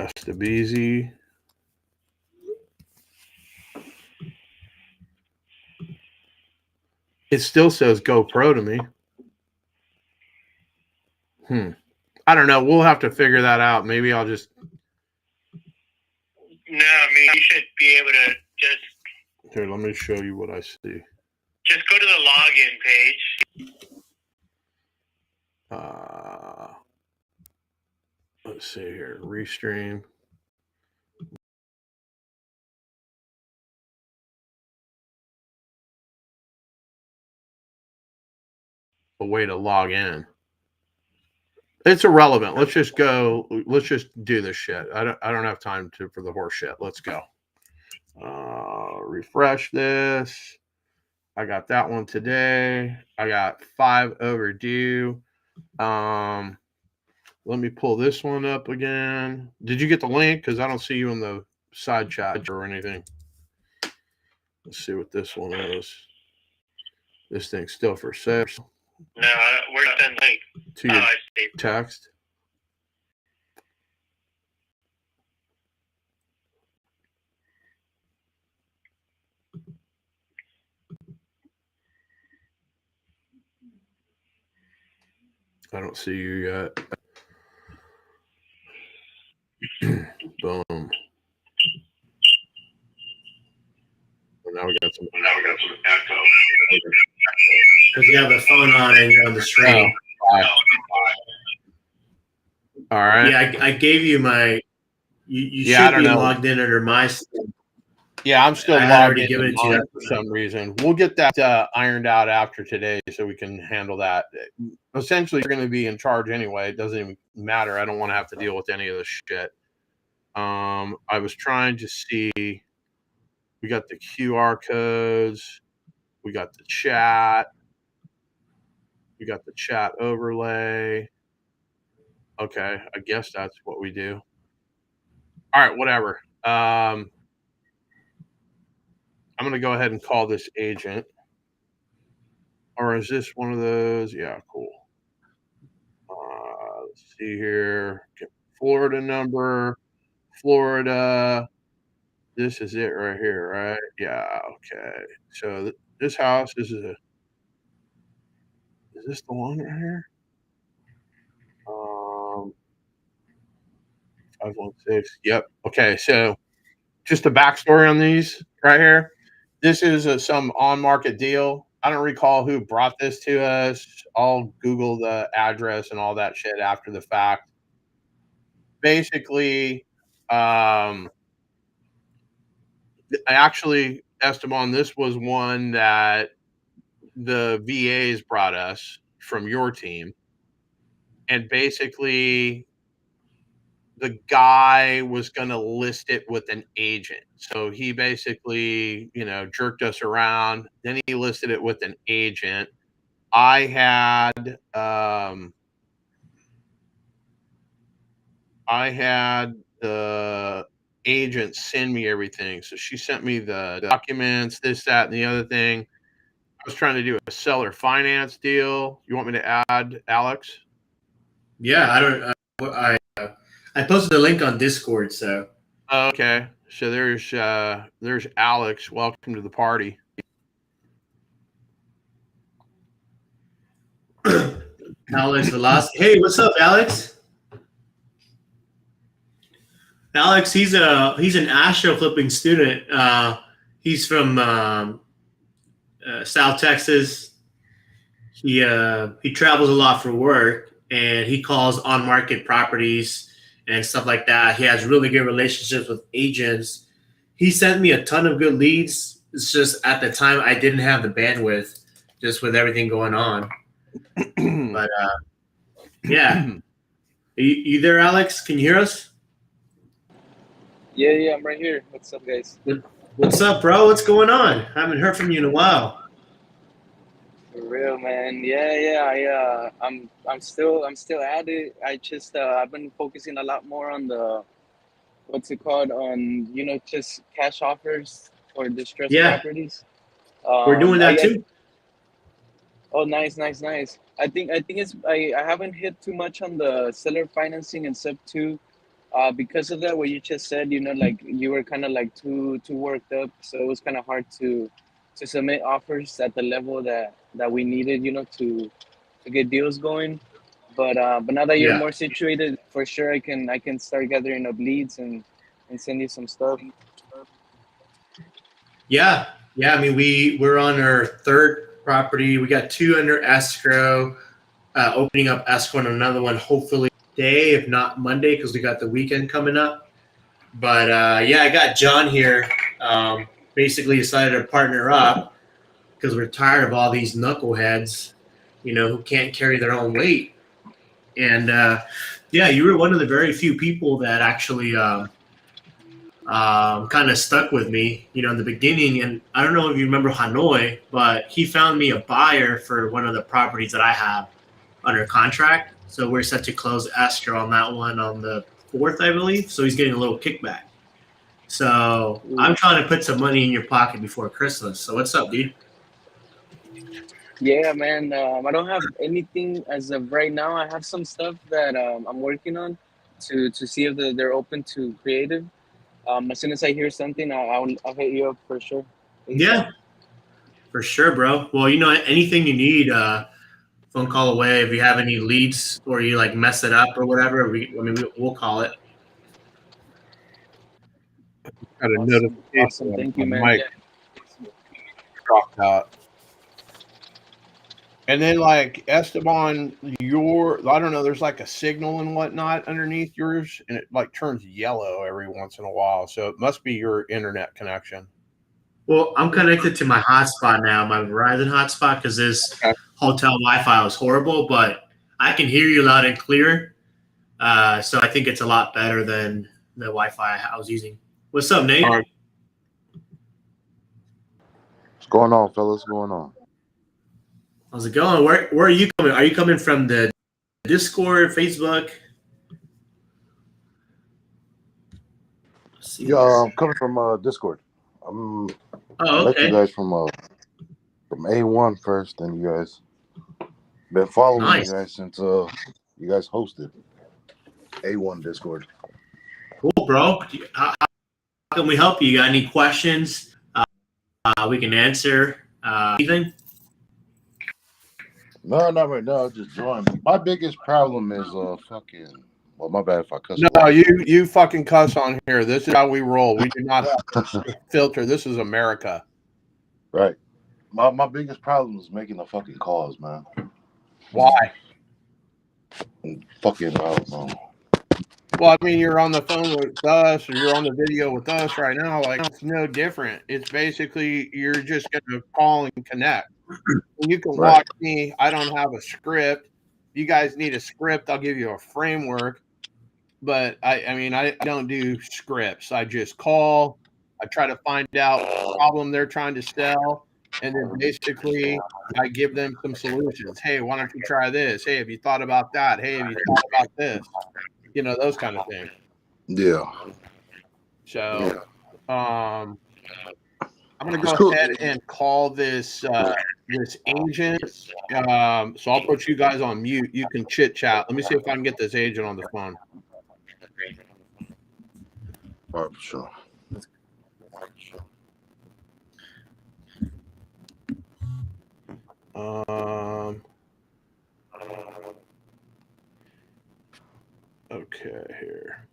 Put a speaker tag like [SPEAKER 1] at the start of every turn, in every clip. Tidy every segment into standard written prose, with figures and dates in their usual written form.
[SPEAKER 1] Estebeezy. It still says GoPro to me. I don't know. We'll have to figure that out. Maybe I'll just.
[SPEAKER 2] No, I mean, you should be able to just.
[SPEAKER 1] Here, let me show you what I see.
[SPEAKER 2] Just go to the login page.
[SPEAKER 1] Let's see here. Restream. A way to log in. It's irrelevant. Let's just go. Let's just do this shit. I don't have time for the horse shit. Let's go. Refresh this. I got that one today. I got 5 overdue. Let me pull this one up again. Did you get the link? Because I don't see you in the side chat or anything. Let's see what this one is. This thing's still for sale.
[SPEAKER 2] No, where's the link?
[SPEAKER 1] To your text. I don't see you yet. Boom. Well, now we got some echo.
[SPEAKER 3] Because you have the phone on and you're on the screen.
[SPEAKER 1] All right.
[SPEAKER 3] Yeah, I gave you my. You should be logged in under my.
[SPEAKER 1] Yeah, I'm still logged in for some reason. We'll get that ironed out after today so we can handle that. Essentially, you're going to be in charge anyway. It doesn't even matter. I don't want to have to deal with any of this shit. I was trying to see. We got the QR codes. We got the chat. We got the chat overlay. Okay, I guess that's what we do. All right, whatever. I'm going to go ahead and call this agent. Or is this one of those? Yeah, cool. Let's see here. Get Florida number. Florida. This is it right here, right? Yeah, okay. So this house is this the one right here? 516. Yep. Okay, so just a backstory on these right here. This is some on-market deal. I don't recall who brought this to us. I'll Google the address and all that shit after the fact. Basically, actually, Esteban, this was one that the VAs brought us from your team. And basically, the guy was going to list it with an agent. So he basically, jerked us around. Then he listed it with an agent. I had the agent send me everything. So she sent me the documents, this, that, and the other thing. I was trying to do a seller finance deal. You want me to add Alex?
[SPEAKER 3] Yeah, I posted the link on Discord, so.
[SPEAKER 1] Okay. So there's Alex. Welcome to the party.
[SPEAKER 3] Alex Velasquez. Hey, what's up, Alex? Alex, he's an Astro flipping student. He's from South Texas. He travels a lot for work, and he calls on market properties and stuff like that. He has really good relationships with agents. He sent me a ton of good leads. It's just at the time I didn't have the bandwidth, just with everything going on. But yeah, you there, Alex? Can you hear us?
[SPEAKER 4] Yeah, I'm right here. What's up, guys?
[SPEAKER 3] What's up, bro? What's going on? I haven't heard from you in a while.
[SPEAKER 4] For real, man. Yeah. I'm still at it. I just I've been focusing a lot more on the what's it called on just cash offers for distressed properties.
[SPEAKER 3] We're doing that too.
[SPEAKER 4] Oh, nice. I think it's I haven't hit too much on the seller financing and sub 2 because of that, what you just said, like you were kind of like too worked up, so it was kind of hard to submit offers at the level that we needed, to get deals going. But now that you're
[SPEAKER 3] Yeah.
[SPEAKER 4] more situated, for sure, I can start gathering up leads and send you some stuff.
[SPEAKER 3] Yeah. Yeah. I mean, we're on our third property. We got 2 under escrow, opening up escrow on another one, hopefully today, if not Monday, because we got the weekend coming up. But yeah, I got John here. Basically decided to partner up because we're tired of all these knuckleheads, who can't carry their own weight. And yeah, you were one of the very few people that actually kind of stuck with me, in the beginning. And I don't know if you remember Hanoi, but he found me a buyer for one of the properties that I have under contract. So we're set to close escrow on that one on the 4th, I believe. So he's getting a little kickback. So I'm trying to put some money in your pocket before Christmas. So what's up, dude?
[SPEAKER 4] Yeah, man. I don't have anything as of right now. I have some stuff that I'm working on to see if they're open to creative. As soon as I hear something, I'll hit you up for sure.
[SPEAKER 3] Yeah, for sure, bro. Well, anything you need, phone call away. If you have any leads or you like mess it up or whatever, we'll call it.
[SPEAKER 1] Got a
[SPEAKER 4] Awesome.
[SPEAKER 1] notification.
[SPEAKER 4] Awesome. Thank you,
[SPEAKER 1] on
[SPEAKER 4] man.
[SPEAKER 1] Mike dropped out. And then like Esteban, I don't know, there's like a signal and whatnot underneath yours, and it like turns yellow every once in a while. So it must be your internet connection.
[SPEAKER 3] Well, I'm connected to my hotspot now, my Verizon hotspot, because this hotel Wi-Fi was horrible, but I can hear you loud and clear. So I think it's a lot better than the Wi-Fi I was using. What's up, Nate?
[SPEAKER 1] All right.
[SPEAKER 5] What's going on, fellas? What's going on?
[SPEAKER 3] How's it going? Where are you coming? Are you coming from the Discord, Facebook?
[SPEAKER 5] Yeah, I'm coming from Discord. I met you guys from A1 first, and you guys been following you guys since you guys hosted A1 Discord.
[SPEAKER 3] Cool, bro. How can we help you? You got any questions? We can answer. Anything?
[SPEAKER 5] No, not right now. I just joined. My biggest problem is fucking. Well, my bad if I cuss.
[SPEAKER 1] No, you fucking cuss on here. This is how we roll. We do not filter. This is America.
[SPEAKER 5] Right. My biggest problem is making the fucking calls, man.
[SPEAKER 1] Why?
[SPEAKER 5] Fucking, I don't know.
[SPEAKER 1] Well, I mean, you're on the phone with us, or you're on the video with us right now. Like, it's no different. It's basically you're just going to call and connect. And you can watch me. I don't have a script. You guys need a script. I'll give you a framework. But I mean, I don't do scripts. I just call. I try to find out what problem they're trying to sell. And then basically I give them some solutions. Hey, why don't you try this? Hey, have you thought about that? Hey, have you thought about this? Those kind of things.
[SPEAKER 5] Yeah.
[SPEAKER 1] So I'm gonna go ahead and call this this agent. So I'll put you guys on mute. You can chit chat. Let me see if I can get this agent on the phone.
[SPEAKER 5] All right, for sure.
[SPEAKER 1] Okay, here.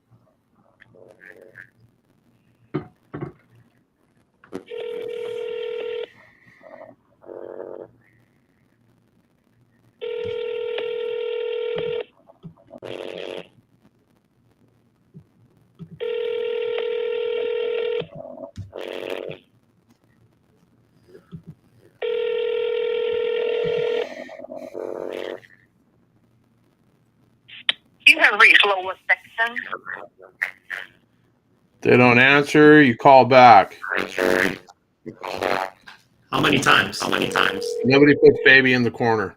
[SPEAKER 6] You have reached Lower Section.
[SPEAKER 1] They don't answer, you call back.
[SPEAKER 3] How many times?
[SPEAKER 1] Nobody puts baby in the corner.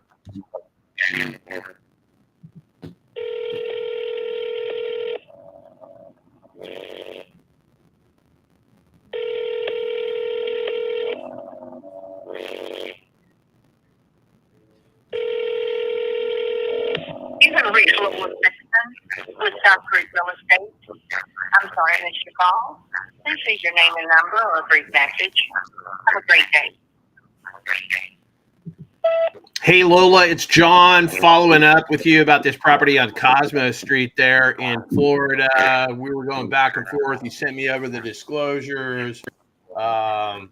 [SPEAKER 6] You have reached Lower Section with South Creek Real Estate. call. Please leave your name and number or a brief message. Have a great day.
[SPEAKER 1] Hey, Lola, it's John following up with you about this property on Cosmo Street there in Florida. We were going back and forth. You sent me over the disclosures. I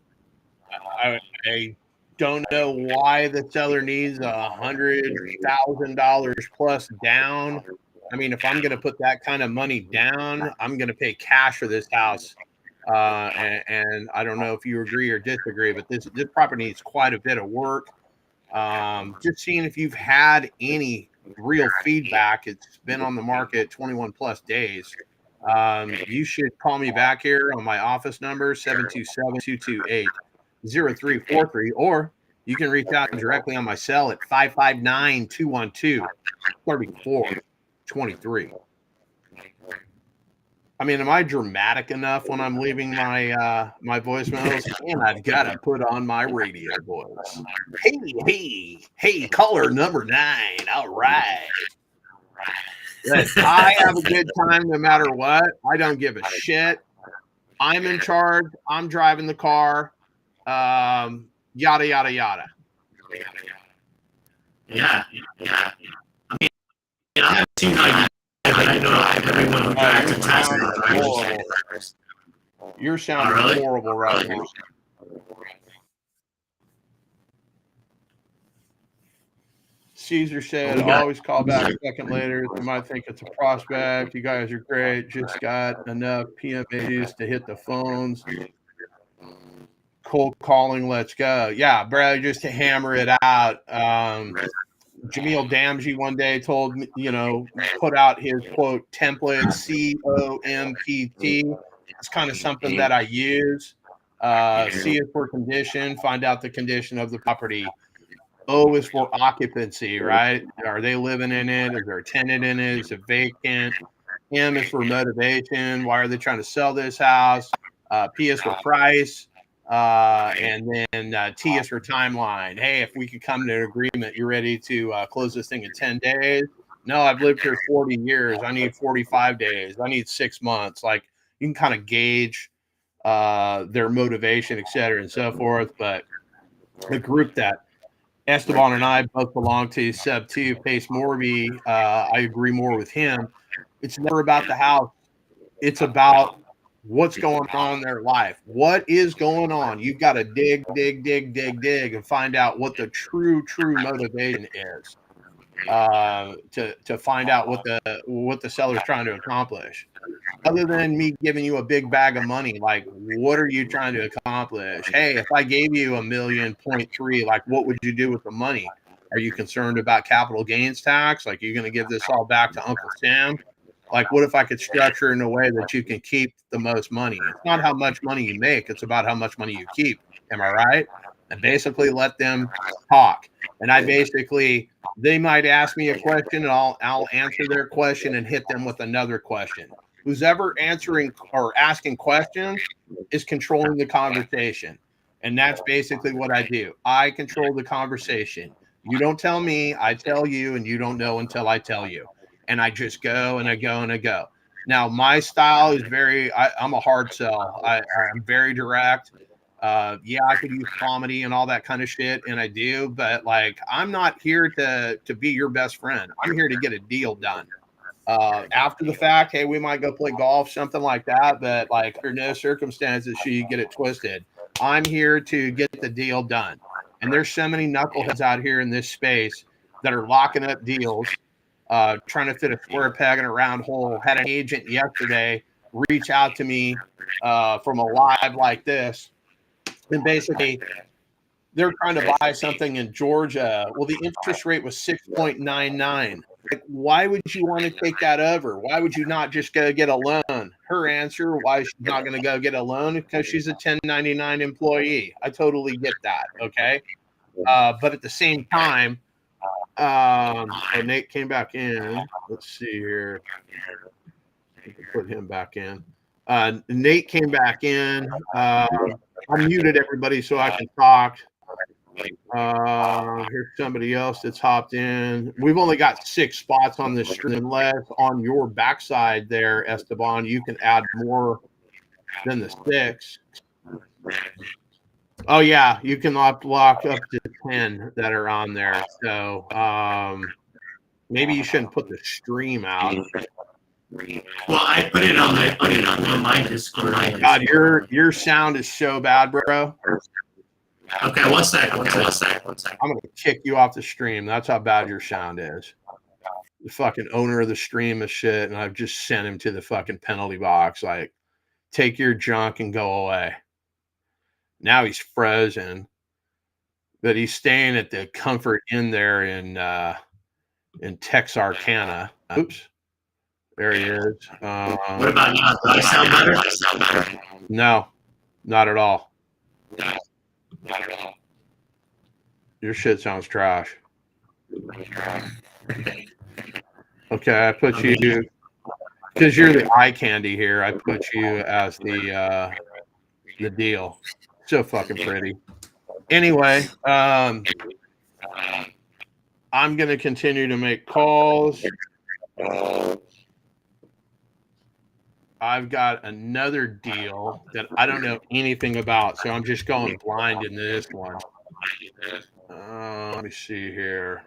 [SPEAKER 1] don't know why the seller needs $100,000 plus down. I mean, if I'm going to put that kind of money down, I'm going to pay cash for this house. And I don't know if you agree or disagree, but this property needs quite a bit of work. Just seeing if you've had any real feedback. It's been on the market 21 plus days. You should call me back here on my office number, 727-228-0343, or you can reach out directly on my cell at 559-212-3423. I mean, am I dramatic enough when I'm leaving my my voicemails? And I've got to put on my radio voice. Hey, caller number 9. All right. I have a good time no matter what. I don't give a shit. I'm in charge. I'm driving the car. Yada, yada, yada.
[SPEAKER 3] Yeah. I mean, I haven't seen like I know everyone who drives a Tesla drives.
[SPEAKER 1] You're sounding horrible right now. Caesar said, always call back a second later. They might think it's a prospect. You guys are great. Just got enough PMAs to hit the phones. Cold calling, let's go. Yeah, bro, just to hammer it out. Jamil Damji one day told me, put out his quote template, COMPT. It's kind of something that I use. C is for condition, find out the condition of the property. O is for occupancy, right? Are they living in it? Is there a tenant in it? Is it vacant? M is for motivation. Why are they trying to sell this house? P is for price. And then T is for timeline. Hey, if we could come to an agreement, you're ready to close this thing in 10 days? No, I've lived here 40 years. I need 45 days. I need 6 months. Like, you can kind of gauge their motivation, et cetera, and so forth. But the group that Esteban and I both belong to, Sub 2, Pace Morby, I agree more with him. It's never about the house. It's about what's going on in their life. What is going on? You've got to dig and find out what the true motivation is to find out what the seller's trying to accomplish. Other than me giving you a big bag of money, like, what are you trying to accomplish? Hey, if I gave you $1.3 million, like, what would you do with the money? Are you concerned about capital gains tax? Like, you're going to give this all back to Uncle Sam? Like, what if I could structure in a way that you can keep the most money? It's not how much money you make. It's about how much money you keep. Am I right? And basically let them talk. And they might ask me a question, and I'll answer their question and hit them with another question. Who's ever answering or asking questions is controlling the conversation. And that's basically what I do. I control the conversation. You don't tell me, I tell you, and you don't know until I tell you. And I just go and I go and I go. Now, my style is I'm a hard sell. I'm very direct. Yeah, I could use comedy and all that kind of shit, and I do. But, like, I'm not here to be your best friend. I'm here to get a deal done. After the fact, hey, we might go play golf, something like that. But, like, under no circumstances should you get it twisted. I'm here to get the deal done. And there's so many knuckleheads out here in this space that are locking up deals, trying to fit a square peg in a round hole. Had an agent yesterday reach out to me from a live like this. And basically, they're trying to buy something in Georgia. Well, the interest rate was 6.99. Like, why would you want to take that over? Why would you not just go get a loan? Her answer, why she's not going to go get a loan, because she's a 1099 employee. I totally get that, okay? But at the same time, Nate came back in. Let's see here. Put him back in. Nate came back in. I muted everybody so I can talk. Here's somebody else that's hopped in. We've only got 6 spots on this stream. Unless on your backside there, Esteban, you can add more Then the 6. Oh yeah, you can lock up to 10 that are on there. So maybe you shouldn't put the stream out.
[SPEAKER 3] Well, I put it on my Discord.
[SPEAKER 1] God, your sound is so bad, bro.
[SPEAKER 3] Okay, one sec.
[SPEAKER 1] I'm gonna kick you off the stream. That's how bad your sound is. The fucking owner of the stream is shit, and I've just sent him to the fucking penalty box. Like, take your junk and go away. Now he's frozen, but he's staying at the Comfort Inn there in Texarkana. Oops, there he is.
[SPEAKER 3] What about now? Do I sound better?
[SPEAKER 1] No, not at all. Your shit sounds trash. Okay, I put you because you're the eye candy here. I put you as the deal. So fucking pretty. Anyway, I'm gonna continue to make calls. I've got another deal that I don't know anything about, so I'm just going blind into this one. Let me see here.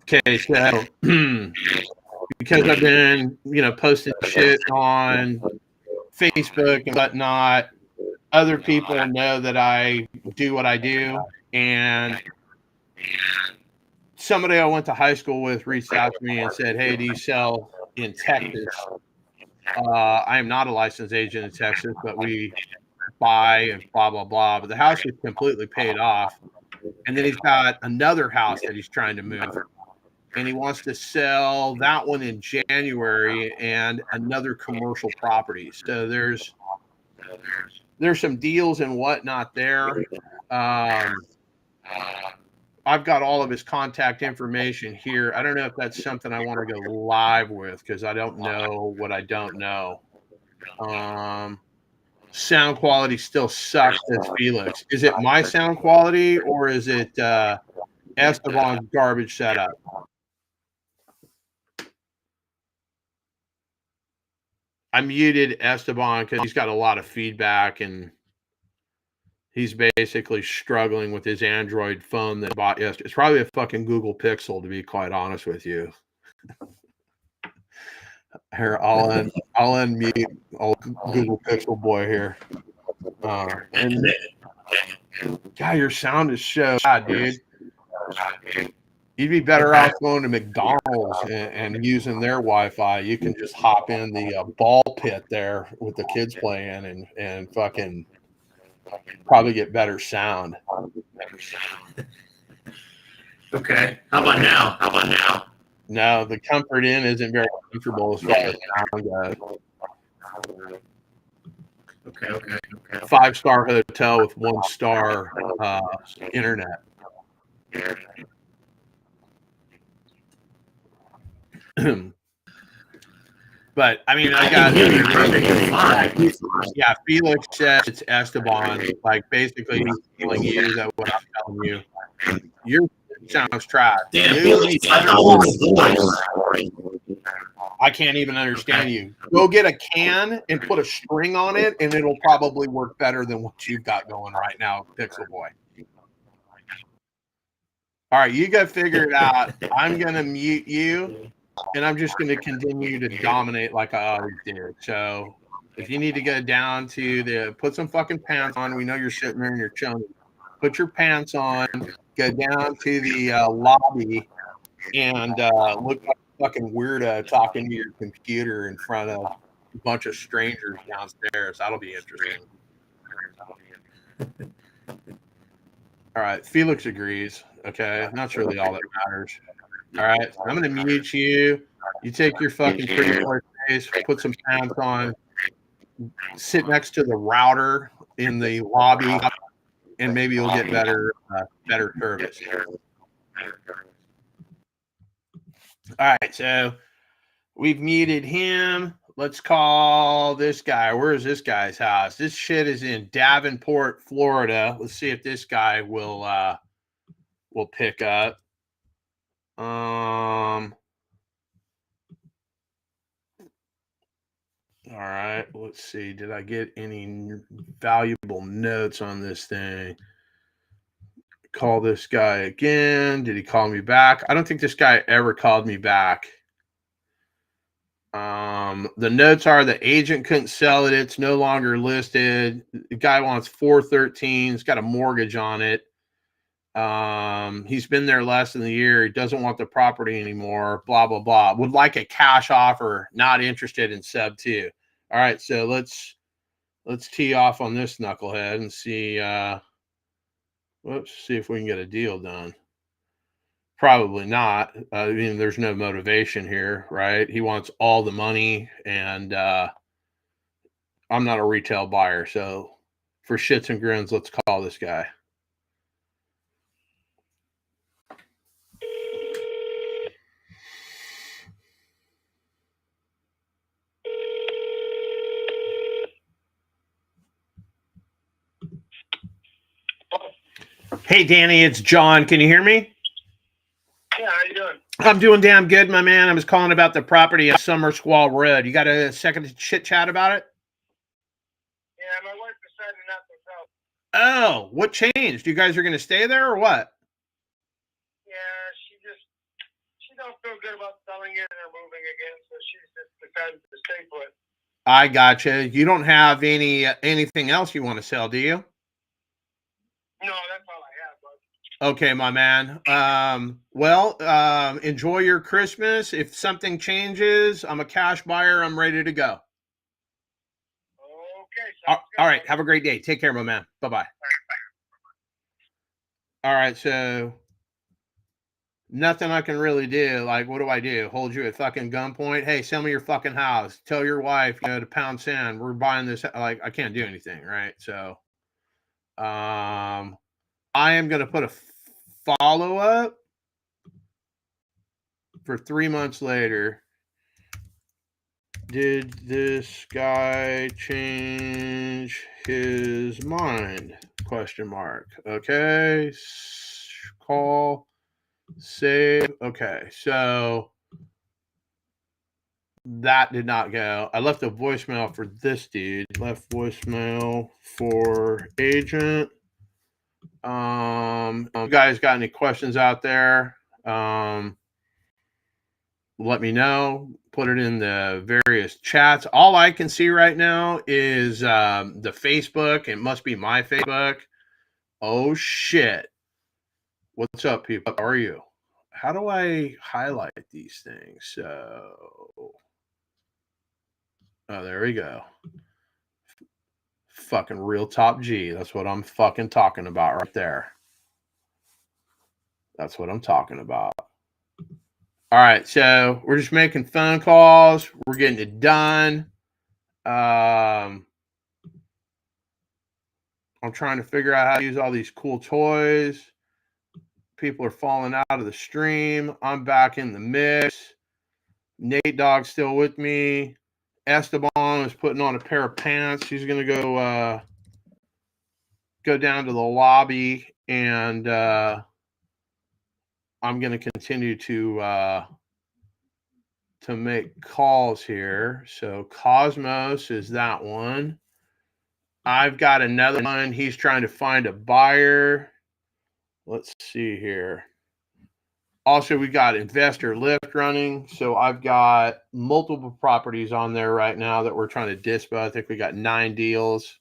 [SPEAKER 1] Okay, so because I've been, posting shit on Facebook and whatnot, other people know that I do what I do, and somebody I went to high school with reached out to me and said, "Hey, do you sell in Texas?" I am not a licensed agent in Texas, but we buy and blah, blah, blah. But the house is completely paid off. And then he's got another house that he's trying to move. And he wants to sell that one in January and another commercial property. So there's some deals and whatnot there. I've got all of his contact information here. I don't know if that's something I want to go live with because I don't know what I don't know. Sound quality still sucks, says Felix. Is it my sound quality or is it Esteban's garbage setup? I muted Esteban because he's got a lot of feedback and he's basically struggling with his Android phone that he bought yesterday. It's probably a fucking Google Pixel, to be quite honest with you. Here, I'll unmute old Google Pixel boy here. And God, your sound is so bad, dude. You'd be better off going to McDonald's and using their Wi-Fi. You can just hop in the ball pit there with the kids playing and fucking probably get better sound.
[SPEAKER 3] Okay. How about now?
[SPEAKER 1] No, the Comfort Inn isn't very comfortable as far as sound goes.
[SPEAKER 3] Okay.
[SPEAKER 1] 5-star hotel with 1-star internet. But I mean, I got Felix says it's Esteban. Like basically, he's telling you that what I'm telling you. Your sounds trash. I can't even understand you. Go get a can and put a string on it, and it'll probably work better than what you've got going right now, Pixel Boy. All right, you go figure it out. I'm gonna mute you. And I'm just going to continue to dominate like I always did. So if you need to go down to put some fucking pants on. We know you're sitting there and you're chilling. Put your pants on. Go down to the lobby and look like a fucking weirdo talking to your computer in front of a bunch of strangers downstairs. That'll be interesting. All right. Felix agrees. Okay. That's really all that matters. All right, I'm going to mute you. You take your fucking pretty boy face, put some pants on, sit next to the router in the lobby, and maybe you'll get better service. All right, so we've muted him. Let's call this guy. Where is this guy's house? This shit is in Davenport, Florida. Let's see if this guy will pick up. let's see. Did I get any valuable notes on this thing? Call this guy again. Did he call me back? I don't think this guy ever called me back. The notes are the agent couldn't sell it. It's no longer listed. The guy wants 413. He's got a mortgage on it. He's been there less than a year. He doesn't want the property anymore. Blah, blah, blah. Would like a cash offer. Not interested in sub 2. All right. So let's tee off on this knucklehead and see, see if we can get a deal done. Probably not. I mean, there's no motivation here, right? He wants all the money, and I'm not a retail buyer. So for shits and grins, let's call this guy. Hey, Danny, it's John. Can you hear me?
[SPEAKER 2] Yeah, how you doing?
[SPEAKER 1] I'm doing damn good, my man. I was calling about the property at Summer Squall Road. You got a second to chit chat about it?
[SPEAKER 2] Yeah, my wife decided not to sell.
[SPEAKER 1] Oh, what changed? You guys are going to stay there or what?
[SPEAKER 2] Yeah, she don't feel good about selling it or moving again, so she's just decided to stay put.
[SPEAKER 1] I gotcha. You don't have anything else you want to sell, do you?
[SPEAKER 2] No, that's all I have, bud.
[SPEAKER 1] Okay, my man. Enjoy your Christmas. If something changes, I'm a cash buyer. I'm ready to go.
[SPEAKER 2] Okay.
[SPEAKER 1] All right. Have a great day. Take care, my man. Bye-bye. All right. So nothing I can really do. Like, what do I do? Hold you at fucking gunpoint? Hey, sell me your fucking house. Tell your wife, to pound sand. We're buying this. Like, I can't do anything. Right. So, I am going to put a follow-up for 3 months later. Did this guy change his mind? Question mark. Okay. Call. Save. Okay. So that did not go. I left a voicemail for this dude. Left voicemail for agent. You guys got any questions out there? Let me know. Put it in the various chats. All I can see right now is the Facebook. It must be my Facebook. Oh, shit. What's up, people? How are you? How do I highlight these things? So, oh, there we go. Fucking real top G. That's what I'm fucking talking about right there. That's what I'm talking about. All right, so we're just making phone calls. We're getting it done. I'm trying to figure out how to use all these cool toys. People are falling out of the stream. I'm back in the mix. Nate Dogg's still with me. Esteban is putting on a pair of pants. He's going to go down to the lobby, and I'm going to continue to make calls here. So Cosmos is that one. I've got another one. He's trying to find a buyer. Let's see here. Also, we got Investor Lift running. So I've got multiple properties on there right now that we're trying to dispo. I think we got 9 deals.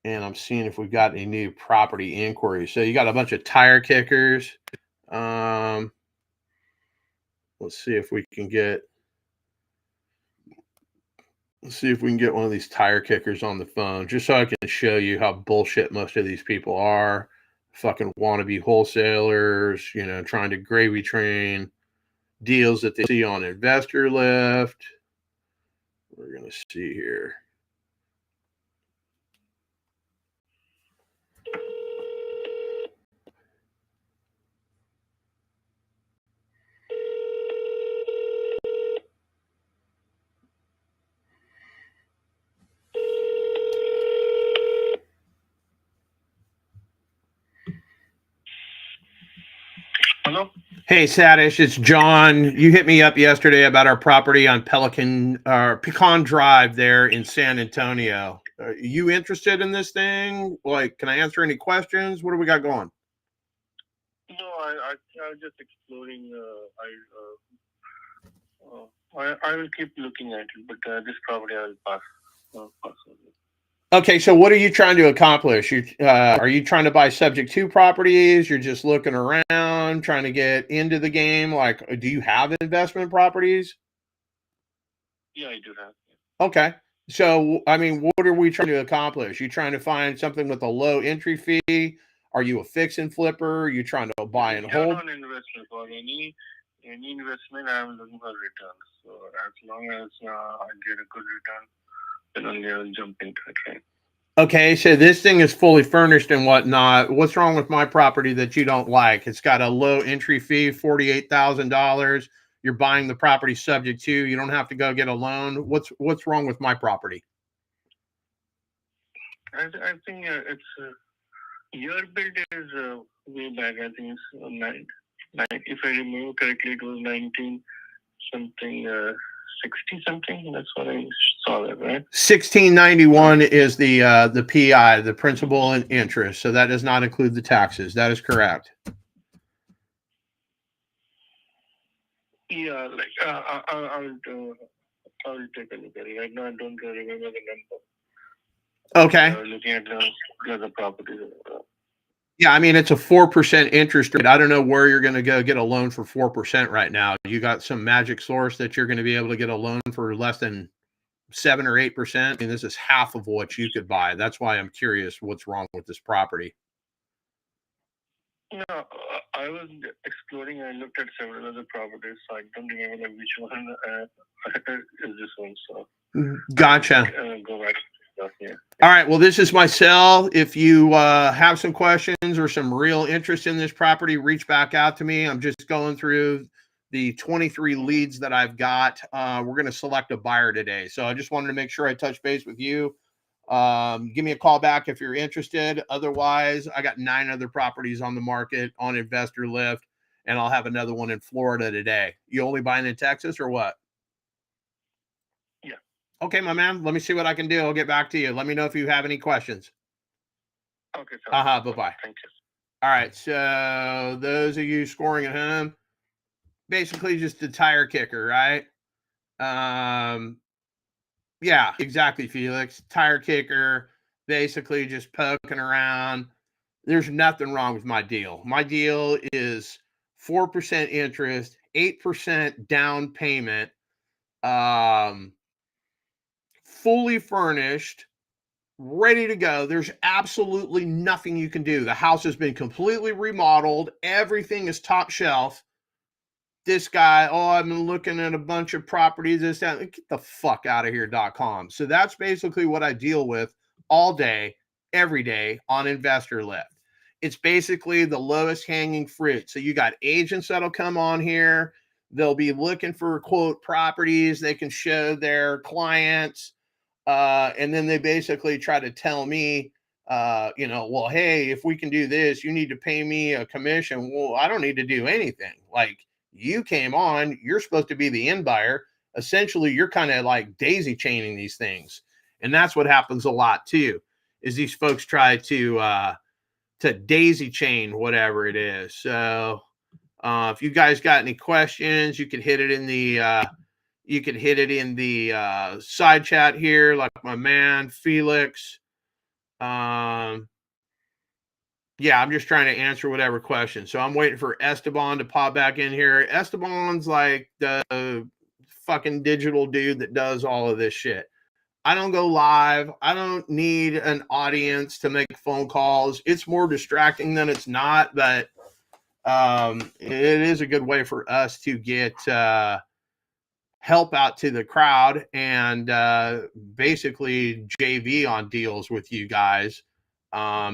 [SPEAKER 1] And I'm seeing if we've got any new property inquiries. So you got a bunch of tire kickers. Let's see if we can get one of these tire kickers on the phone, just so I can show you how bullshit most of these people are. Fucking wannabe wholesalers, trying to gravy train deals that they see on Investor Lift. We're going to see here.
[SPEAKER 2] Hello?
[SPEAKER 1] Hey, Sadish, it's John. You hit me up yesterday about our property on Pecan Drive there in San Antonio. Are you interested in this thing? Like, can I answer any questions? What do we got going?
[SPEAKER 2] No, I was just exploring. I will keep looking at it, but this property I will pass. Pass on it.
[SPEAKER 1] Okay, so what are you trying to accomplish? Are you trying to buy subject to properties? You're just looking around, trying to get into the game. Like, do you have investment properties?
[SPEAKER 2] Yeah, I do have.
[SPEAKER 1] Okay. So, I mean, what are we trying to accomplish? You trying to find something with a low entry fee? Are you a fix and flipper? Are you trying to buy and hold?
[SPEAKER 2] On investment for any investment, I am looking for returns. So as long as I get a good return, then only I will jump into it, right?
[SPEAKER 1] Okay, so this thing is fully furnished and whatnot. What's wrong with my property that you don't like? It's got a low entry fee, $48,000. You're buying the property subject to. You don't have to go get a loan. What's wrong with my property?
[SPEAKER 2] I think it's your build is way back. I think it's nine. If I remember correctly, it was 19 something. 60 something. That's what I saw that, right?
[SPEAKER 1] 1691 is the PI, the principal and interest. So that does not include the taxes. That is correct.
[SPEAKER 2] Yeah, like I'll take a look at it. Right now, I don't remember the number.
[SPEAKER 1] Okay.
[SPEAKER 2] Looking at the other properties.
[SPEAKER 1] Yeah, I mean, it's a 4% interest rate. I don't know where you're going to go get a loan for 4% right now. You got some magic source that you're going to be able to get a loan for less than 7 or 8%. I mean, this is half of what you could buy. That's why I'm curious what's wrong with this property.
[SPEAKER 2] No, I was exploring. I looked at several other properties, so I don't remember which one is this one. So
[SPEAKER 1] gotcha.
[SPEAKER 2] Go back. Yeah.
[SPEAKER 1] All right. Well, this is my cell. If you have some questions or some real interest in this property, reach back out to me. I'm just going through the 23 leads that I've got. We're going to select a buyer today. So I just wanted to make sure I touch base with you. Give me a call back if you're interested. Otherwise, I got 9 other properties on the market on Investor Lift, and I'll have another one in Florida today. You only buying in Texas or what?
[SPEAKER 2] Yeah.
[SPEAKER 1] Okay, my man. Let me see what I can do. I'll get back to you. Let me know if you have any questions.
[SPEAKER 2] Okay.
[SPEAKER 1] Bye-bye.
[SPEAKER 2] Thank you.
[SPEAKER 1] All right. So those of you scoring at home, basically just a tire kicker, right? Yeah, exactly, Felix. Tire kicker, basically just poking around. There's nothing wrong with my deal. My deal is 4% interest, 8% down payment, fully furnished, ready to go. There's absolutely nothing you can do. The house has been completely remodeled. Everything is top shelf. This guy, I've been looking at a bunch of properties, this, that, get the fuck out of here.com. So that's basically what I deal with all day, every day on Investor Lift. It's basically the lowest hanging fruit. So you got agents that'll come on here. They'll be looking for, quote, properties they can show their clients. And then they basically try to tell me, well, hey, if we can do this, you need to pay me a commission. Well, I don't need to do anything. Like, you came on, you're supposed to be the end buyer. Essentially, you're kind of like daisy chaining these things. And that's what happens a lot too, is these folks try to daisy chain whatever it is. So if you guys got any questions, you can hit it in the side chat here, like my man Felix. Yeah, I'm just trying to answer whatever question. So I'm waiting for Esteban to pop back in here. Esteban's like the fucking digital dude that does all of this shit. I don't go live. I don't need an audience to make phone calls. It's more distracting than it's not, but it is a good way for us to get help out to the crowd and basically JV on deals with you guys.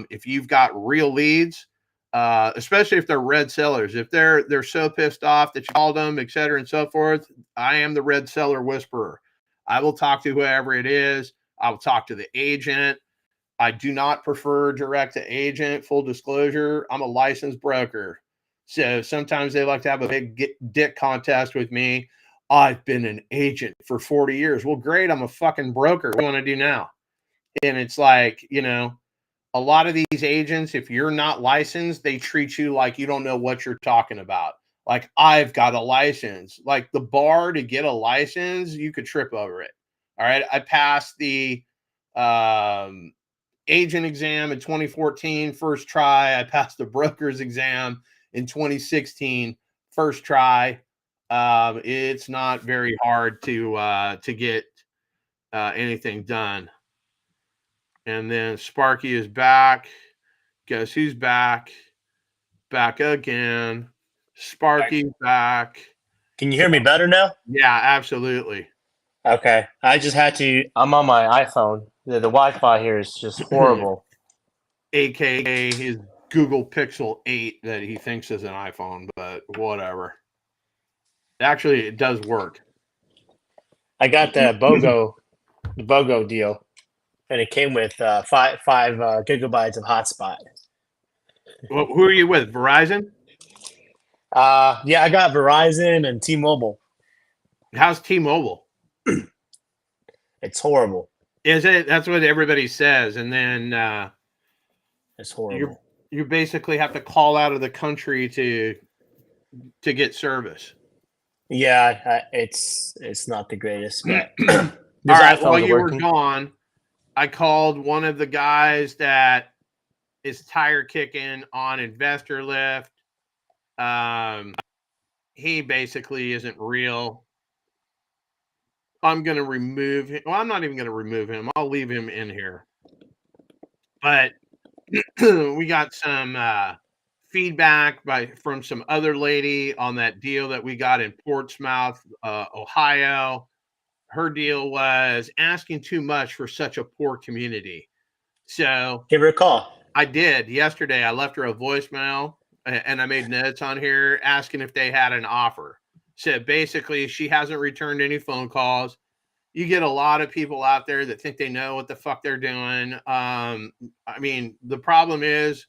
[SPEAKER 1] If you've got real leads, especially if they're red sellers, if they're so pissed off that you called them, et cetera, and so forth, I am the red seller whisperer. I will talk to whoever it is. I will talk to the agent. I do not prefer direct to agent. Full disclosure, I'm a licensed broker. So sometimes they like to have a big dick contest with me. I've been an agent for 40 years. Well, great. I'm a fucking broker. What do you want to do now? And it's like, you know, a lot of these agents, if you're not licensed, they treat you like you don't know what you're talking about. Like, I've got a license. Like, the bar to get a license, you could trip over it. All right. I passed the agent exam in 2014, first try. I passed the broker's exam in 2016, first try. It's not very hard to get anything done. And then Sparky is back. Guess who's back? Back again. Sparky's back.
[SPEAKER 7] Can you hear me better now?
[SPEAKER 1] Yeah, absolutely.
[SPEAKER 7] Okay. I just had to. I'm on my iPhone. The Wi-Fi here is just horrible.
[SPEAKER 1] AKA his Google Pixel 8 that he thinks is an iPhone, but whatever. Actually, it does work.
[SPEAKER 7] I got the BOGO deal, and it came with 5 gigabytes of hotspot.
[SPEAKER 1] Well, who are you with? Verizon?
[SPEAKER 7] Yeah, I got Verizon and T-Mobile.
[SPEAKER 1] How's T-Mobile?
[SPEAKER 7] It's horrible.
[SPEAKER 1] Is it? That's what everybody says, and then
[SPEAKER 7] it's horrible.
[SPEAKER 1] You basically have to call out of the country to get service.
[SPEAKER 7] Yeah, it's not the greatest. But
[SPEAKER 1] all right, while you were gone, I called one of the guys that is tire kicking on Investor Lift. He basically isn't real. I'm going to remove him. Well, I'm not even going to remove him. I'll leave him in here. But we got some feedback from some other lady on that deal that we got in Portsmouth, Ohio. Her deal was asking too much for such a poor community. So
[SPEAKER 7] give her a call.
[SPEAKER 1] I did yesterday. I left her a voicemail and I made notes on here asking if they had an offer. So basically, she hasn't returned any phone calls. You get a lot of people out there that think they know what the fuck they're doing. I mean, the problem is,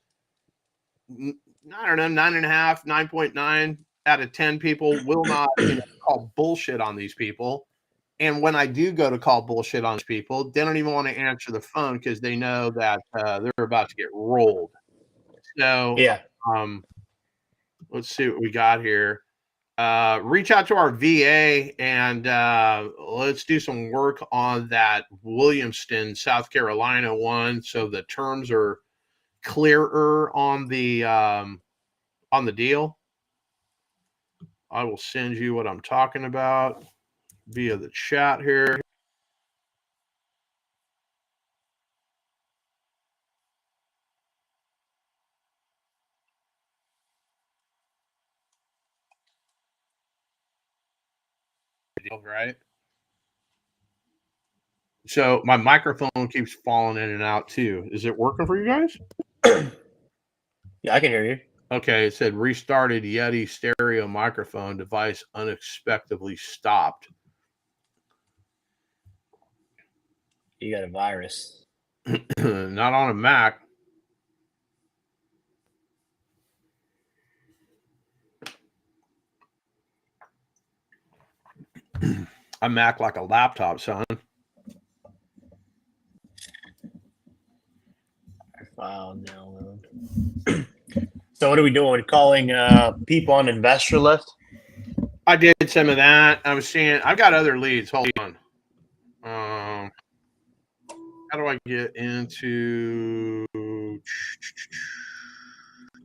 [SPEAKER 1] I don't know, 9.5, 9.9 out of 10 people will not call bullshit on these people. And when I do go to call bullshit on these people, they don't even want to answer the phone because they know that they're about to get rolled. So,
[SPEAKER 7] yeah.
[SPEAKER 1] Let's see what we got here. Reach out to our VA and let's do some work on that Williamston, South Carolina one, so the terms are clearer on the deal. I will send you what I'm talking about via the chat here. Right. So my microphone keeps falling in and out too. Is it working for you guys?
[SPEAKER 7] Yeah, I can hear you.
[SPEAKER 1] Okay, it said restarted Yeti stereo microphone device unexpectedly stopped.
[SPEAKER 7] You got a virus.
[SPEAKER 1] Not on a Mac. A Mac like a laptop, son.
[SPEAKER 7] Wow, no. So what are we doing? We're calling people on Investor Lift?
[SPEAKER 1] I did some of that. I was seeing. I've got other leads. Hold on. How do I get into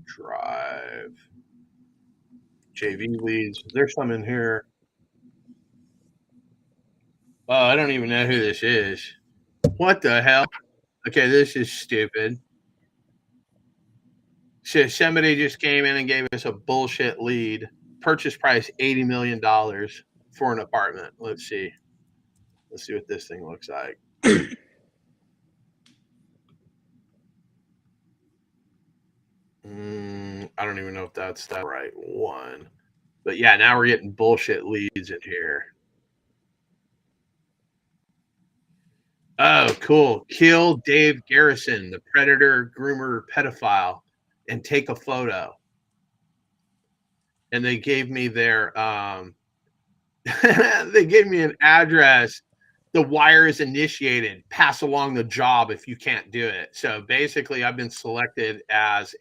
[SPEAKER 1] Drive? JV leads. There's some in here. Oh, I don't even know who this is. What the hell? Okay, this is stupid. So somebody just came in and gave us a bullshit lead. Purchase price $80 million for an apartment. Let's see. Let's see what this thing looks like. I don't even know if that's the right one. But yeah, now we're getting bullshit leads in here. Oh, cool. Kill Dave Garrison, the predator, groomer, pedophile, and take a photo. and they gave me their they gave me an address. The wire is initiated. Pass along the job if you can't do it. So basically, I've been selected as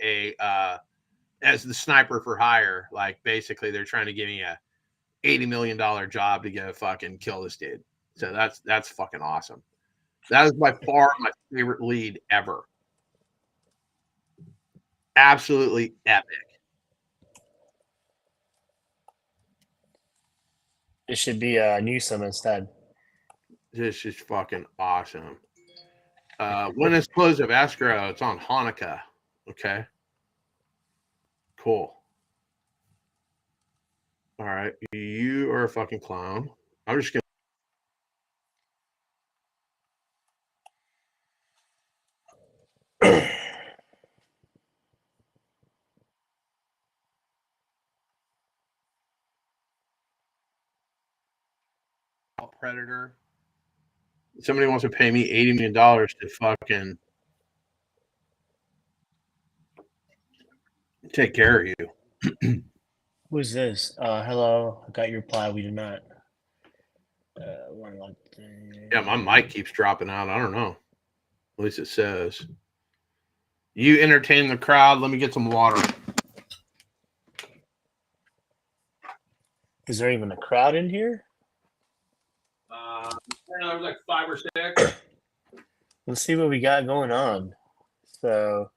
[SPEAKER 1] as the sniper for hire. Like basically, they're trying to give me a $80 million job to go fucking kill this dude. So that's fucking awesome. That is by far my favorite lead ever. Absolutely epic.
[SPEAKER 7] It should be Newsom instead.
[SPEAKER 1] This is fucking awesome. When it's close of escrow, it's on Hanukkah. Okay. Cool. All right. You are a fucking clown. I'm just going to. Predator. Somebody wants to pay me $80 million to fucking take care of you.
[SPEAKER 7] Who's this? Hello. I got your reply. We do not.
[SPEAKER 1] Yeah, my mic keeps dropping out. I don't know. At least it says. You entertain the crowd. Let me get some water.
[SPEAKER 7] Is there even a crowd in here?
[SPEAKER 1] There's like 5 or 6.
[SPEAKER 7] Let's see what we got going on. So,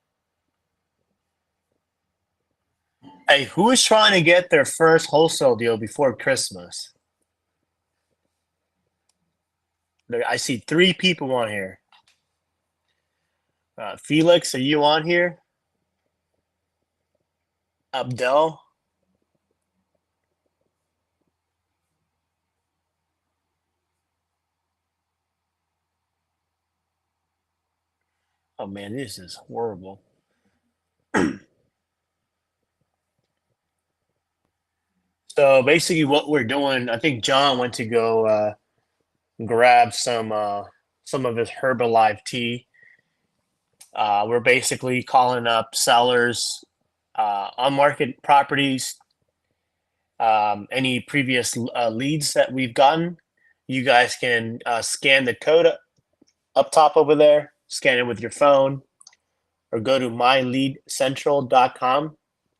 [SPEAKER 7] hey, who is trying to get their first wholesale deal before Christmas? I see 3 people on here. Felix, are you on here? Abdel? Oh man, this is horrible. So basically what we're doing, I think John went to go grab some of his Herbalife tea. We're basically calling up sellers on market properties, any previous leads that we've gotten. You guys can scan the code up top over there, scan it with your phone, or go to myleadcentral.com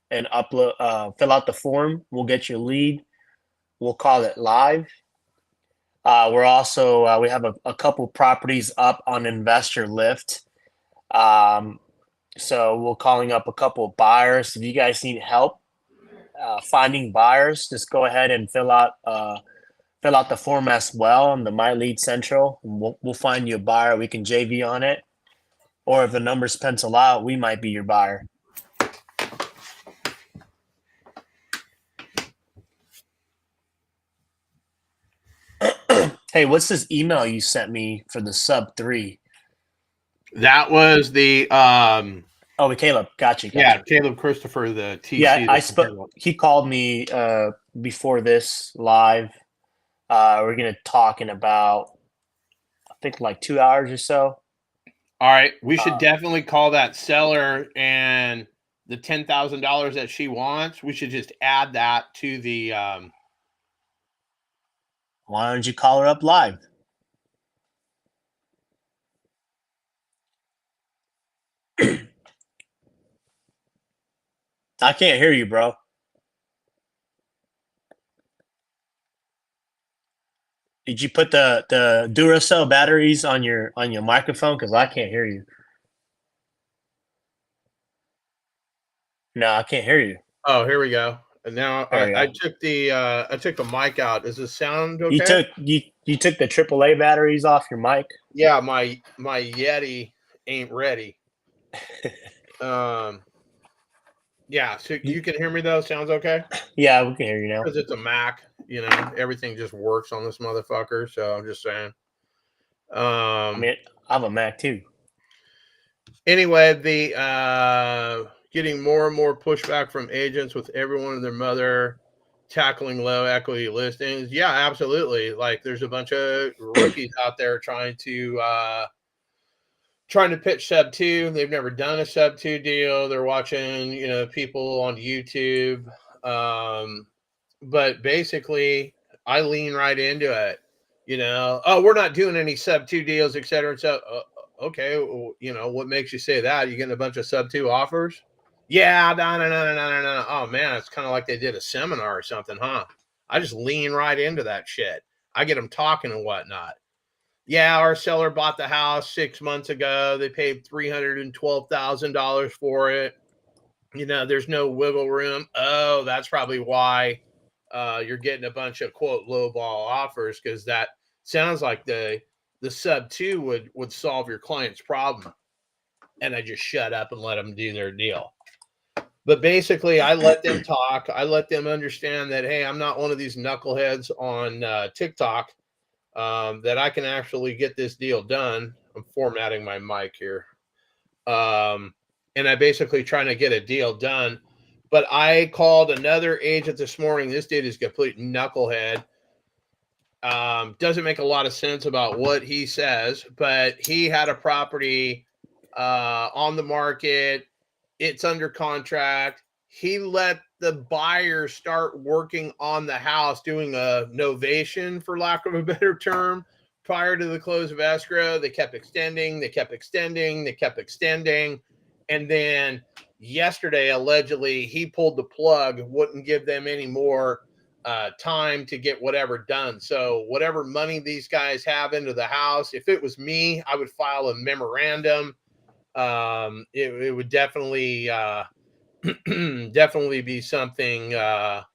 [SPEAKER 7] and upload, fill out the form. We'll get your lead. We'll call it live. We're also we have a couple properties up on Investor Lift. So we're calling up a couple of buyers. If you guys need help finding buyers, just go ahead and fill out the form as well on the My Lead Central. We'll find you a buyer. We can JV on it. Or if the numbers pencil out, we might be your buyer. Hey, what's this email you sent me for the sub 3?
[SPEAKER 1] That was the
[SPEAKER 7] Oh, Caleb, gotcha.
[SPEAKER 1] Yeah, Caleb Christopher, the TC.
[SPEAKER 7] Yeah, I spoke. He called me before this live. We're gonna talk in about, I think, like 2 hours or so.
[SPEAKER 1] All right, we should definitely call that seller, and the $10,000 that she wants, we should just add that to the.
[SPEAKER 7] Why don't you call her up live? I can't hear you, bro. Did you put the Duracell batteries on your microphone? Because I can't hear you. No, I can't hear you.
[SPEAKER 1] Oh, here we go. And now I took the mic out. Does this sound okay?
[SPEAKER 7] You took the AAA batteries off your mic?
[SPEAKER 1] Yeah, my Yeti ain't ready. Yeah, so you can hear me though. Sounds okay?
[SPEAKER 7] Yeah, we can hear you now.
[SPEAKER 1] Because it's a Mac, everything just works on this motherfucker. So I'm just saying.
[SPEAKER 7] I mean, I have a Mac too.
[SPEAKER 1] Anyway, the getting more and more pushback from agents with everyone and their mother tackling low equity listings. Yeah, absolutely. Like there's a bunch of rookies out there trying to pitch sub 2. They've never done a sub 2 deal. They're watching, people on YouTube But basically, I lean right into it. Oh, we're not doing any sub 2 deals, et cetera. So, okay, well, what makes you say that? You getting a bunch of sub 2 offers? Yeah, no. Oh man, it's kind of like they did a seminar or something, huh? I just lean right into that shit. I get them talking and whatnot. Yeah, our seller bought the house 6 months ago. They paid $312,000 for it. There's no wiggle room. Oh, that's probably why you're getting a bunch of quote low ball offers, because that sounds like the sub 2 would solve your client's problem. And I just shut up and let them do their deal. But basically, I let them talk. I let them understand that, hey, I'm not one of these knuckleheads on TikTok, that I can actually get this deal done. I'm formatting my mic here. And I basically trying to get a deal done. But I called another agent this morning. This dude is a complete knucklehead. Doesn't make a lot of sense about what he says, but he had a property on the market. It's under contract. He let the buyer start working on the house, doing a novation, for lack of a better term, prior to the close of escrow. They kept extending. And then yesterday, allegedly, he pulled the plug, wouldn't give them any more time to get whatever done. So whatever money these guys have into the house, if it was me, I would file a memorandum. It would definitely definitely be something that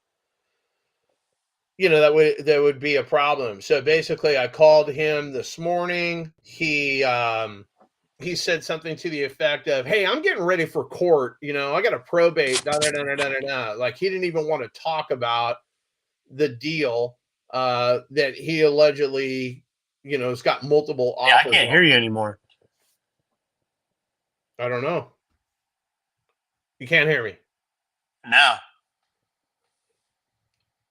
[SPEAKER 1] would be a problem. So basically, I called him this morning. He said something to the effect of, hey, I'm getting ready for court. I got a probate. Like, he didn't even want to talk about the deal that he allegedly, has got multiple offers.
[SPEAKER 7] Yeah, I can't hear you anymore.
[SPEAKER 1] I don't know. You can't hear me?
[SPEAKER 7] No.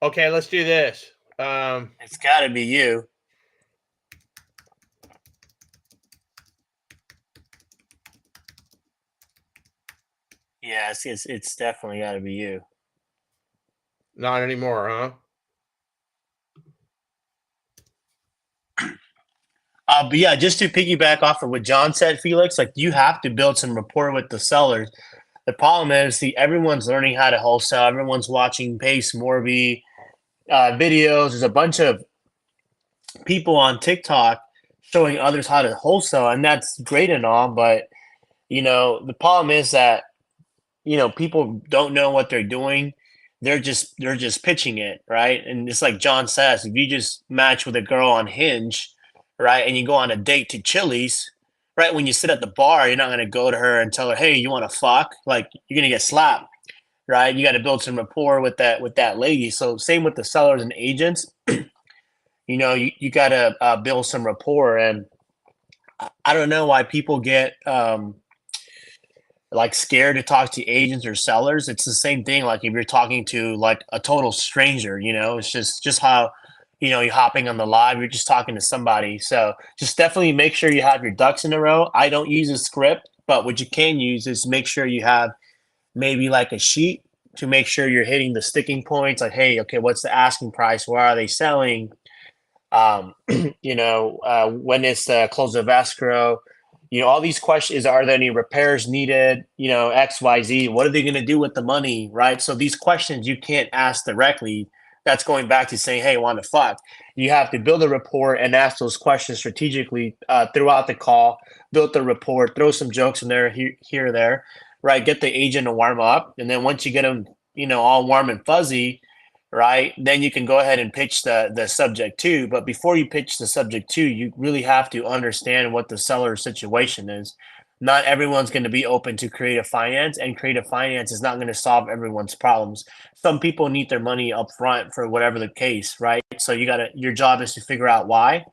[SPEAKER 1] Okay, let's do this.
[SPEAKER 7] It's got to be you. Yeah, it's definitely got to be you.
[SPEAKER 1] Not anymore, huh?
[SPEAKER 7] But yeah, just to piggyback off of what John said, Felix, like, you have to build some rapport with the sellers. The problem is, everyone's learning how to wholesale. Everyone's watching Pace Morby videos. There's a bunch of people on TikTok showing others how to wholesale, and that's great and all. But the problem is that people don't know what they're doing. They're just pitching it, right? And it's like John says, if you just match with a girl on Hinge, right, and you go on a date to Chili's, right, when you sit at the bar, you're not going to go to her and tell her, hey, you want to fuck? Like, you're going to get slapped, right? You got to build some rapport with that lady. So same with the sellers and agents. You got to build some rapport. And I don't know why people get like scared to talk to agents or sellers. It's the same thing. Like, if you're talking to like a total stranger, it's just how, you're hopping on the live, you're just talking to somebody. So just definitely make sure you have your ducks in a row. I don't use a script, but what you can use is make sure you have maybe like a sheet to make sure you're hitting the sticking points. Like, hey, okay, what's the asking price? Where are they selling? When is the close of escrow? All these questions. Are there any repairs needed? X, Y, Z. What are they going to do with the money? Right. So these questions you can't ask directly. That's going back to saying, hey, I want to fuck. You have to build a rapport and ask those questions strategically throughout the call, build the rapport, throw some jokes in there, here or there, right? Get the agent to warm up. And then once you get them, all warm and fuzzy, right, then you can go ahead and pitch the subject to. But before you pitch the subject to, you really have to understand what the seller's situation is. Not everyone's going to be open to creative finance, and creative finance is not going to solve everyone's problems. Some people need their money up front for whatever the case, right? So your job is to figure out why,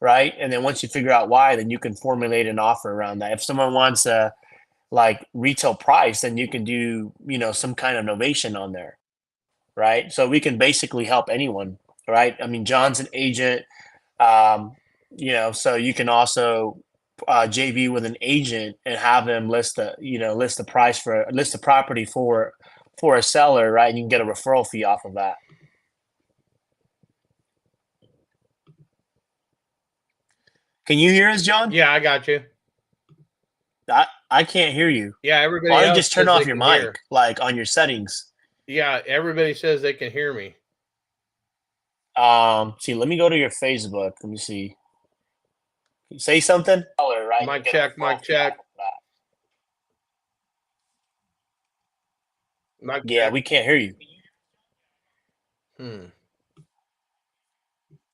[SPEAKER 7] right? And then once you figure out why, then you can formulate an offer around that. If someone wants a like retail price, then you can do, some kind of novation on there, right? So we can basically help anyone, right? I mean, John's an agent, so you can also JV with an agent and have them list the property for for a seller, right? And you can get a referral fee off of that. Can you hear us, John?
[SPEAKER 1] Yeah, I got you.
[SPEAKER 7] I can't hear you.
[SPEAKER 1] Yeah, everybody
[SPEAKER 7] Why don't
[SPEAKER 1] else
[SPEAKER 7] you just turn
[SPEAKER 1] says
[SPEAKER 7] off
[SPEAKER 1] they
[SPEAKER 7] your
[SPEAKER 1] can
[SPEAKER 7] mic,
[SPEAKER 1] hear.
[SPEAKER 7] like on your settings?
[SPEAKER 1] Yeah, everybody says they can hear me.
[SPEAKER 7] See, let me go to your Facebook. Let me see. Say something. Right?
[SPEAKER 1] Mic check, mic check. Mic
[SPEAKER 7] Yeah,
[SPEAKER 1] check.
[SPEAKER 7] we can't hear you.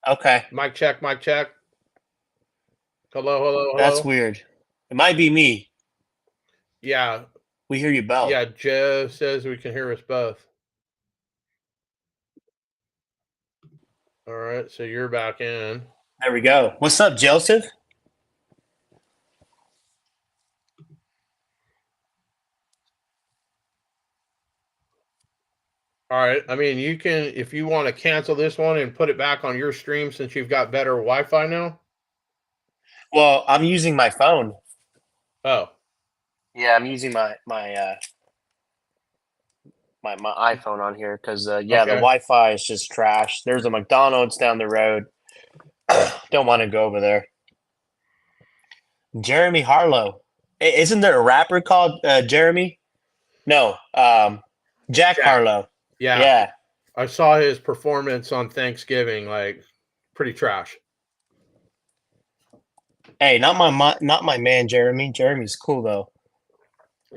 [SPEAKER 7] Okay.
[SPEAKER 1] Mic check, mic check. Hello, hello, hello.
[SPEAKER 7] That's weird. It might be me.
[SPEAKER 1] Yeah.
[SPEAKER 7] We hear you both.
[SPEAKER 1] Yeah, Joe says we can hear us both. All right, so you're back in.
[SPEAKER 7] There we go. What's up, Joseph?
[SPEAKER 1] All right. I mean, you can, if you want to cancel this one and put it back on your stream since you've got better Wi-Fi now.
[SPEAKER 7] Well, I'm using my phone.
[SPEAKER 1] Oh.
[SPEAKER 7] Yeah, I'm using my iPhone on here because the Wi-Fi is just trash. There's a McDonald's down the road. Don't want to go over there. Jeremy Harlow. Isn't there a rapper called Jeremy? No, Jack Harlow.
[SPEAKER 1] Yeah. I saw his performance on Thanksgiving, like pretty trash.
[SPEAKER 7] Hey, not my man Jeremy. Jeremy's cool though.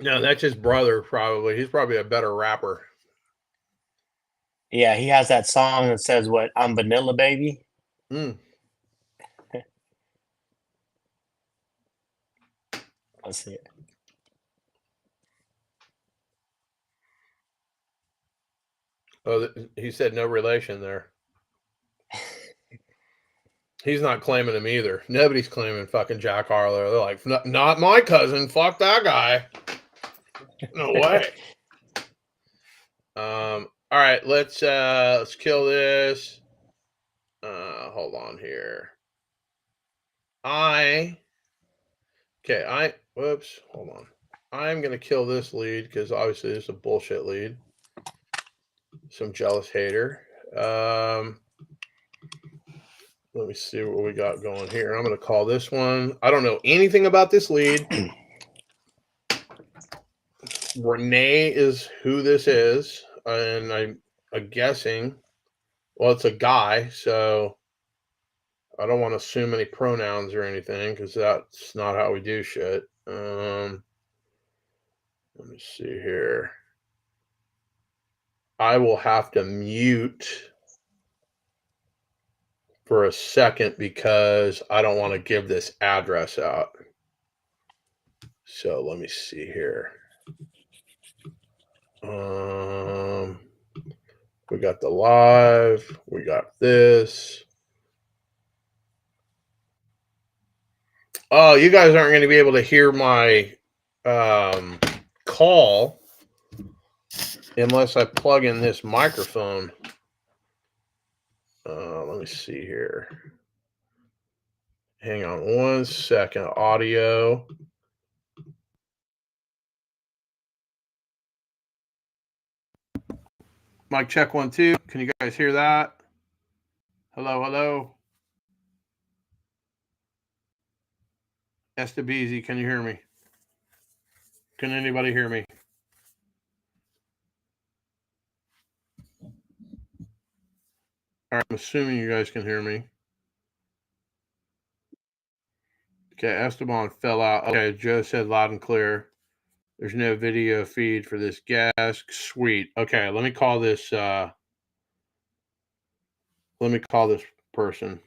[SPEAKER 1] No, that's his brother probably. He's probably a better rapper.
[SPEAKER 7] Yeah, he has that song that says what, "I'm Vanilla Baby."
[SPEAKER 1] Let's
[SPEAKER 7] see it.
[SPEAKER 1] Oh, he said no relation there. He's not claiming him either. Nobody's claiming fucking Jack Harlow. They're like, not my cousin. Fuck that guy. No way. All right, let's kill this. Hold on here. Whoops, hold on. I'm gonna kill this lead because obviously it's a bullshit lead. Some jealous hater. Let me see what we got going here. I'm gonna call this one. I don't know anything about this lead. Renee is who this is, and I'm guessing. Well, it's a guy, so I don't want to assume any pronouns or anything because that's not how we do shit. Let me see here. I will have to mute for a second because I don't want to give this address out. So let me see here. We got the live. We got this. Oh, you guys aren't going to be able to hear my call unless I plug in this microphone. Let me see here. Hang on one second. Audio. Mic check 1 2. Can you guys hear that? Hello, hello. Estebeezy, can you hear me? Can anybody hear me? All right, I'm assuming you guys can hear me. Okay, Esteban fell out. Okay, Joe said loud and clear. There's no video feed for this guest. Sweet. Okay, let me call this person.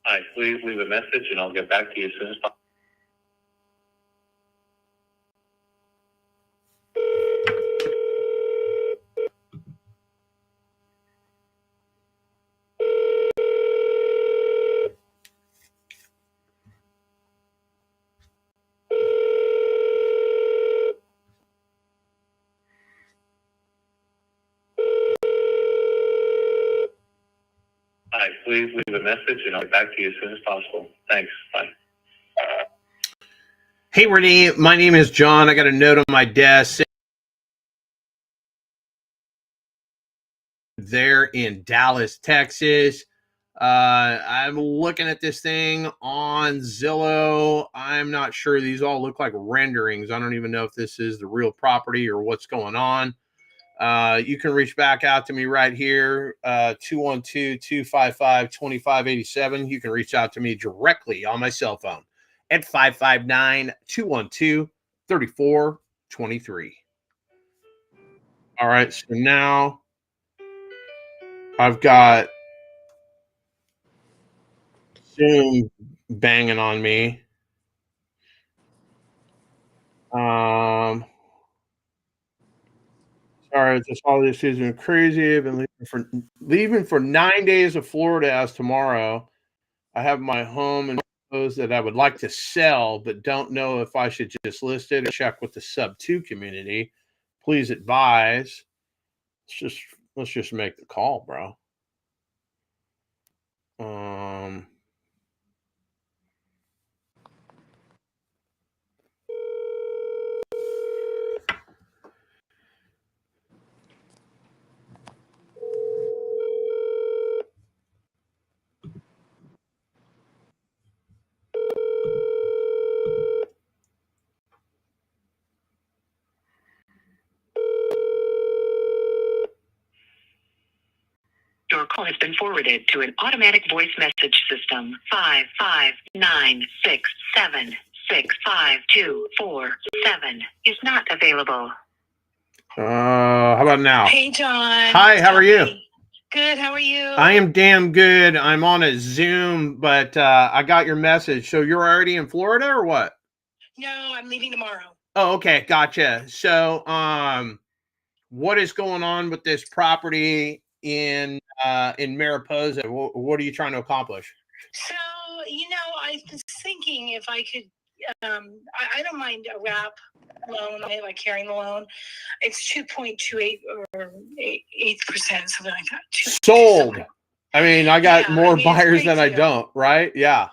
[SPEAKER 8] Hi, please leave a message and I'll get back to you as soon as possible. please leave a message and I'll get back to you as soon as possible. Thanks. Bye.
[SPEAKER 1] Hey, Renee, my name is John. I got a note on my desk there in Dallas, Texas. I'm looking at this thing on Zillow. I'm not sure. These all look like renderings. I don't even know if this is the real property or what's going on. You can reach back out to me right here, 212-255-2587. You can reach out to me directly on my cell phone at 559-212-3423. All right, so now I've got Zoom banging on me. Sorry, this holiday season is crazy. I've been leaving for 9 days of Florida as tomorrow. I have my home and those that I would like to sell, but don't know if I should just list it or check with the sub 2 community. Please advise. Let's just make the call, bro.
[SPEAKER 6] Your call has been forwarded to an automatic voice message system. 55967652447 is not available.
[SPEAKER 1] How about now?
[SPEAKER 9] Hey, John.
[SPEAKER 1] Hi, how are you?
[SPEAKER 9] Good, how are you?
[SPEAKER 1] I am damn good. I'm on a Zoom, but I got your message. So you're already in Florida or what?
[SPEAKER 9] No, I'm leaving tomorrow.
[SPEAKER 1] Oh, okay, gotcha. So, what is going on with this property in Mariposa? What are you trying to accomplish?
[SPEAKER 9] So, I was thinking if I could, I don't mind a wrap loan, like carrying the loan. It's 2.28 or 8%, something like that.
[SPEAKER 1] Sold. I mean, I got more buyers than I don't, right? Yeah.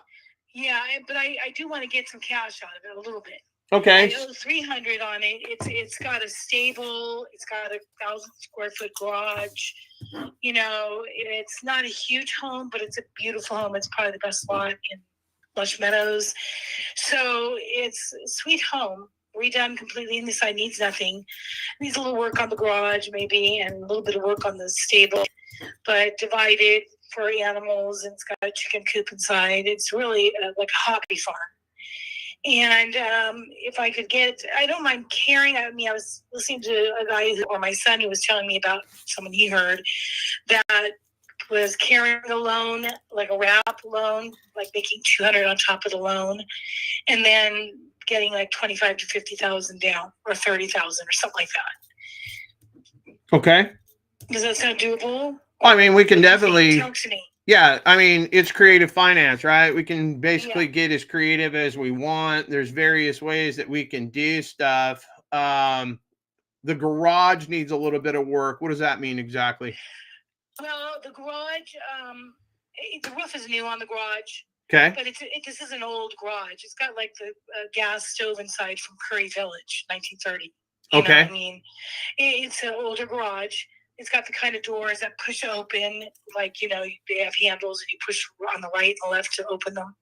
[SPEAKER 9] Yeah, but I do want to get some cash out of it a little bit.
[SPEAKER 1] Okay.
[SPEAKER 9] I owe $300 on it. It's got a stable. It's got a 1,000 square foot garage. It's not a huge home, but it's a beautiful home. It's probably the best lot in Lush Meadows. So it's a sweet home, redone completely. Inside needs nothing. Needs a little work on the garage maybe, and a little bit of work on the stable, but divided for animals, and it's got a chicken coop inside. It's really like a hobby farm. And if I could I don't mind carrying. I mean, I was listening to a guy or my son who was telling me about someone he heard that was carrying a loan, like a wrap loan, like making $200 on top of the loan, and then getting like 25 to 50,000 down, or 30,000, or something like that.
[SPEAKER 1] Okay.
[SPEAKER 9] Does that sound doable?
[SPEAKER 1] I mean, we can definitely.
[SPEAKER 9] Talk to me.
[SPEAKER 1] Yeah, I mean, it's creative finance, right? We can basically get as creative as we want. There's various ways that we can do stuff. The garage needs a little bit of work. What does that mean exactly?
[SPEAKER 9] Well, the garage, the roof is new on the garage.
[SPEAKER 1] Okay.
[SPEAKER 9] But this is an old garage. It's got like the gas stove inside from Curry Village, 1930.
[SPEAKER 1] Okay.
[SPEAKER 9] I mean, it's an older garage. It's got the kind of doors that push open, like, they have handles and you push on the right and the left to open them.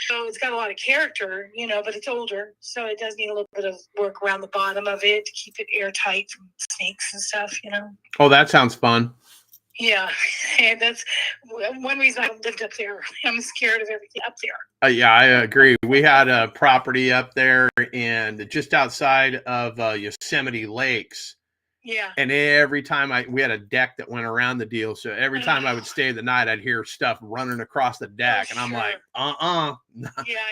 [SPEAKER 9] So it's got a lot of character, but it's older. So it does need a little bit of work around the bottom of it to keep it airtight from snakes and stuff,
[SPEAKER 1] Oh, that sounds fun.
[SPEAKER 9] Yeah, and that's one reason I lived up there. I'm scared of everything up there.
[SPEAKER 1] Yeah, I agree. We had a property up there and just outside of Yosemite Lakes.
[SPEAKER 9] Yeah.
[SPEAKER 1] And every time we had a deck that went around the deal. So every time I would stay the night, I'd hear stuff running across the deck. And I'm like,
[SPEAKER 9] Yeah, I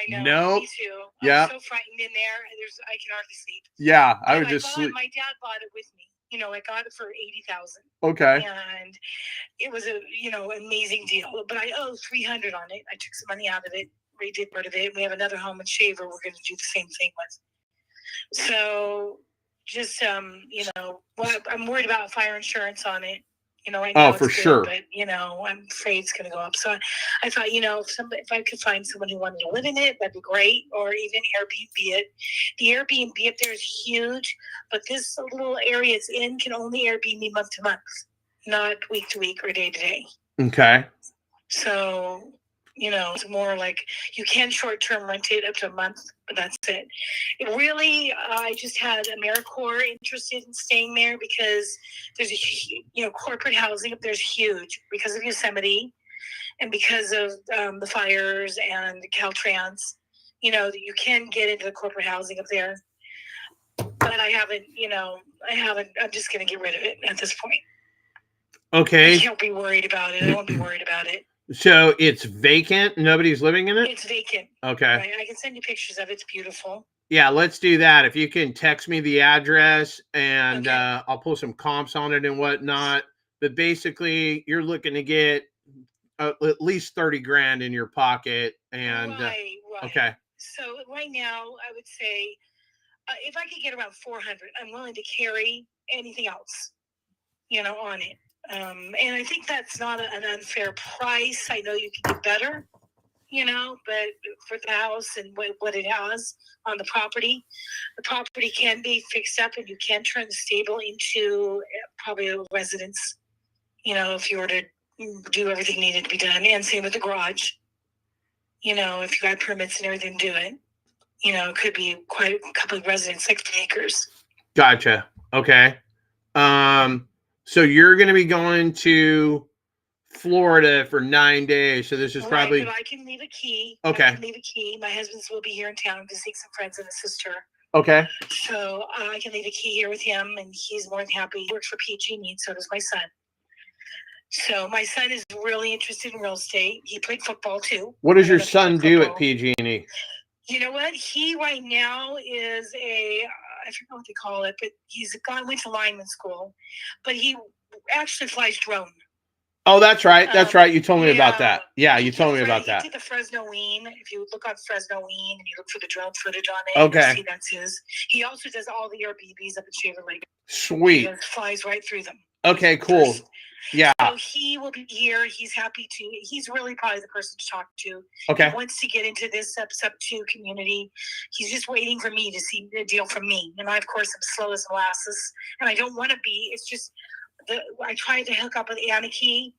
[SPEAKER 9] know.
[SPEAKER 1] Nope.
[SPEAKER 9] Me too.
[SPEAKER 1] Yeah.
[SPEAKER 9] I'm so frightened in there. I can hardly sleep.
[SPEAKER 1] Yeah, I would just sleep.
[SPEAKER 9] My dad bought it with me. I got it for $80,000.
[SPEAKER 1] Okay.
[SPEAKER 9] And it was a amazing deal. But I owe $300 on it. I took some money out of it, redid part of it. We have another home in Shaver we're going to do the same thing with. So just I'm worried about fire insurance on it. You know, right now
[SPEAKER 1] for
[SPEAKER 9] it's good,
[SPEAKER 1] sure.
[SPEAKER 9] but you know, I'm afraid it's going to go up. So I thought, you know, if I could find someone who wanted to live in it, that'd be great. Or even Airbnb it. The Airbnb up there is huge, but this little area it's in can only Airbnb month to month, not week to week or day to day.
[SPEAKER 1] Okay.
[SPEAKER 9] So, you know, it's more like you can short-term rent it up to a month, but that's it. It really, I just had AmeriCorps interested in staying there because there's corporate housing up there's huge because of Yosemite and because of the fires and Caltrans. You know, you can get into the corporate housing up there, but I haven't. I'm just going to get rid of it at this point.
[SPEAKER 1] Okay.
[SPEAKER 9] I can't be worried about it. I won't be worried about it.
[SPEAKER 1] So it's vacant. Nobody's living in it?
[SPEAKER 9] It's vacant.
[SPEAKER 1] Okay.
[SPEAKER 9] Right. I can send you pictures of it. It's beautiful.
[SPEAKER 1] Yeah, let's do that. If you can text me the address and
[SPEAKER 9] Okay.
[SPEAKER 1] I'll pull some comps on it and whatnot. But basically, you're looking to get at least 30 grand in your pocket. And
[SPEAKER 9] right.
[SPEAKER 1] Okay.
[SPEAKER 9] So right now, I would say if I could get around 400, I'm willing to carry anything else, you know, on it. And I think that's not an unfair price. I know you can do better, you know, but for the house and what it has on the property can be fixed up and you can turn the stable into probably a residence, you know, if you were to do everything needed to be done. And same with the garage, you know, if you got permits and everything to do it, you know, it could be quite a couple of residents, 60 acres.
[SPEAKER 1] Gotcha. Okay. So you're going to be going to Florida for 9 days. So this is probably.
[SPEAKER 9] Right, but I can leave a key.
[SPEAKER 1] Okay.
[SPEAKER 9] I can leave a key. My husband's will be here in town to see some friends and a sister.
[SPEAKER 1] Okay.
[SPEAKER 9] So I can leave a key here with him, and he's more than happy. He works for PG&E, so does my son. So my son is really interested in real estate. He played football too.
[SPEAKER 1] What does your son do at PG&E?
[SPEAKER 9] You know what? He right now is I forget what they call it, but went to lineman school, but he actually flies drone.
[SPEAKER 1] Oh, that's right. That's right. You told me about that. Yeah, you told me about that.
[SPEAKER 9] He did the Fresno Ween. If you look on Fresno Ween and you look for the drone footage on it,
[SPEAKER 1] okay.
[SPEAKER 9] You see that's his. He also does all the Airbnbs up in Shaver Lake.
[SPEAKER 1] Sweet.
[SPEAKER 9] He flies right through them.
[SPEAKER 1] Okay, cool. Yeah.
[SPEAKER 9] So he will be here. He's happy to. He's really probably the person to talk to.
[SPEAKER 1] Okay.
[SPEAKER 9] He wants to get into this sub-2 community. He's just waiting for me to see the deal from me. And I, of course, am slow as molasses. And I don't want to be. It's just I tried to hook up with Anarchy,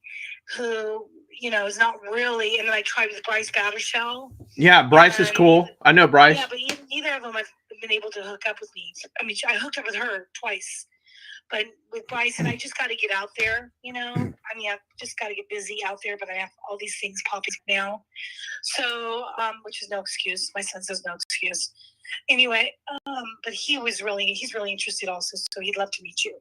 [SPEAKER 9] who, you know, is not really. And then I tried with Bryce Battershell.
[SPEAKER 1] Yeah, Bryce is cool. I know Bryce.
[SPEAKER 9] Yeah, but neither of them have been able to hook up with me. I mean, I hooked up with her twice. But with Bryce, and I just got to get out there, you know. I mean, I've just got to get busy out there, but I have all these things popping now. So, which is no excuse. My son says no excuse. Anyway, but he's really interested also, so he'd love to meet you.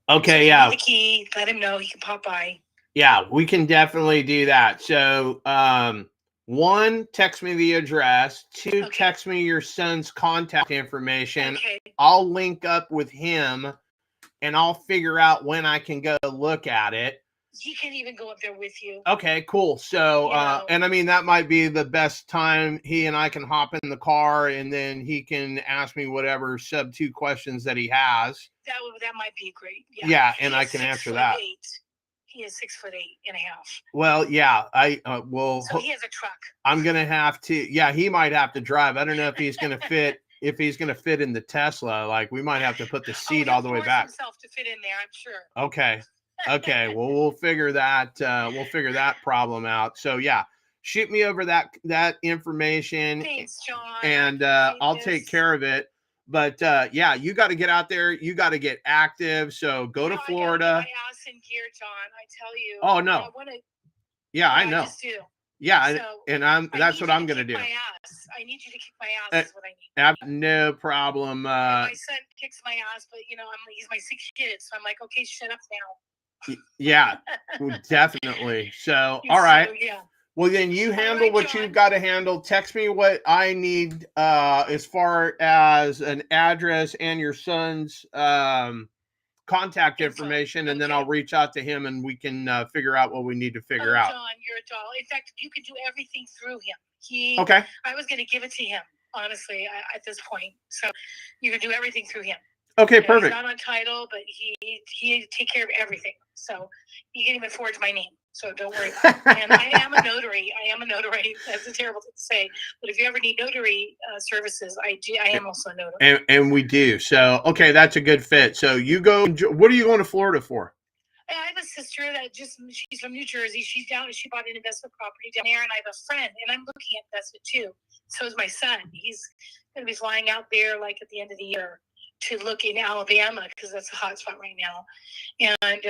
[SPEAKER 1] Okay,
[SPEAKER 9] so
[SPEAKER 1] yeah.
[SPEAKER 9] The key, let him know he can pop by.
[SPEAKER 1] Yeah, we can definitely do that. So, 1, text me the address. 2,
[SPEAKER 9] okay.
[SPEAKER 1] Text me your son's contact information.
[SPEAKER 9] Okay.
[SPEAKER 1] I'll link up with him. And I'll figure out when I can go look at it.
[SPEAKER 9] He can even go up there with you.
[SPEAKER 1] Okay, cool. So, and I mean, that might be the best time he and I can hop in the car and then he can ask me whatever sub-2 questions that he has.
[SPEAKER 9] That might be great.
[SPEAKER 1] Yeah, and I can answer that.
[SPEAKER 9] He is 6'8.5".
[SPEAKER 1] Well, yeah,
[SPEAKER 9] So he has a truck.
[SPEAKER 1] I'm going to have to, yeah, he might have to drive. I don't know if he's going to fit. If he's going to fit in the Tesla, like we might have to put the seat all the way back.
[SPEAKER 9] Himself to fit in there, I'm sure.
[SPEAKER 1] Okay. Okay. Well, we'll figure that. We'll figure that problem out. So yeah, shoot me over that information.
[SPEAKER 9] Thanks, John.
[SPEAKER 1] And I'll take care of it. But yeah, you got to get out there. You got to get active. So go to Florida.
[SPEAKER 9] I gotta get my ass in gear, John. I tell you.
[SPEAKER 1] Oh no. Yeah, I know.
[SPEAKER 9] I just do.
[SPEAKER 1] Yeah,
[SPEAKER 9] so
[SPEAKER 1] and that's what I'm gonna do.
[SPEAKER 9] My ass. I need you to kick my ass. Is what I need.
[SPEAKER 1] No problem.
[SPEAKER 9] My son kicks my ass, but you know, he's my 6 kids, so I'm like, okay, shut up now.
[SPEAKER 1] Yeah, definitely. So, all right.
[SPEAKER 9] So, yeah.
[SPEAKER 1] Well, then you handle what you've got to handle. Text me what I need as far as an address and your son's contact information, and then I'll reach out to him and we can figure out what we need to figure out.
[SPEAKER 9] John, you're a doll. In fact, you can do everything through him.
[SPEAKER 1] Okay.
[SPEAKER 9] I was going to give it to him, honestly, at this point. So you can do everything through him.
[SPEAKER 1] Okay,
[SPEAKER 9] You know,
[SPEAKER 1] perfect.
[SPEAKER 9] he's not on title, but he take care of everything. So you can even forge my name. So don't worry. And I am a notary. That's a terrible thing to say, but if you ever need notary services, I am also a notary.
[SPEAKER 1] And we do. So okay, that's a good fit. So you go. What are you going to Florida for?
[SPEAKER 9] I have a sister that she's from New Jersey. She bought an investment property down there, and I have a friend, and I'm looking at investment too. So is my son. He's going to be flying out there like at the end of the year to look in Alabama because that's a hot spot right now. And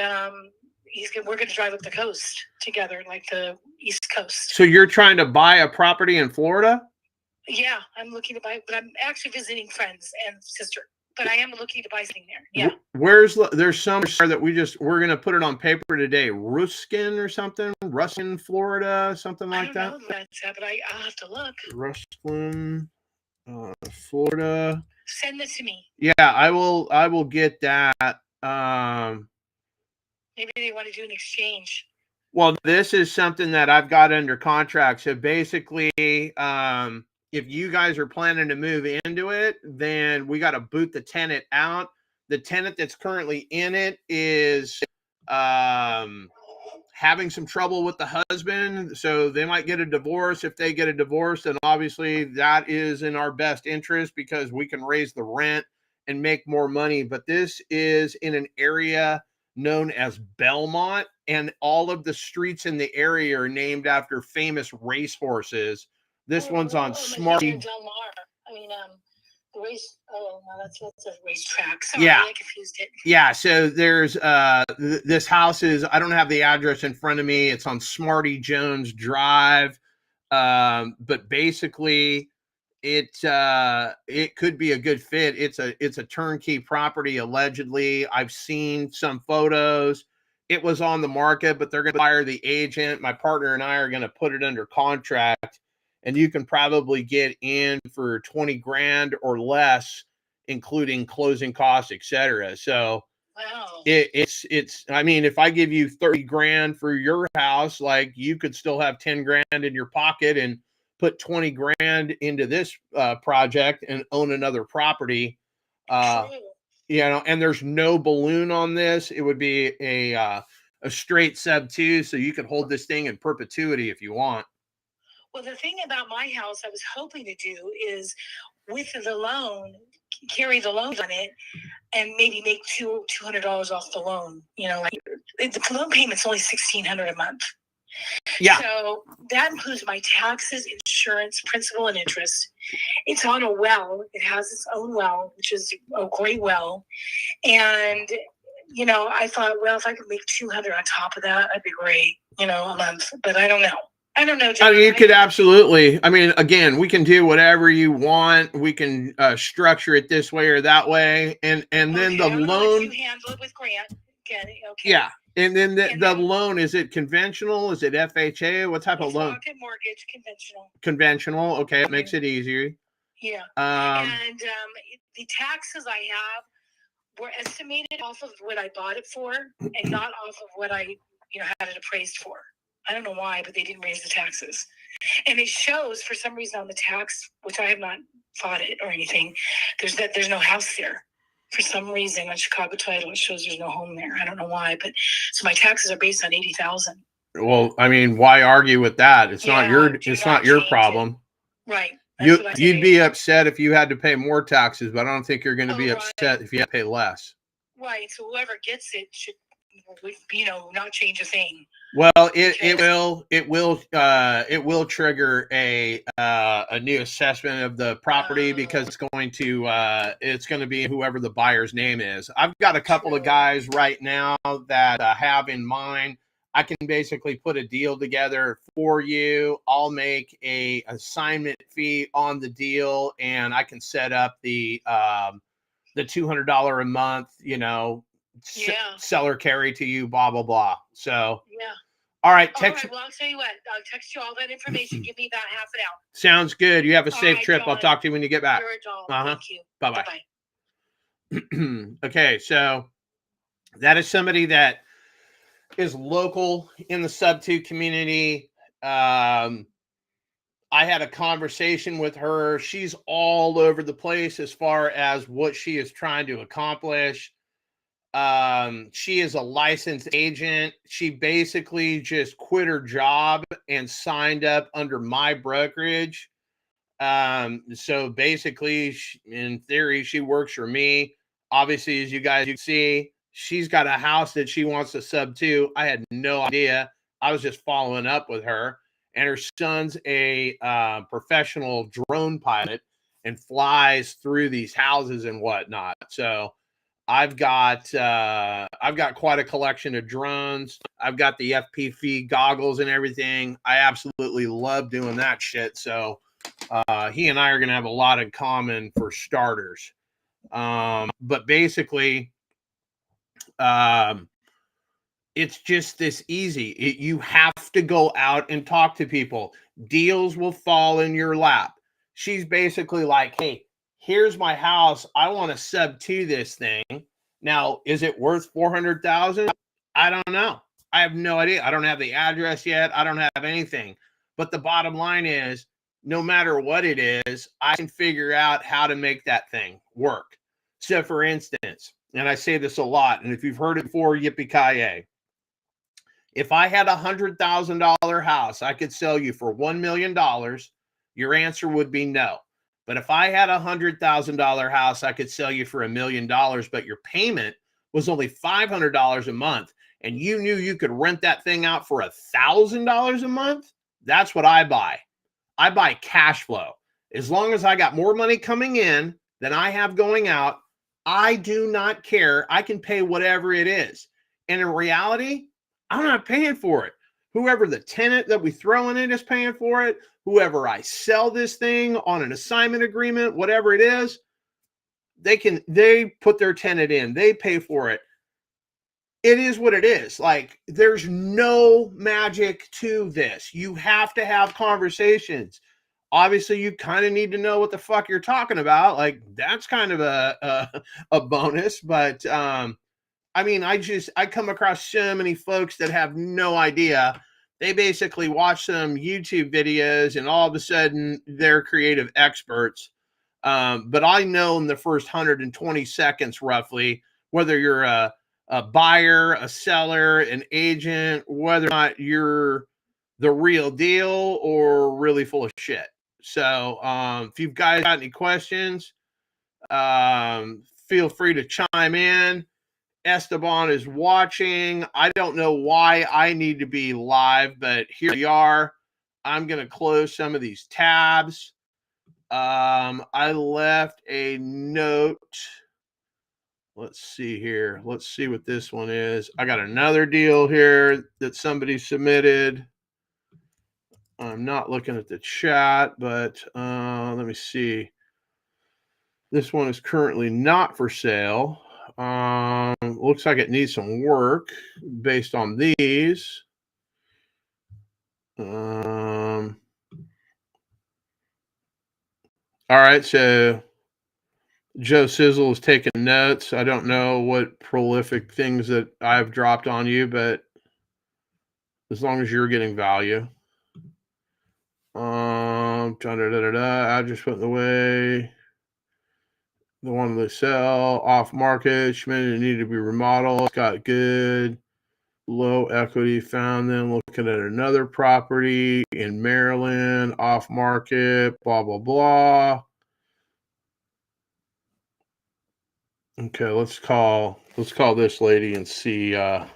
[SPEAKER 9] we're going to drive up the coast together, like the East Coast.
[SPEAKER 1] So you're trying to buy a property in Florida?
[SPEAKER 9] Yeah, I'm looking to buy, but I'm actually visiting friends and sister. But I am looking to buy something there. Yeah.
[SPEAKER 1] There's somewhere that we're gonna put it on paper today. Ruskin or something, Ruskin, Florida, something like that.
[SPEAKER 9] I don't know that's that, but I'll have to look.
[SPEAKER 1] Ruskin, Florida.
[SPEAKER 9] Send it to me.
[SPEAKER 1] Yeah, I will get that.
[SPEAKER 9] Maybe they want to do an exchange.
[SPEAKER 1] Well, this is something that I've got under contract. So basically, if you guys are planning to move into it, then we got to boot the tenant out. The tenant that's currently in it is having some trouble with the husband. So they might get a divorce. If they get a divorce, then obviously that is in our best interest because we can raise the rent and make more money. But this is in an area known as Belmont, and all of the streets in the area are named after famous racehorses. This one's on Smarty.
[SPEAKER 9] Del Mar. I mean, the race. Oh no, that's a racetrack. Sorry,
[SPEAKER 1] Yeah,
[SPEAKER 9] I confused it.
[SPEAKER 1] Yeah. So there's this house is. I don't have the address in front of me. It's on Smarty Jones Drive, but basically, it could be a good fit. It's a turnkey property. Allegedly, I've seen some photos. It was on the market, but they're going to fire the agent. My partner and I are going to put it under contract, and you can probably get in for 20 grand or less, including closing costs, etc. So
[SPEAKER 9] wow,
[SPEAKER 1] it's. I mean, if I give you 30 grand for your house, like you could still have 10 grand in your pocket and put 20 grand into this project and own another property. And there's no balloon on this. It would be a straight sub 2, so you could hold this thing in perpetuity if you want.
[SPEAKER 9] Well, the thing about my house I was hoping to do is with the loan, carry the loan on it and maybe make $200 off the loan. Like the loan payment's only $1,600 a month.
[SPEAKER 1] Yeah.
[SPEAKER 9] So that includes my taxes, insurance, principal, and interest. It's on a well. It has its own well, which is a great well. And, I thought, well, if I could make $200 on top of that, that'd be great, a month. But I don't know. John.
[SPEAKER 1] I mean, you could absolutely. I mean, again, we can do whatever you want. We can structure it this way or that way, and then the loan.
[SPEAKER 9] You handle it with Grant. Okay.
[SPEAKER 1] Yeah, and then the loan, is it conventional? Is it FHA? What type of loan?
[SPEAKER 9] Pocket mortgage, conventional.
[SPEAKER 1] Conventional. Okay, it makes it easier.
[SPEAKER 9] Yeah. And the taxes I have were estimated off of what I bought it for, and not off of what I had it appraised for. I don't know why, but they didn't raise the taxes. And it shows for some reason on the tax, which I have not fought it or anything, there's no house there. For some reason on Chicago title, it shows there's no home there. I don't know why, but so my taxes are based on $80,000.
[SPEAKER 1] Well, I mean, why argue with that? It's not your problem.
[SPEAKER 9] Right.
[SPEAKER 1] You'd be upset if you had to pay more taxes, but I don't think you're going to be upset if you have to pay less.
[SPEAKER 9] Right. So whoever gets it should, not change a thing.
[SPEAKER 1] Well, it will trigger a new assessment of the property because it's going to be whoever the buyer's name is. I've got a couple of guys right now that have in mind. I can basically put a deal together for you. I'll make a assignment fee on the deal, and I can set up the $200 a month, seller carry to you, blah, blah, blah. So, all right.
[SPEAKER 9] Well, I'll tell you what, I'll text you all that information. Give me about half an hour.
[SPEAKER 1] Sounds good. You have a safe trip. John, I'll talk to you when you get back.
[SPEAKER 9] You're a doll. Thank you.
[SPEAKER 1] Bye-bye. Okay. So that is somebody that is local in the sub 2 community. I had a conversation with her. She's all over the place as far as what she is trying to accomplish. She is a licensed agent. She basically just quit her job and signed up under my brokerage. So basically, in theory, she works for me. Obviously, as you guys can see, she's got a house that she wants to sub to. I had no idea. I was just following up with her. And her son's a professional drone pilot and flies through these houses and whatnot. So I've got quite a collection of drones. I've got the FPV goggles and everything. I absolutely love doing that shit. So he and I are going to have a lot in common for starters. But basically, it's just this easy. You have to go out and talk to people. Deals will fall in your lap. She's basically like, hey, here's my house. I want to sub to this thing. Now, is it worth $400,000? I don't know. I have no idea. I don't have the address yet. I don't have anything. But the bottom line is, no matter what it is, I can figure out how to make that thing work. So, for instance, and I say this a lot, and if you've heard it before, yippee-ki-yay. If I had a $100,000 house I could sell you for $1 million, your answer would be no. But if I had a $100,000 house I could sell you for $1 million, but your payment was only $500 a month, and you knew you could rent that thing out for $1,000 a month, that's what I buy. I buy cash flow. As long as I got more money coming in than I have going out, I do not care. I can pay whatever it is. And in reality, I'm not paying for it. Whoever the tenant that we throw in it is paying for it. Whoever I sell this thing on an assignment agreement, whatever it is, they put their tenant in. They pay for it. It is what it is. Like, there's no magic to this. You have to have conversations. Obviously, you kind of need to know what the fuck you're talking about. Like, that's kind of a bonus. But I mean, I come across so many folks that have no idea. They basically watch some YouTube videos and all of a sudden they're creative experts. But I know in the first 120 seconds, roughly, whether you're a buyer, a seller, an agent, whether or not you're the real deal or really full of shit. So if you guys got any questions, feel free to chime in. Esteban is watching. I don't know why I need to be live, but here we are. I'm going to close some of these tabs. I left a note. Let's see here. Let's see what this one is. I got another deal here that somebody submitted. I'm not looking at the chat, but let me see. This one is currently not for sale. Looks like it needs some work based on these. All right, so Joe Sizzle is taking notes. I don't know what prolific things that I've dropped on you, but as long as you're getting value. I just put in the way. The one they sell off market, Schmidt need to be remodeled. It's got good low equity. Found them looking at another property in Maryland, off market, blah blah blah. Okay, let's call this lady and see. Let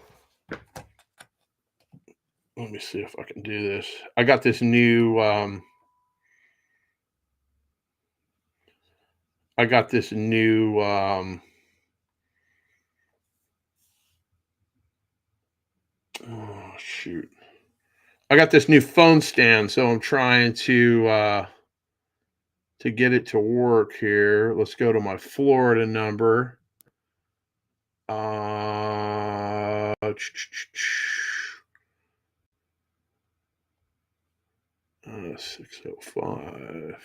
[SPEAKER 1] me see if I can do this. I got this new. Oh shoot. I got this new phone stand, so I'm trying to get it to work here. Let's go to my Florida number. 605.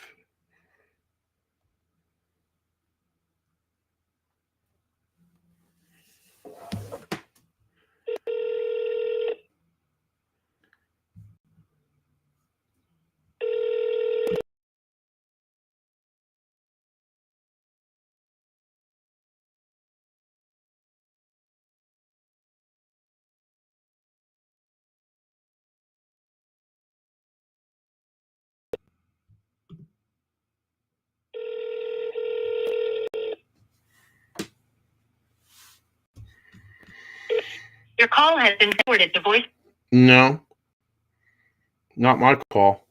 [SPEAKER 6] Your call has been forwarded to voice.
[SPEAKER 1] No, not my call.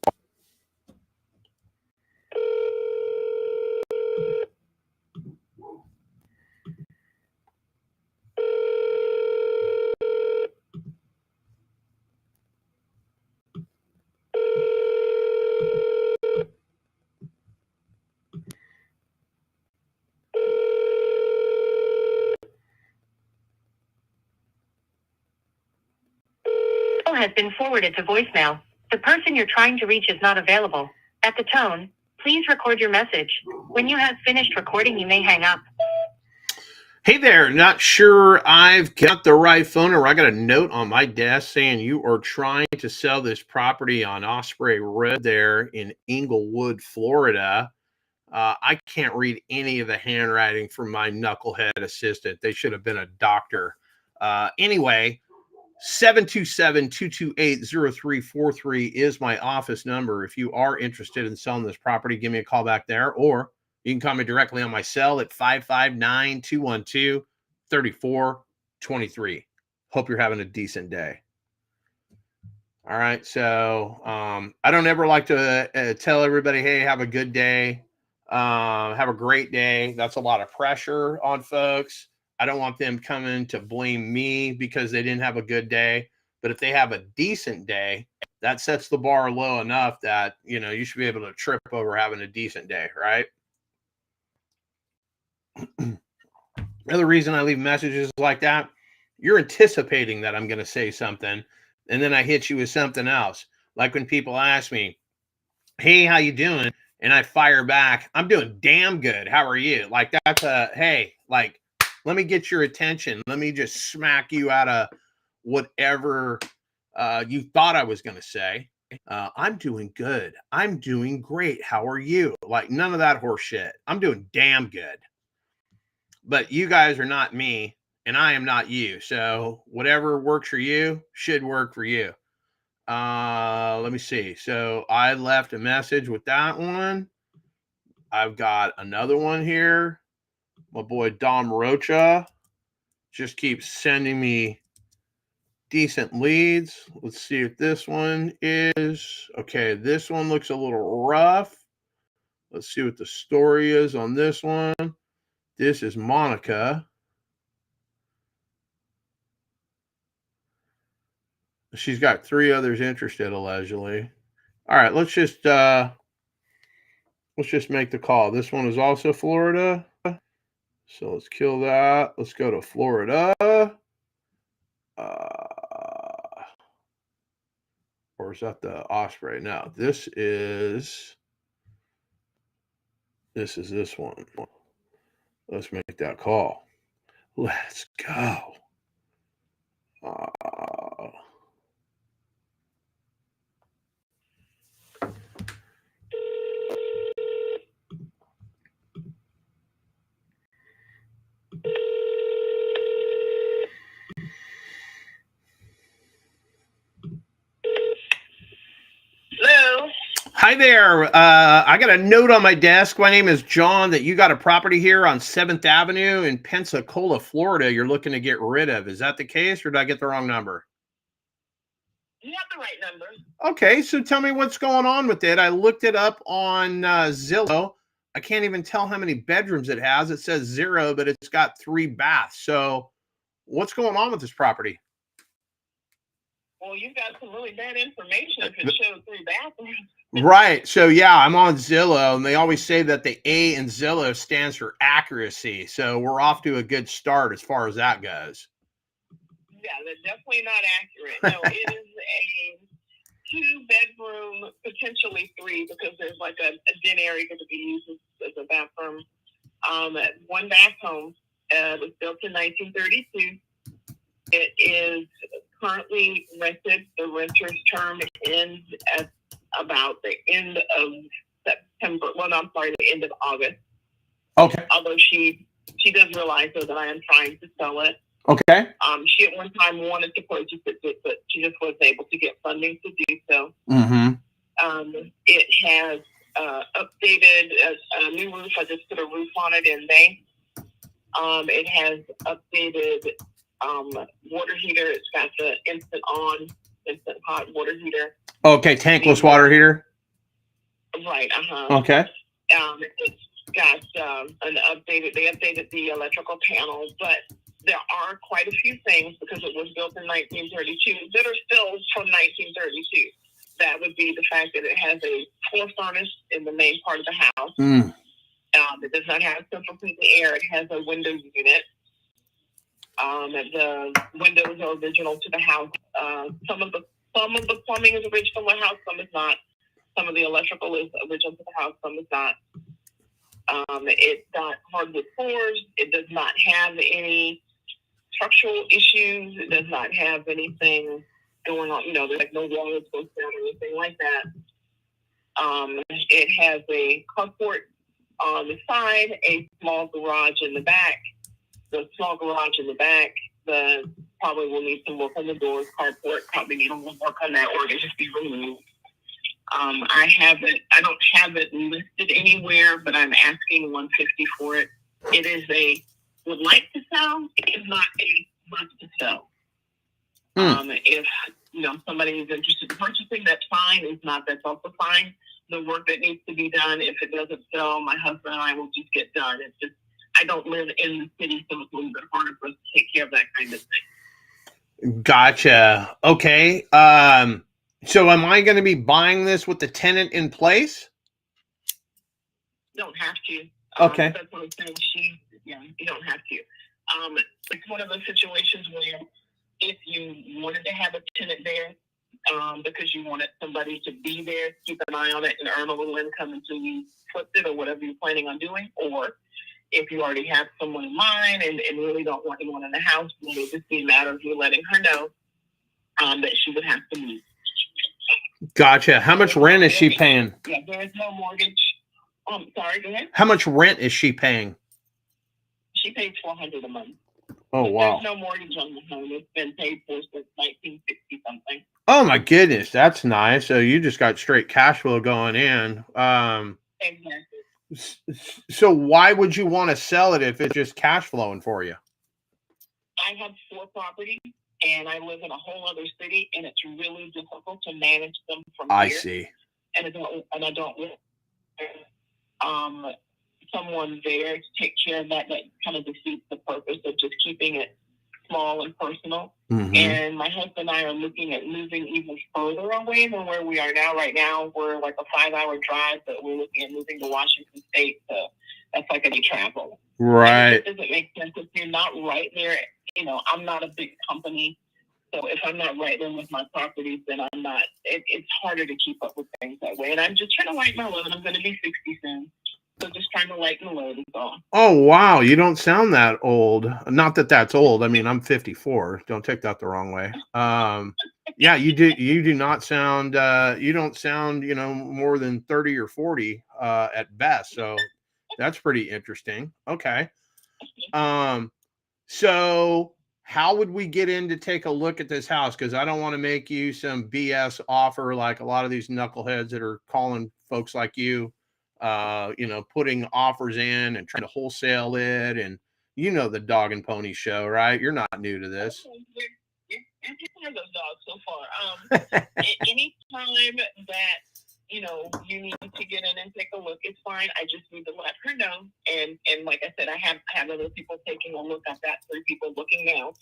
[SPEAKER 6] Call has been forwarded to voicemail. The person you're trying to reach is not available. At the tone, please record your message. When you have finished recording, you may hang up.
[SPEAKER 1] Hey there, not sure I've got the right phone number. I got a note on my desk saying you are trying to sell this property on Osprey Road there in Inglewood, Florida. I can't read any of the handwriting from my knucklehead assistant. They should have been a doctor. Anyway, 727-228-0343 is my office number. If you are interested in selling this property, give me a call back there, or you can call me directly on my cell at 559-212-3423. Hope you're having a decent day. All right, so I don't ever like to tell everybody, hey, have a good day, have a great day. That's a lot of pressure on folks. I don't want them coming to blame me because they didn't have a good day. But if they have a decent day, that sets the bar low enough that, you know, you should be able to trip over having a decent day, right? The other reason I leave messages like that, you're anticipating that I'm going to say something, and then I hit you with something else. Like when people ask me, hey, how you doing? And I fire back, I'm doing damn good. How are you? Like that's a, hey, like, let me get your attention. Let me just smack you out of whatever you thought I was going to say. I'm doing good. I'm doing great. How are you? Like none of that horse shit. I'm doing damn good. But you guys are not me, and I am not you. So whatever works for you should work for you. Let me see. So I left a message with that one. I've got another one here. My boy Dom Rocha just keeps sending me decent leads. Let's see if this one is. Okay, this one looks a little rough. Let's see what the story is on this one. This is Monica. She's got 3 others interested, allegedly. All right, let's just make the call. This one is also Florida. So let's kill that. Let's go to Florida. Or is that the Osprey? No, this is this one. Let's make that call. Let's go.
[SPEAKER 6] Hello.
[SPEAKER 1] Hi there. I got a note on my desk. My name is John, that you got a property here on 7th Avenue in Pensacola, Florida, you're looking to get rid of. Is that the case, or did I get the wrong number?
[SPEAKER 6] You have the right number.
[SPEAKER 1] Okay, so tell me what's going on with it. I looked it up on Zillow. I can't even tell how many bedrooms it has. It says 0, but it's got 3 baths. So what's going on with this property?
[SPEAKER 6] Well, you've got some really bad information if it shows 3 bathrooms.
[SPEAKER 1] Right. So, yeah, I'm on Zillow, and they always say that the A in Zillow stands for accuracy. So we're off to a good start as far as that goes.
[SPEAKER 6] Yeah, that's definitely not accurate. No, it is a 2-bedroom, potentially 3, because there's like a den area that could be used as a bathroom. 1-bath home. It was built in 1932. It is currently rented. The renter's term ends at about the end of September. Well, no, I'm sorry, the end of August.
[SPEAKER 1] Okay.
[SPEAKER 6] Although she does realize though that I am trying to sell it.
[SPEAKER 1] Okay.
[SPEAKER 6] She at one time wanted to purchase it, but she just wasn't able to get funding to do so.
[SPEAKER 1] Mm-hmm.
[SPEAKER 6] It has updated a new roof. I just put a roof on it in May. It has updated water heater. It's got the instant hot water heater.
[SPEAKER 1] Okay, tankless water heater.
[SPEAKER 6] Right.
[SPEAKER 1] Okay.
[SPEAKER 6] It's got they updated the electrical panel, but there are quite a few things because it was built in 1932 that are still from 1932. That would be the fact that it has a floor furnace in the main part of the house. It does not have central heating air. It has a window unit. The windows are original to the house. Some of the plumbing is original to the house. Some is not. Some of the electrical is original to the house. Some is not. It's got hardwood floors. It does not have any structural issues. It does not have anything going on. There's like no walls goes down or anything like that. It has a carport on the side, a small garage in the back. The small garage in the back, probably will need some work on the doors. Carport probably need a little work on that, or it just be removed. I don't have it listed anywhere, but I'm asking $150 for it. It is would like to sell. It is not a must to sell. If somebody is interested in purchasing, that's fine. If not, that's also fine. The work that needs to be done, if it doesn't sell, my husband and I will just get done. It's just I don't live in the city, so it's a little bit harder for us to take care of that kind of thing.
[SPEAKER 1] Gotcha. Okay. So am I going to be buying this with the tenant in place?
[SPEAKER 6] Don't have to.
[SPEAKER 1] Okay.
[SPEAKER 6] That's what I'm saying. You don't have to. It's one of those situations where if you wanted to have a tenant there, because you wanted somebody to be there, keep an eye on it, and earn a little income until you flipped it or whatever you're planning on doing, or if you already have someone in mind and really don't want anyone in the house, it would just be a matter of you letting her know that she would have to move.
[SPEAKER 1] Gotcha. How much rent is she paying?
[SPEAKER 6] Yeah, there is no mortgage. Sorry, go ahead.
[SPEAKER 1] How much rent is she paying?
[SPEAKER 6] She pays $400 a month.
[SPEAKER 1] Oh, wow.
[SPEAKER 6] There's no mortgage on the home. It's been paid for since 1960 something.
[SPEAKER 1] Oh my goodness, that's nice. So you just got straight cash flow going in.
[SPEAKER 6] Exactly.
[SPEAKER 1] So why would you want to sell it if it's just cash flowing for you?
[SPEAKER 6] I have 4 properties, and I live in a whole other city, and it's really difficult to manage them from here.
[SPEAKER 1] I see.
[SPEAKER 6] And I don't want someone there to take care of that. That kind of defeats the purpose of just keeping it small and personal.
[SPEAKER 1] Mm-hmm.
[SPEAKER 6] And my husband and I are looking at moving even further away than where we are now. Right now, we're like a 5-hour drive, but we're looking at moving to Washington State. So that's like a travel.
[SPEAKER 1] Right.
[SPEAKER 6] It doesn't make sense if you're not right there. I'm not a big company. So if I'm not right there with my properties, then I'm not. It's harder to keep up with things that way. And I'm just trying to lighten my load. I'm going to be 60 soon. So just trying to lighten the load is all.
[SPEAKER 1] Oh, wow. You don't sound that old. Not that that's old. I mean, I'm 54. Don't take that the wrong way. Yeah, you do not sound, you don't sound, more than 30 or 40 at best. So that's pretty interesting. Okay. So how would we get in to take a look at this house? Because I don't want to make you some BS offer like a lot of these knuckleheads that are calling folks like you, putting offers in and trying to wholesale it. And the dog and pony show, right? You're not new to this.
[SPEAKER 6] You're one of those dogs so far. Any time that you need to get in and take a look, it's fine. I just need to let her know. And like I said, I have other people taking a look. I've got 3 people looking now.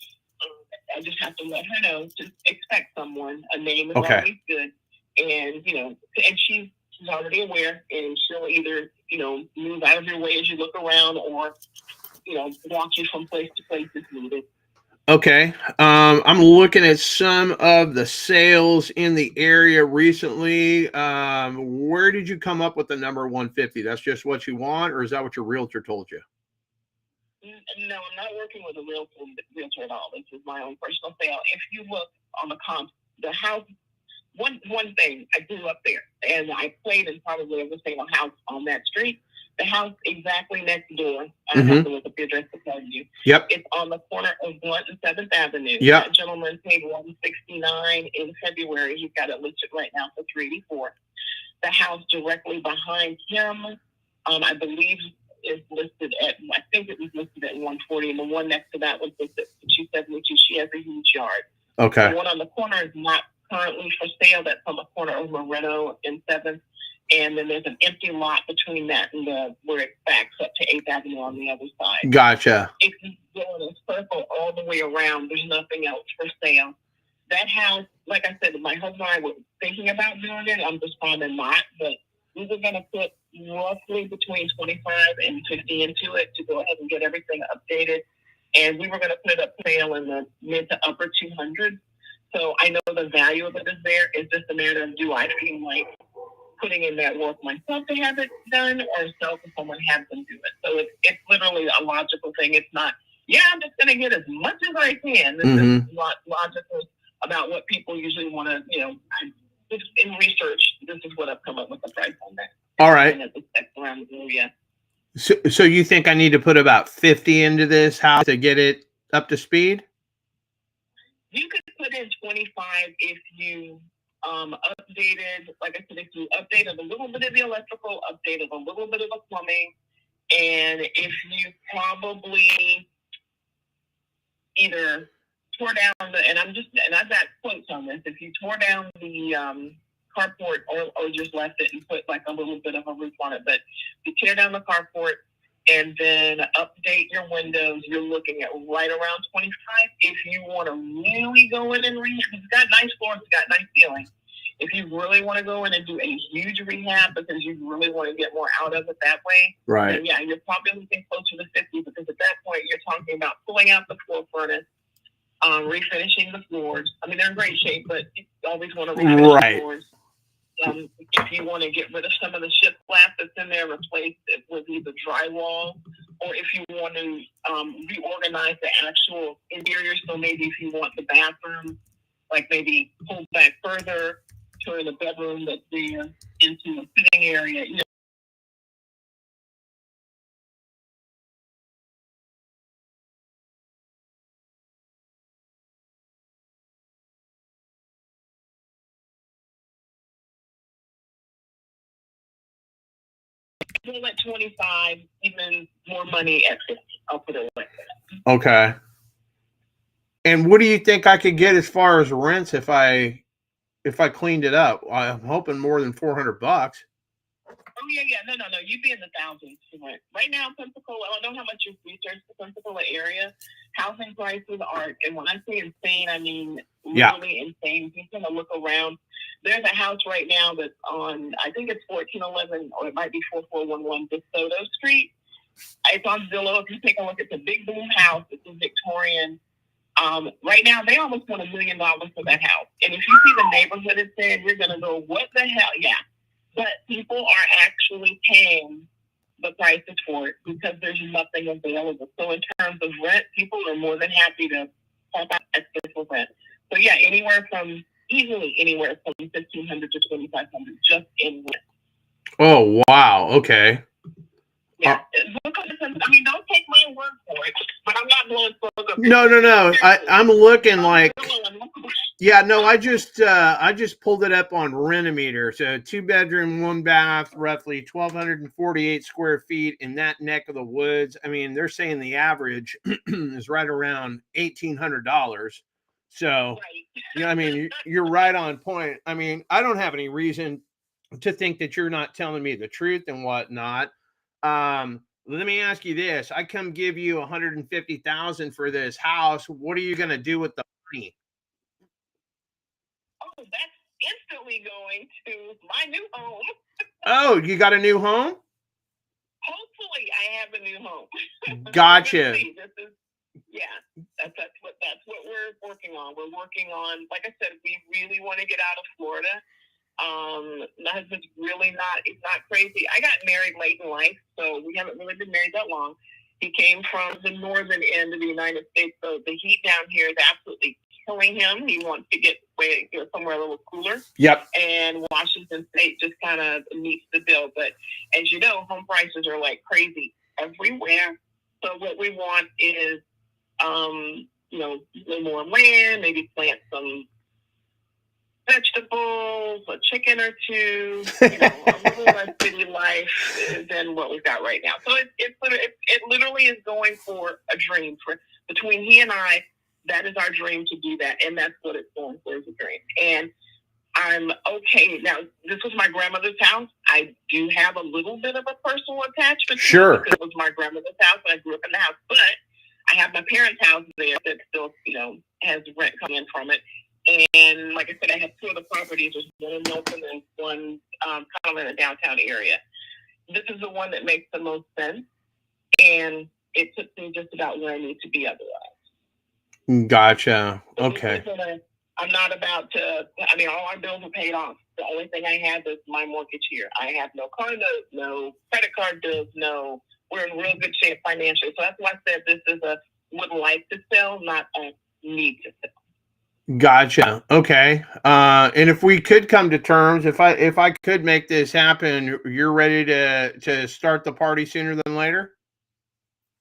[SPEAKER 6] I just have to let her know to expect someone. A name is always good, and and she's already aware, and she'll either move out of your way as you look around, or walk you from place to place if needed.
[SPEAKER 1] Okay. I'm looking at some of the sales in the area recently. Where did you come up with the number 150? That's just what you want, or is that what your realtor told you?
[SPEAKER 6] No, I'm not working with a realtor at all. This is my own personal sale. If you look on the comps, the house, one thing, I grew up there, and I played in probably every single house on that street. The house exactly next door. I have to look up the address to tell you.
[SPEAKER 1] Yep.
[SPEAKER 6] It's on the corner of Blunt and 7th Avenue.
[SPEAKER 1] Yep.
[SPEAKER 6] That gentleman paid $169 in February. He's got it listed right now for $384. The house directly behind him, I believe, is listed at, I think it was listed at 140, and the one next to that was listed at 272. She has a huge yard.
[SPEAKER 1] Okay.
[SPEAKER 6] The one on the corner is not currently for sale. That's on the corner of Moreno and 7th. And then there's an empty lot between that and where it backs up to 8th Avenue on the other side.
[SPEAKER 1] Gotcha.
[SPEAKER 6] If you go in a circle all the way around, there's nothing else for sale. That house, like I said, my husband and I were thinking about doing it. I'm just finding not, but we were going to put roughly between 25 and 50 into it to go ahead and get everything updated. And we were going to put it up for sale in the mid to upper 200s. So I know the value of it is there. It's just a matter of, do I feel like putting in that work myself to have it done, or sell to someone, have them do it? So it's literally a logical thing. It's not, I'm just going to get as much as I can. This is logical about what people usually want to, just in research, this is what I've come up with the price on that.
[SPEAKER 1] All right.
[SPEAKER 6] And it's around the area.
[SPEAKER 1] So you think I need to put about 50 into this house to get it up to speed?
[SPEAKER 6] You could put in 25 if you updated, like I said, if you updated a little bit of the electrical, updated a little bit of the plumbing, and if you probably either tore down and I've got quotes on this, if you tore down the carport or just left it and put like a little bit of a roof on it, but you tear down the carport and then update your windows, you're looking at right around 25. If you want to really go in and rehab, it's got nice floors, it's got nice ceiling. If you really want to go in and do a huge rehab because you really want to get more out of it that way,
[SPEAKER 1] right?
[SPEAKER 6] Then yeah, you're probably looking closer to 50, because at that point you're talking about pulling out the floor furnace, refinishing the floors. I mean, they're in great shape, but you always want to refinish the floors. If you want to get rid of some of the shiplap that's in there, replace it with either drywall, or if you want to reorganize the actual interior, so maybe if you want the bathroom, like maybe pull back further, turn the bedroom that's there into a sitting area, at 25, even more money at 50. I'll put it like that.
[SPEAKER 1] Okay. And what do you think I could get as far as rents if I cleaned it up? I'm hoping more than $400.
[SPEAKER 6] Oh yeah. No. You'd be in the thousands. Right now, Pensacola, I don't know how much you've researched the Pensacola area. Housing prices are, and when I say insane, I mean really insane. If you're going to look around, there's a house right now that's on, I think it's 1411, or it might be 4411 DeSoto Street. It's on Zillow. If you take a look at the big boom house, it's a Victorian. Right now, they almost want $1 million for that house. And if you see the neighborhood it's in, you're going to go, what the hell? Yeah. But people are actually paying the prices for it because there's nothing available. So in terms of rent, people are more than happy to pump out extra for rent. So yeah, easily anywhere from $1,500 to $2,500 just in rent.
[SPEAKER 1] Oh, wow. Okay.
[SPEAKER 6] Yeah. I mean, don't take my word for it, but I'm not blowing smoke up.
[SPEAKER 1] No. I'm looking like, yeah, no, I just pulled it up on Renometer. So 2-bedroom, 1-bath, roughly 1,248 square feet in that neck of the woods. I mean, they're saying the average is right around $1,800. So, I mean, you're right on point. I mean, I don't have any reason to think that you're not telling me the truth and whatnot. Let me ask you this. I come give you $150,000 for this house. What are you going to do with the money?
[SPEAKER 6] Oh, that's instantly going to my new home.
[SPEAKER 1] Oh, you got a new home?
[SPEAKER 6] Hopefully I have a new home.
[SPEAKER 1] Gotcha.
[SPEAKER 6] That's what we're working on. We're working on, like I said, we really want to get out of Florida. My husband's really he's not crazy. I got married late in life, so we haven't really been married that long. He came from the northern end of the United States, so the heat down here is absolutely killing him. He wants to get somewhere a little cooler.
[SPEAKER 1] Yep.
[SPEAKER 6] And Washington State just kind of meets the bill. But as you know, home prices are like crazy everywhere. So what we want is, a little more land, maybe plant some vegetables, a chicken or two, a little less city life than what we've got right now. So it literally is going for a dream. For between he and I, that is our dream to do that, and that's what it's going for, is a dream. And I'm okay. Now, this was my grandmother's house. I do have a little bit of a personal attachment to it because it was my grandmother's house and I grew up in the house. But I have my parents' house there that still, has rent coming in from it. And like I said, I have two of the properties. There's one in Milton and one kind of in the downtown area. This is the one that makes the most sense. And it puts me just about where I need to be otherwise.
[SPEAKER 1] Gotcha. Okay.
[SPEAKER 6] I'm not about to, all our bills are paid off. The only thing I have is my mortgage here. I have no car note, no credit card bills, we're in real good shape financially. So that's why I said this is a would like to sell, not a need to sell.
[SPEAKER 1] Gotcha. Okay. And if we could come to terms, if I could make this happen, you're ready to start the party sooner than later?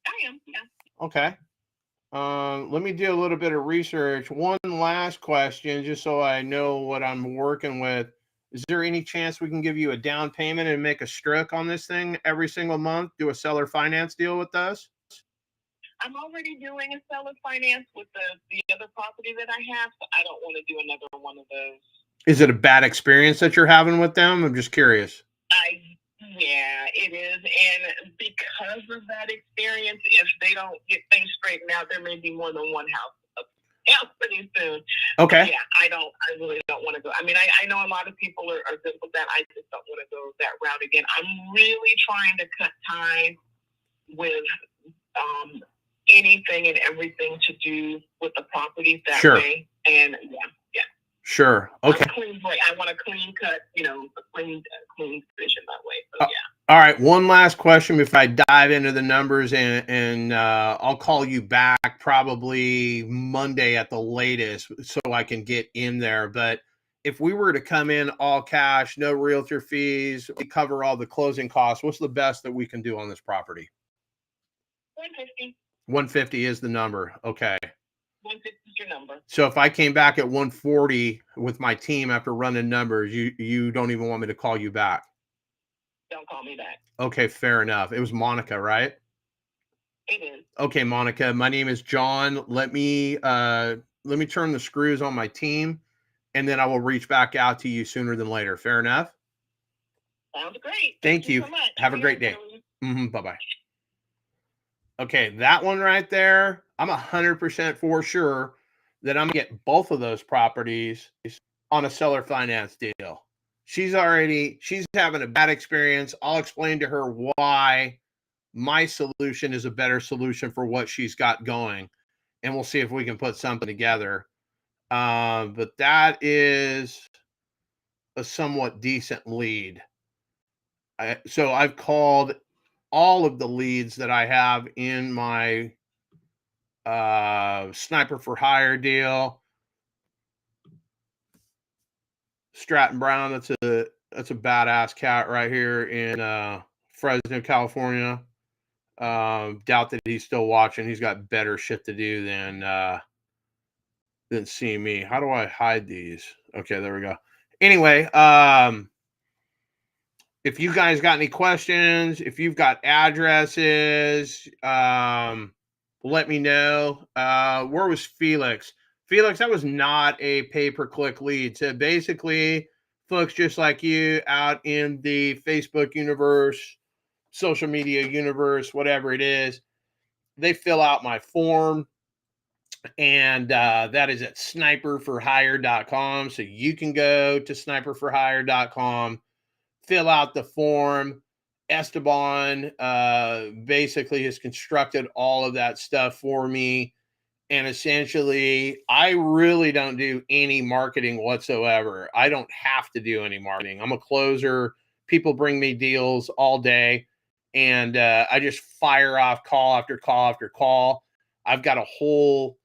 [SPEAKER 6] I am, yeah.
[SPEAKER 1] Okay. Let me do a little bit of research. One last question, just so I know what I'm working with. Is there any chance we can give you a down payment and make a stroke on this thing every single month? Do a seller finance deal with us?
[SPEAKER 6] I'm already doing a seller finance with the other property that I have, so I don't want to do another one of those.
[SPEAKER 1] Is it a bad experience that you're having with them? I'm just curious.
[SPEAKER 6] Yeah, it is. And because of that experience, if they don't get things straightened out, there may be more than one house pretty soon.
[SPEAKER 1] Okay.
[SPEAKER 6] But yeah, I really don't want to go. I know a lot of people are good with that. I just don't want to go that route again. I'm really trying to cut ties with anything and everything to do with the properties that way. And yeah.
[SPEAKER 1] Sure. Okay.
[SPEAKER 6] I want a clean cut, a clean vision that way. So yeah.
[SPEAKER 1] All right. One last question before I dive into the numbers, and I'll call you back probably Monday at the latest so I can get in there. But if we were to come in all cash, no realtor fees, we cover all the closing costs, what's the best that we can do on this property?
[SPEAKER 6] 150.
[SPEAKER 1] 150 is the number. Okay.
[SPEAKER 6] 150 is your number.
[SPEAKER 1] So if I came back at 140 with my team after running numbers, you don't even want me to call you back?
[SPEAKER 6] Don't call me back.
[SPEAKER 1] Okay, fair enough. It was Monica, right?
[SPEAKER 6] It is.
[SPEAKER 1] Okay, Monica, my name is John. Let me turn the screws on my team, and then I will reach back out to you sooner than later. Fair enough?
[SPEAKER 6] Sounds great.
[SPEAKER 1] Thank you.
[SPEAKER 6] So much.
[SPEAKER 1] Have a great day. Bye-bye. Okay, that one right there, I'm 100% for sure that I'm going to get both of those properties on a seller finance deal. She's having a bad experience. I'll explain to her why my solution is a better solution for what she's got going, and we'll see if we can put something together. But that is a somewhat decent lead. So I've called all of the leads that I have in my Sniper for Hire deal. Stratton Brown, that's a badass cat right here in Fresno, California. Doubt that he's still watching. He's got better shit to do than see me. How do I hide these? Okay, there we go. Anyway, if you guys got any questions, if you've got addresses, let me know. Where was Felix? Felix, that was not a pay-per-click lead. So basically, folks just like you out in the Facebook universe, social media universe, whatever it is, they fill out my form. And that is at sniperforhire.com. So you can go to sniperforhire.com, fill out the form. Esteban basically has constructed all of that stuff for me. And essentially, I really don't do any marketing whatsoever. I don't have to do any marketing. I'm a closer. People bring me deals all day. And I just fire off call after call after call. I've got a whole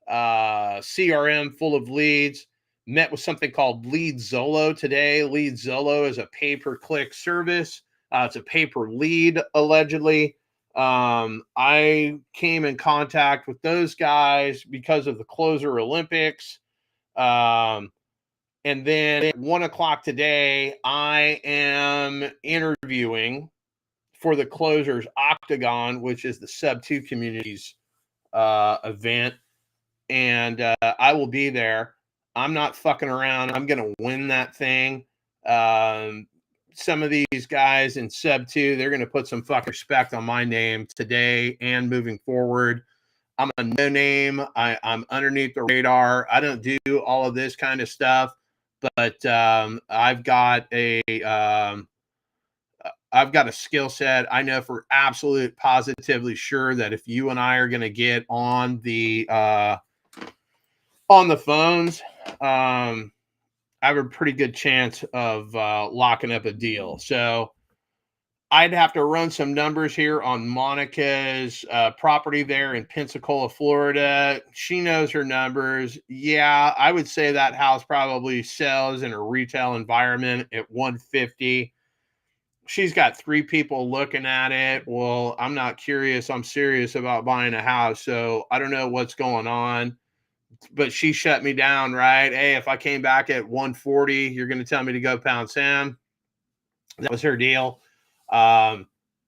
[SPEAKER 1] CRM full of leads. Met with something called LeadZolo today. LeadZolo is a pay-per-click service. It's a pay-per-lead, allegedly. I came in contact with those guys because of the Closer Olympics. And then at 1 o'clock today, I am interviewing for the Closers Octagon, which is the Sub 2 communities event. And I will be there. I'm not fucking around. I'm going to win that thing. Some of these guys in Sub 2, they're going to put some fucking respect on my name today and moving forward. I'm a no name. I'm underneath the radar. I don't do all of this kind of stuff, but I've got a skill set. I know for absolute positively sure that if you and I are going to get on the phones, I have a pretty good chance of locking up a deal. So I'd have to run some numbers here on Monica's property there in Pensacola, Florida. She knows her numbers. Yeah, I would say that house probably sells in a retail environment at $150. She's got 3 people looking at it. Well, I'm not curious. I'm serious about buying a house. So I don't know what's going on. But she shut me down, right? Hey, if I came back at 140, you're going to tell me to go pound sand. That was her deal.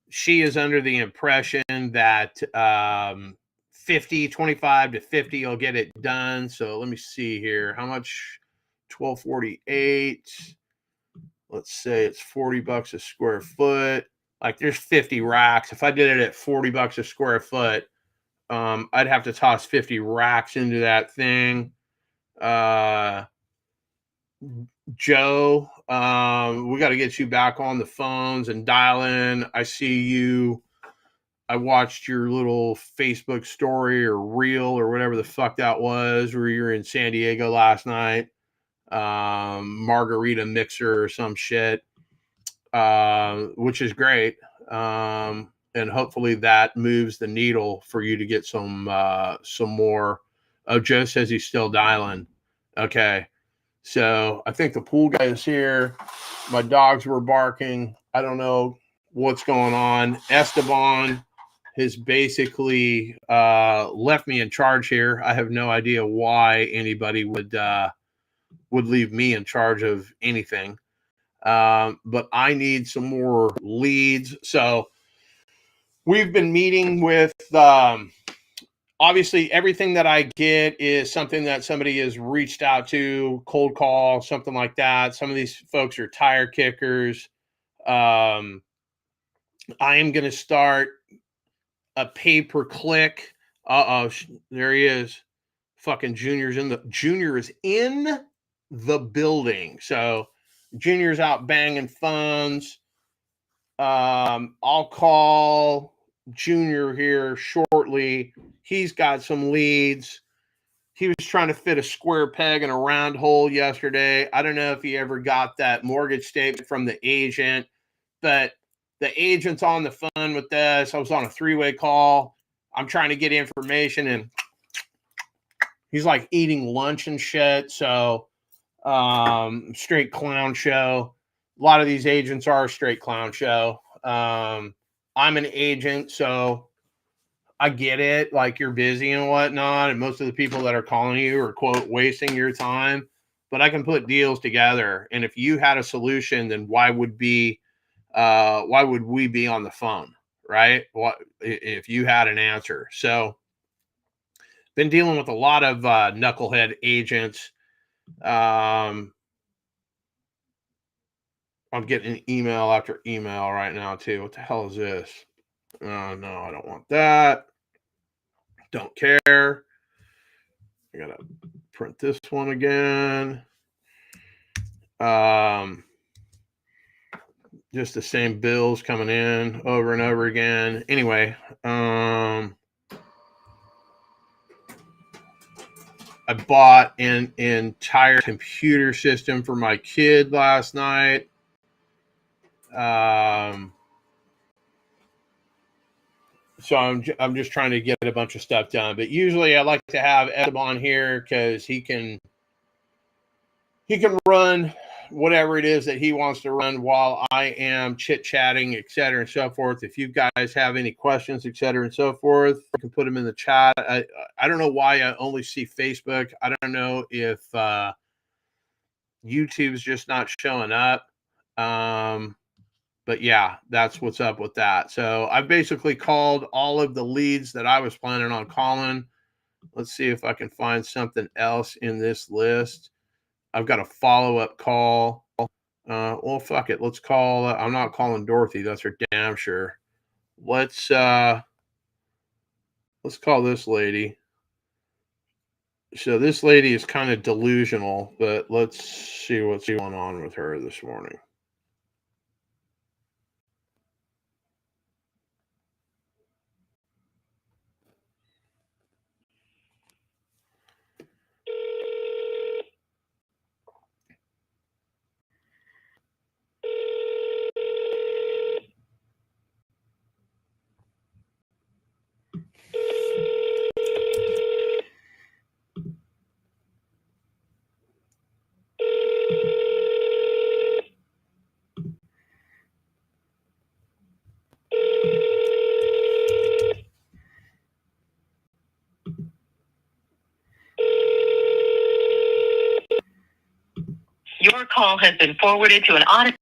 [SPEAKER 1] She is under the impression that 25 to 50 will get it done. So let me see here. How much? 1248. Let's say it's $40 a square foot. Like there's 50 racks. If I did it at $40 a square foot, I'd have to toss 50 racks into that thing. Joe, we got to get you back on the phones and dial in. I see you. I watched your little Facebook story or reel or whatever the fuck that was, where you're in San Diego last night. Margarita mixer or some shit, which is great. And hopefully that moves the needle for you to get some more. Oh, Joe says he's still dialing. Okay. So I think the pool guy is here. My dogs were barking. I don't know what's going on. Esteban has basically left me in charge here. I have no idea why anybody would leave me in charge of anything. But I need some more leads. So we've been meeting with, obviously everything that I get is something that somebody has reached out to, cold call, something like that. Some of these folks are tire kickers. I am going to start a pay-per-click. There he is. Fucking Junior is in the building. So Junior's out banging phones. I'll call Junior here shortly. He's got some leads. He was trying to fit a square peg in a round hole yesterday. I don't know if he ever got that mortgage statement from the agent, but the agent's on the phone with us. I was on a 3-way call. I'm trying to get information, and he's like eating lunch and shit. So straight clown show. A lot of these agents are a straight clown show. I'm an agent, so I get it. Like, you're busy and whatnot, and most of the people that are calling you are, quote, wasting your time. But I can put deals together, and if you had a solution, then why would we be on the phone, right? What if you had an answer? So, been dealing with a lot of knucklehead agents. I'm getting email after email right now too. What the hell is this? Oh, no, I don't want that. Don't care. I gotta print this one again. Just the same bills coming in over and over again. Anyway, I bought an entire computer system for my kid last night. So I'm just trying to get a bunch of stuff done. But usually I like to have Esteban here because he can run whatever it is that he wants to run while I am chit-chatting, et cetera, and so forth. If you guys have any questions, et cetera, and so forth, you can put them in the chat. I don't know why I only see Facebook. I don't know if YouTube's just not showing up. But yeah, that's what's up with that. So I've basically called all of the leads that I was planning on calling. Let's see if I can find something else in this list. I've got a follow-up call. Well, fuck it. Let's call. I'm not calling Dorothy. That's for damn sure. Let's call this lady. So this lady is kind of delusional, but let's see what's going on with her this morning.
[SPEAKER 10] Your call has been forwarded to an audit.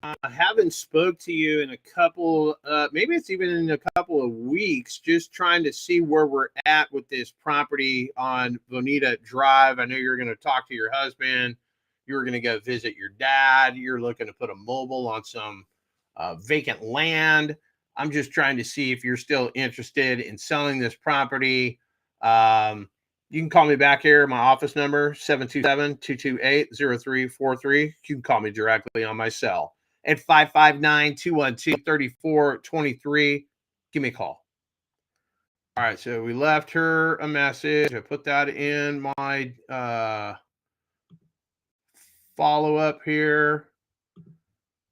[SPEAKER 1] I haven't spoke to you in a couple, maybe it's even in a couple of weeks, just trying to see where we're at with this property on Bonita Drive. I know you're going to talk to your husband. You're going to go visit your dad. You're looking to put a mobile on some vacant land. I'm just trying to see if you're still interested in selling this property. You can call me back here. My office number, 727-228-0343. You can call me directly on my cell at 559-212-3423. Give me a call. All right, so we left her a message. I put that in my follow-up here.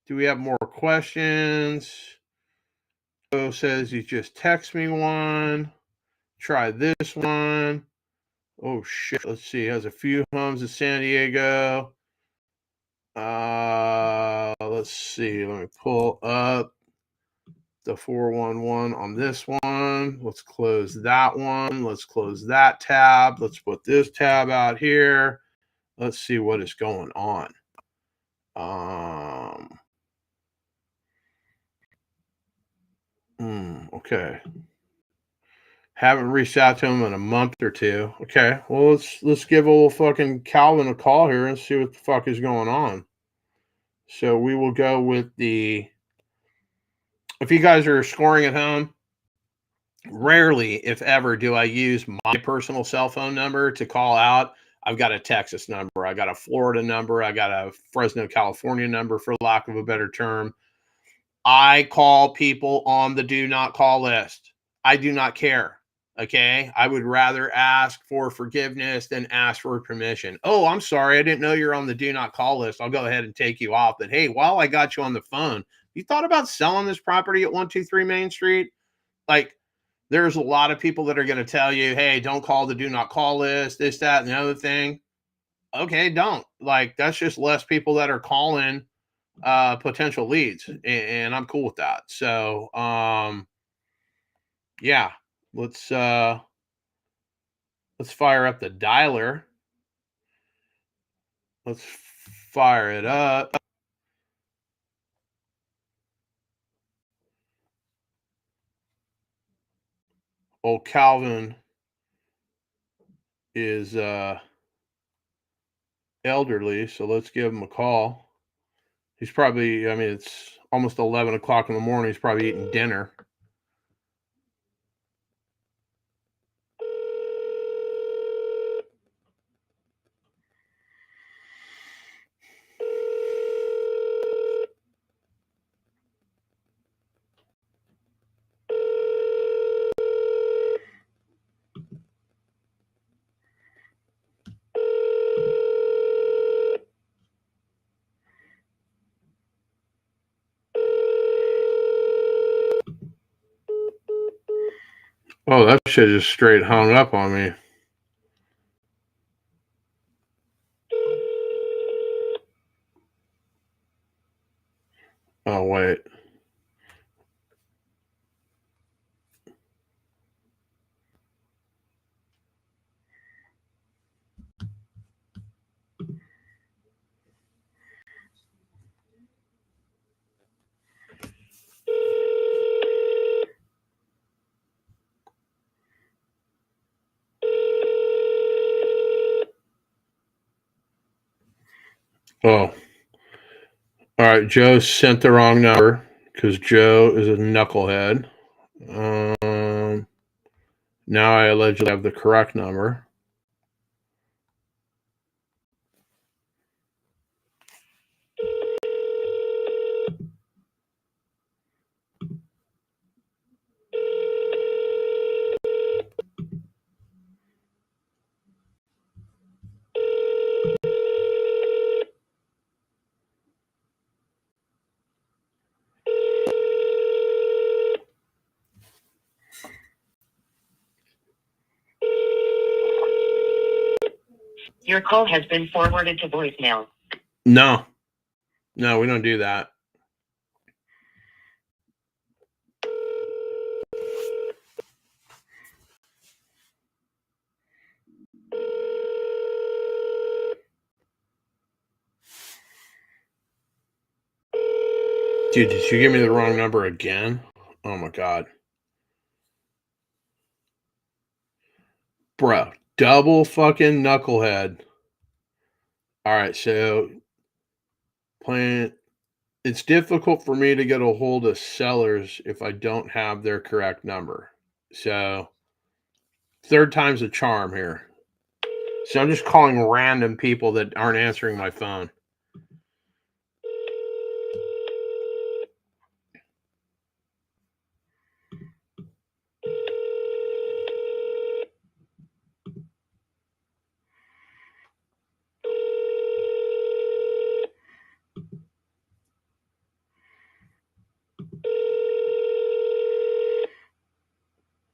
[SPEAKER 1] Do we have more questions? Joe says he just text me one. Try this one. Oh, shit. Let's see. He has a few homes in San Diego. Let's see. Let me pull up the 411 on this one. Let's close that one. Let's close that tab. Let's put this tab out here. Let's see what is going on. Okay. Haven't reached out to him in a month or two. Okay. Well, let's give old fucking Calvin a call here and see what the fuck is going on. So we will go with the, if you guys are scoring at home, rarely, if ever, do I use my personal cell phone number to call out. I've got a Texas number. I got a Florida number. I got a Fresno, California number, for lack of a better term. I call people on the do not call list. I do not care. Okay. I would rather ask for forgiveness than ask for permission. Oh, I'm sorry. I didn't know you're on the do not call list. I'll go ahead and take you off. But hey, while I got you on the phone, you thought about selling this property at 123 Main Street? Like, there's a lot of people that are going to tell you, hey, don't call the do not call list, this, that, and the other thing. Okay, don't. Like, that's just less people that are calling potential leads, and I'm cool with that. So yeah, let's fire up the dialer. Let's fire it up. Old Calvin is elderly, so let's give him a call. He's probably, I mean, it's almost 11 o'clock in the morning. He's probably eating dinner. Oh, that shit just straight hung up on me. Oh, wait. Oh. All right, Joe sent the wrong number because Joe is a knucklehead. Now I allegedly have the correct number.
[SPEAKER 10] Your call has been forwarded to voicemail.
[SPEAKER 1] No, we don't do that. Dude, did you give me the wrong number again? Oh my God. Bro, double fucking knucklehead. All right, so it's difficult for me to get a hold of sellers if I don't have their correct number. So third time's a charm here. So I'm just calling random people that aren't answering my phone.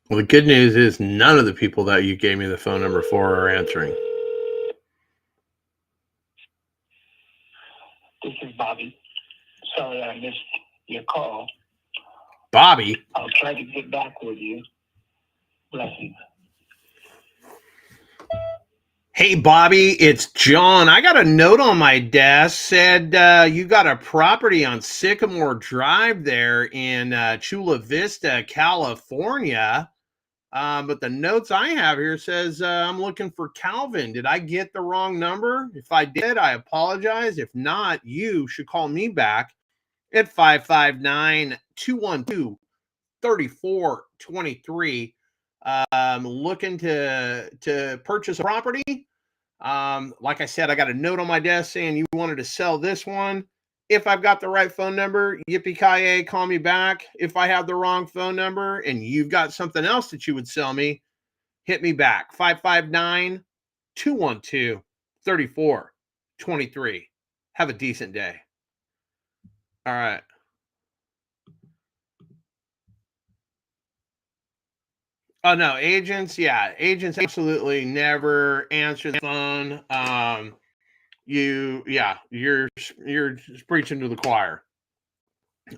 [SPEAKER 1] Well, the good news is none of the people that you gave me the phone number for are answering.
[SPEAKER 2] This is Bobby. Sorry I missed your call.
[SPEAKER 1] Bobby?
[SPEAKER 2] I'll try to get back with you. Blessings.
[SPEAKER 1] Hey, Bobby, it's John. I got a note on my desk said you got a property on Sycamore Drive there in Chula Vista, California. But the notes I have here says I'm looking for Calvin. Did I get the wrong number? If I did, I apologize. If not, you should call me back at 559-212-3423. Looking to purchase a property. Like I said, I got a note on my desk saying you wanted to sell this one. If I've got the right phone number, yippee-ki-yay, call me back. If I have the wrong phone number and you've got something else that you would sell me, hit me back. 559-212-3423. Have a decent day. All right. Oh, no, agents. Yeah, agents absolutely never answer the phone. You're preaching to the choir.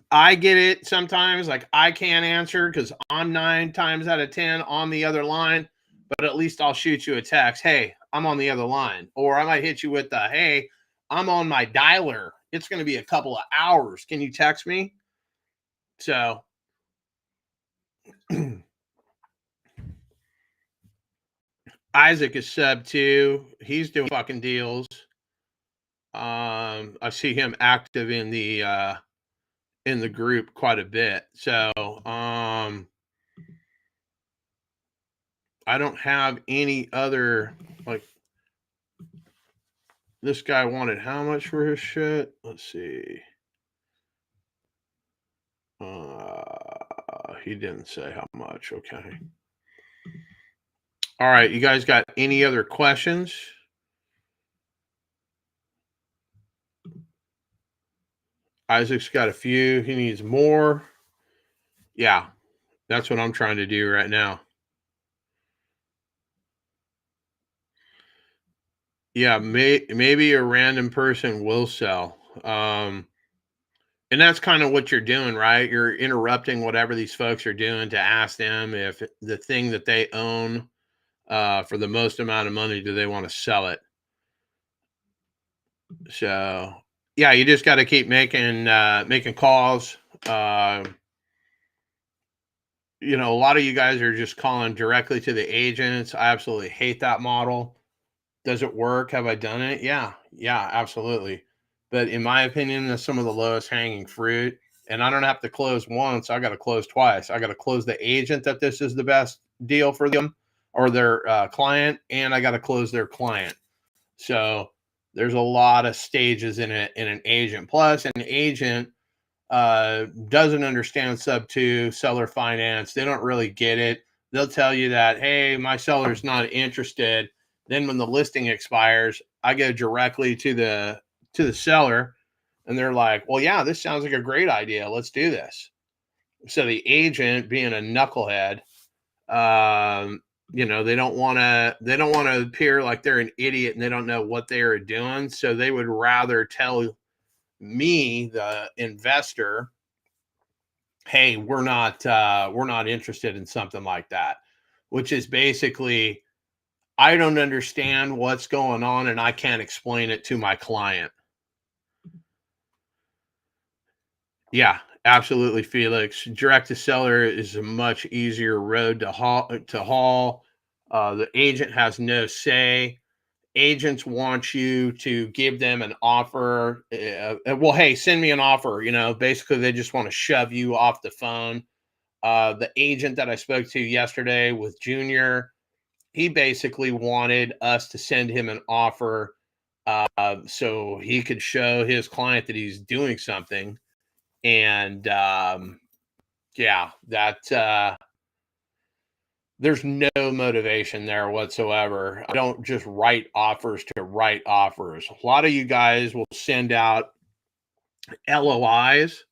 [SPEAKER 1] I get it sometimes, like I can't answer because I'm 9 times out of 10 on the other line, but at least I'll shoot you a text. Hey, I'm on the other line. Or I might hit you with the, hey, I'm on my dialer. It's going to be a couple of hours. Can you text me? So Isaac is sub 2. He's doing fucking deals. I see him active in the in the group quite a bit. So I don't have any other, like, this guy wanted how much for his shit? Let's see. He didn't say how much. Okay. All right. You guys got any other questions? Isaac's got a few. He needs more. Yeah. That's what I'm trying to do right now. Yeah. Maybe a random person will sell. And that's kind of what you're doing, right? You're interrupting whatever these folks are doing to ask them if the thing that they own for the most amount of money, do they want to sell it? So, yeah, you just got to keep making calls. You know, a lot of you guys are just calling directly to the agents. I absolutely hate that model. Does it work? Have I done it? Yeah, absolutely. But in my opinion, that's some of the lowest hanging fruit. And I don't have to close once. I got to close twice. I got to close the agent that this is the best deal for them or their client, and I got to close their client. So there's a lot of stages in an agent. Plus, an agent doesn't understand sub 2 seller finance. They don't really get it. They'll tell you that, hey, my seller's not interested. Then when the listing expires, I go directly to the seller, and they're like, well, yeah, this sounds like a great idea. Let's do this. So the agent, being a knucklehead, you know, they don't want to appear like they're an idiot and they don't know what they are doing. So they would rather tell me, the investor, hey, we're not interested in something like that, which is basically, I don't understand what's going on and I can't explain it to my client. Yeah, absolutely, Felix. Direct to seller is a much easier road to haul. The agent has no say. Agents want you to give them an offer. Well, hey, send me an offer. You know, basically they just want to shove you off the phone. The agent that I spoke to yesterday with Junior, he basically wanted us to send him an offer so he could show his client that he's doing something. And yeah, that there's no motivation there whatsoever. I don't just write offers to write offers. A lot of you guys will send out LOIs.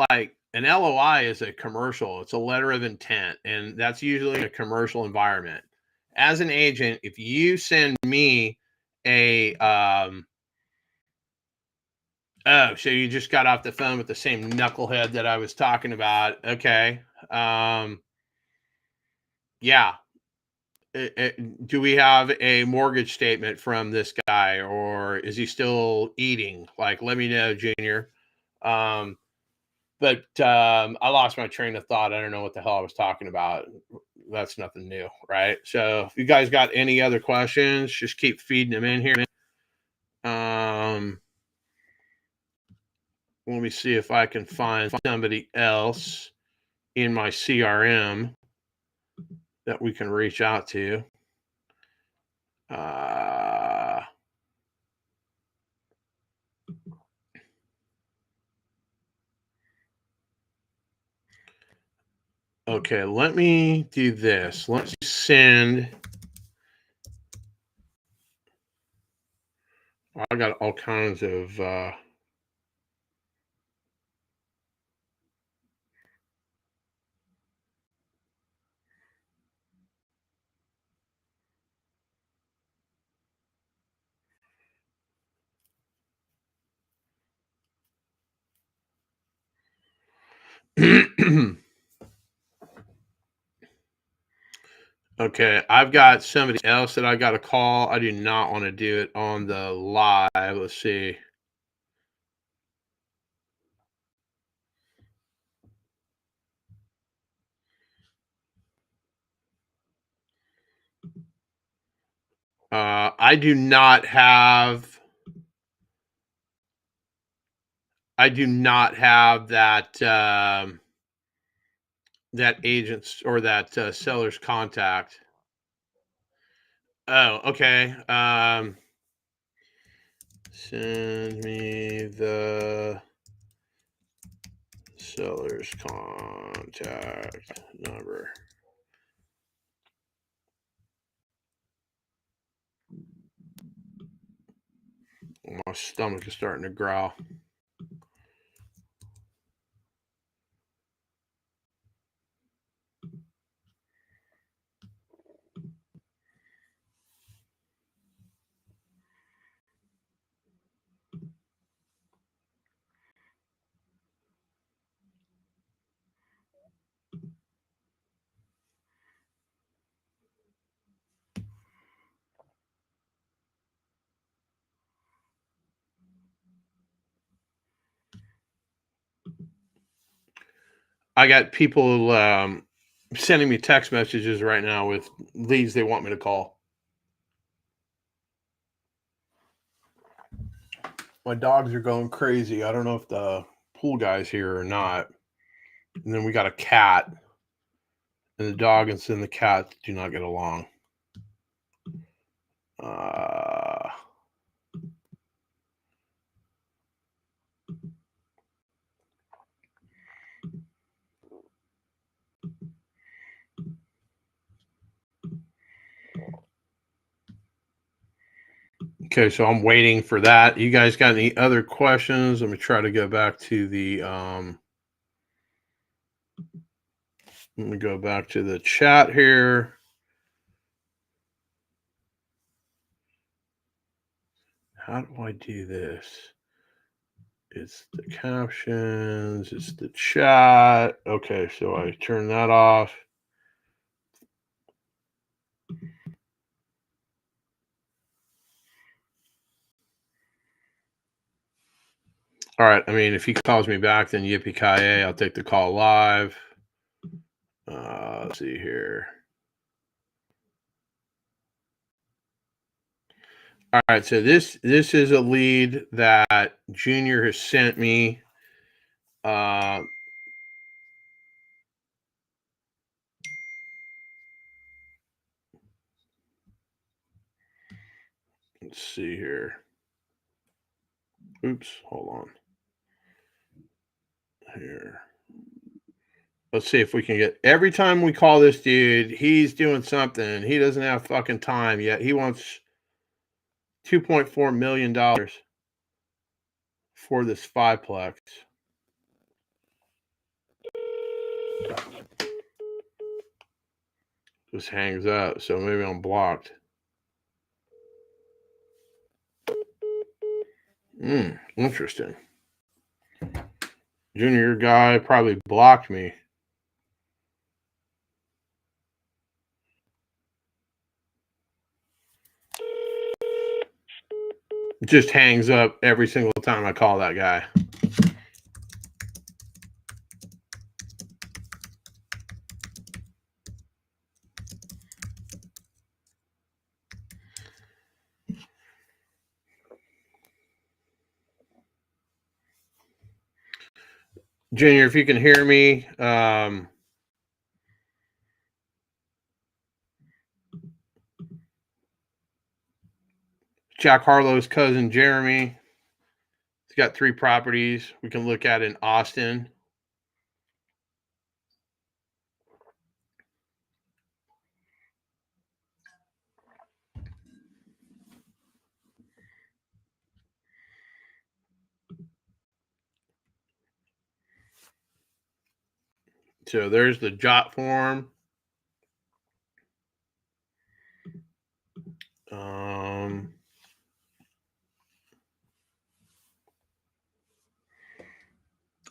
[SPEAKER 1] Like, an LOI is a commercial. It's a letter of intent, and that's usually a commercial environment. As an agent, if you send me a oh, so you just got off the phone with the same knucklehead that I was talking about. Okay. Yeah. Do we have a mortgage statement from this guy, or is he still eating? Like, let me know, Junior. But I lost my train of thought. I don't know what the hell I was talking about. That's nothing new, right? So if you guys got any other questions, just keep feeding them in here. Let me see if I can find somebody else in my CRM that we can reach out to. Okay, let me do this. Let's send. I got all kinds of okay, I've got somebody else that I got to call. I do not want to do it on the live. Let's see. I do not have I do not have that that agent's or that seller's contact. Oh, okay. Send me the seller's contact number. My stomach is starting to growl. I got people sending me text messages right now with leads they want me to call. My dogs are going crazy. I don't know if the pool guy's here or not. And then we got a cat. And the dog and the cat do not get along. Okay, so I'm waiting for that. You guys got any other questions? Let me try to go back to the let me go back to the chat here. How do I do this? It's the captions, it's the chat. Okay, so I turn that off. All right. I mean, if he calls me back, then yippee-ki-yay, I'll take the call live. Let's see here. All right. So this is a lead that Junior has sent me. Let's see here. Oops. Hold on. Here. Let's see if we can get, every time we call this dude, he's doing something. He doesn't have fucking time yet. He wants $2.4 million for this 5-plex. Just hangs up, so maybe I'm blocked. Interesting. Junior guy probably blocked me. Just hangs up every single time I call that guy. Junior, if you can hear me, Jack Harlow's cousin Jeremy, he's got 3 properties we can look at in Austin. So there's the jot form.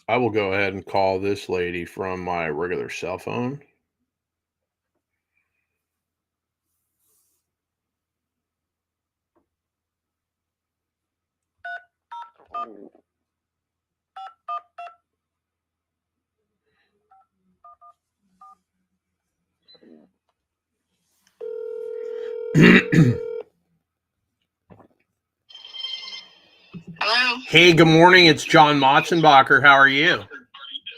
[SPEAKER 1] I will go ahead and call this lady from my regular cell phone.
[SPEAKER 6] Hello?
[SPEAKER 1] Hey, good morning. It's John Motzenbacher. How are you?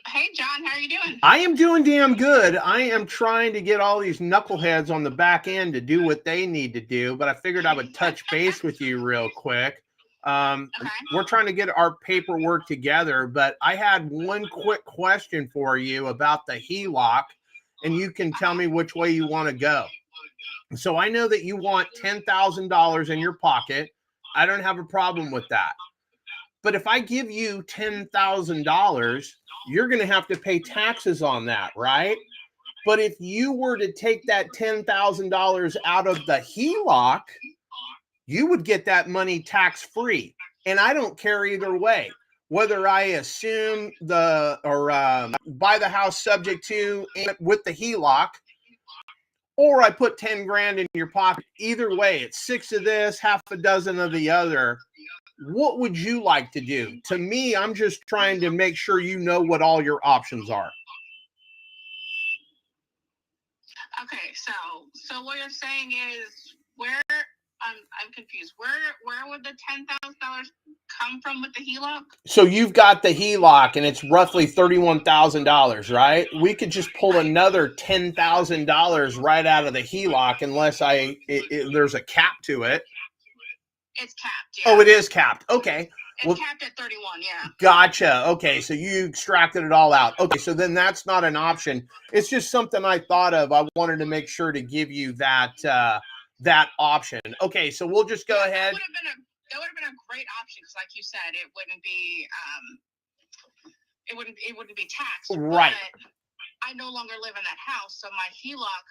[SPEAKER 6] Hey, John, how are you doing?
[SPEAKER 1] I am doing damn good. I am trying to get all these knuckleheads on the back end to do what they need to do, but I figured I would touch base with you real quick. We're trying to get our paperwork together, but I had one quick question for you about the HELOC, and you can tell me which way you want to go. So I know that you want $10,000 in your pocket. I don't have a problem with that. But if I give you $10,000, you're going to have to pay taxes on that, right? But if you were to take that $10,000 out of the HELOC, you would get that money tax-free. And I don't care either way, whether I assume buy the house subject to with the HELOC, or I put 10 grand in your pocket. Either way, it's 6 of this, half a dozen of the other. What would you like to do? To me, I'm just trying to make sure you know what all your options are.
[SPEAKER 6] Okay, so what you're saying is where I'm confused. Where would the $10,000 come from with the HELOC?
[SPEAKER 1] So you've got the HELOC, and it's roughly $31,000, right? We could just pull another $10,000 right out of the HELOC, unless there's a cap to it.
[SPEAKER 6] It's capped. Yeah.
[SPEAKER 1] Oh, it is capped. Okay.
[SPEAKER 6] It's capped at 31. Yeah.
[SPEAKER 1] Gotcha. Okay, so you extracted it all out. Okay, so then that's not an option. It's just something I thought of. I wanted to make sure to give you that option. Okay, so we'll just go ahead.
[SPEAKER 6] That would have been a great option because, like you said, it wouldn't be taxed.
[SPEAKER 1] Right.
[SPEAKER 6] But I no longer live in that house, so my HELOC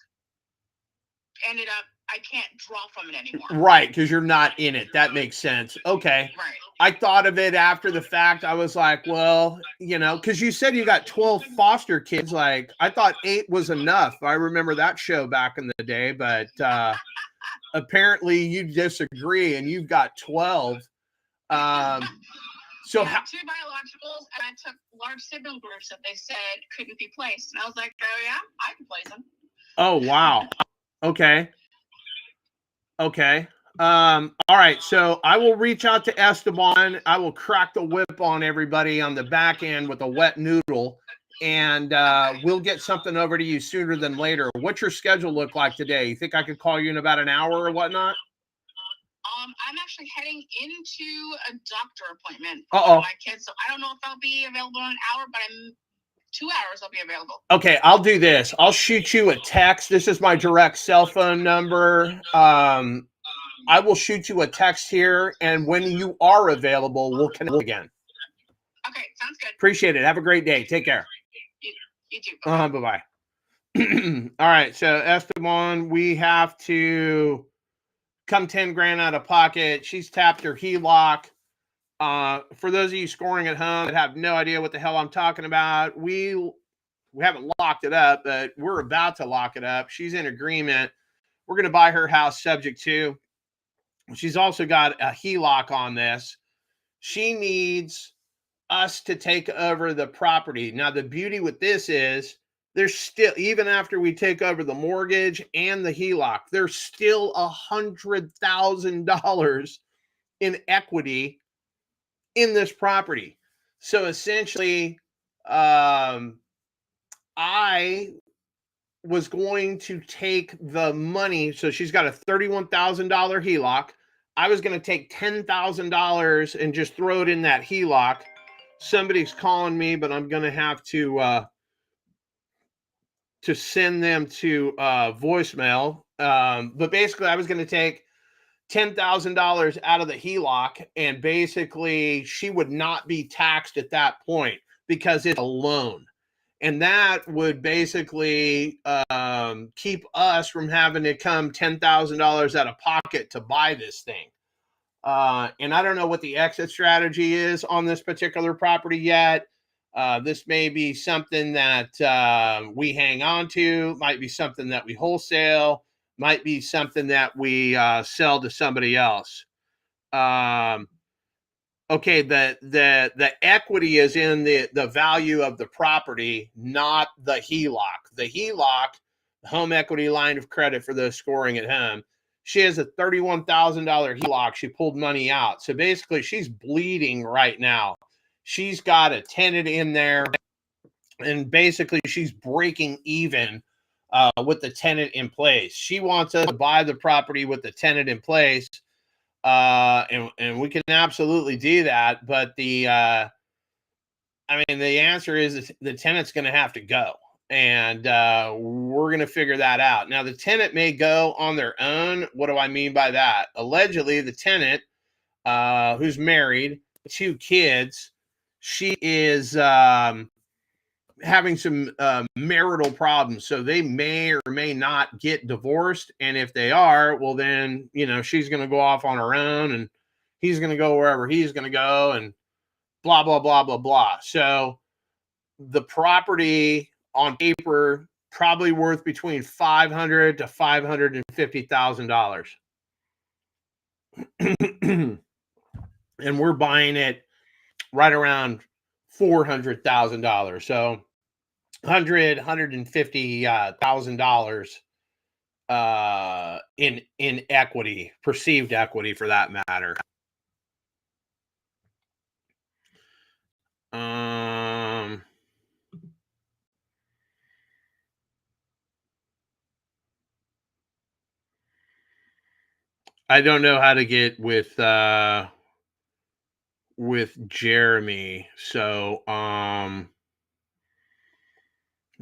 [SPEAKER 6] ended up, I can't draw from it anymore.
[SPEAKER 1] Right, because you're not in it. That makes sense. Okay.
[SPEAKER 6] Right.
[SPEAKER 1] I thought of it after the fact. I was like, well, because you said you got 12 foster kids. Like, I thought 8 was enough. I remember that show back in the day, but apparently you disagree, and you've got 12. So
[SPEAKER 6] I have 2 biologicals, and I took large sibling groups that they said couldn't be placed, and I was like, oh yeah, I can place them.
[SPEAKER 1] Oh wow. Okay. All right. So I will reach out to Esteban. I will crack the whip on everybody on the back end with a wet noodle, and we'll get something over to you sooner than later. What's your schedule look like today? You think I could call you in about an hour or whatnot?
[SPEAKER 6] I'm actually heading into a doctor appointment
[SPEAKER 1] for
[SPEAKER 6] my kids, so I don't know if I'll be available in an hour, but 2 hours I'll be available.
[SPEAKER 1] Okay, I'll do this. I'll shoot you a text. This is my direct cell phone number. I will shoot you a text here, and when you are available, we'll connect again.
[SPEAKER 6] Okay, sounds good.
[SPEAKER 1] Appreciate it. Have a great day. Take care.
[SPEAKER 6] You too.
[SPEAKER 1] Bye-bye. All right, so Esteban, we have to come 10 grand out of pocket. She's tapped her HELOC. For those of you scoring at home that have no idea what the hell I'm talking about, we haven't locked it up, but we're about to lock it up. She's in agreement. We're going to buy her house subject to. She's also got a HELOC on this. She needs us to take over the property. Now, the beauty with this is there's still, even after we take over the mortgage and the HELOC, there's still $100,000 in equity in this property. So essentially, I was going to take the money. So she's got a $31,000 HELOC. I was going to take $10,000 and just throw it in that HELOC. Somebody's calling me, but I'm going to have to send them to voicemail. But basically, I was going to take $10,000 out of the HELOC, and basically she would not be taxed at that point because it's a loan. And that would basically keep us from having to come $10,000 out of pocket to buy this thing. And I don't know what the exit strategy is on this particular property yet. This may be something that we hang on to, might be something that we wholesale, might be something that we sell to somebody else. Okay, the equity is in the value of the property, not the HELOC. The HELOC, the home equity line of credit for those scoring at home, She has a $31,000 HELOC. She pulled money out. So basically, she's bleeding right now. She's got a tenant in there, and basically, she's breaking even with the tenant in place. She wants us to buy the property with the tenant in place, and we can absolutely do that. But the answer is the tenant's going to have to go. And we're going to figure that out. Now, the tenant may go on their own. What do I mean by that? Allegedly, the tenant, who's married, 2 kids, she is having some marital problems. So they may or may not get divorced. And if they are, well, then, she's going to go off on her own, and he's going to go wherever he's going to go, and blah, blah, blah, blah, blah. So the property on paper probably worth between $500,000 to $550,000, and we're buying it right around $400,000. So $150,000 in equity, perceived equity for that matter. I don't know how to get with Jeremy. So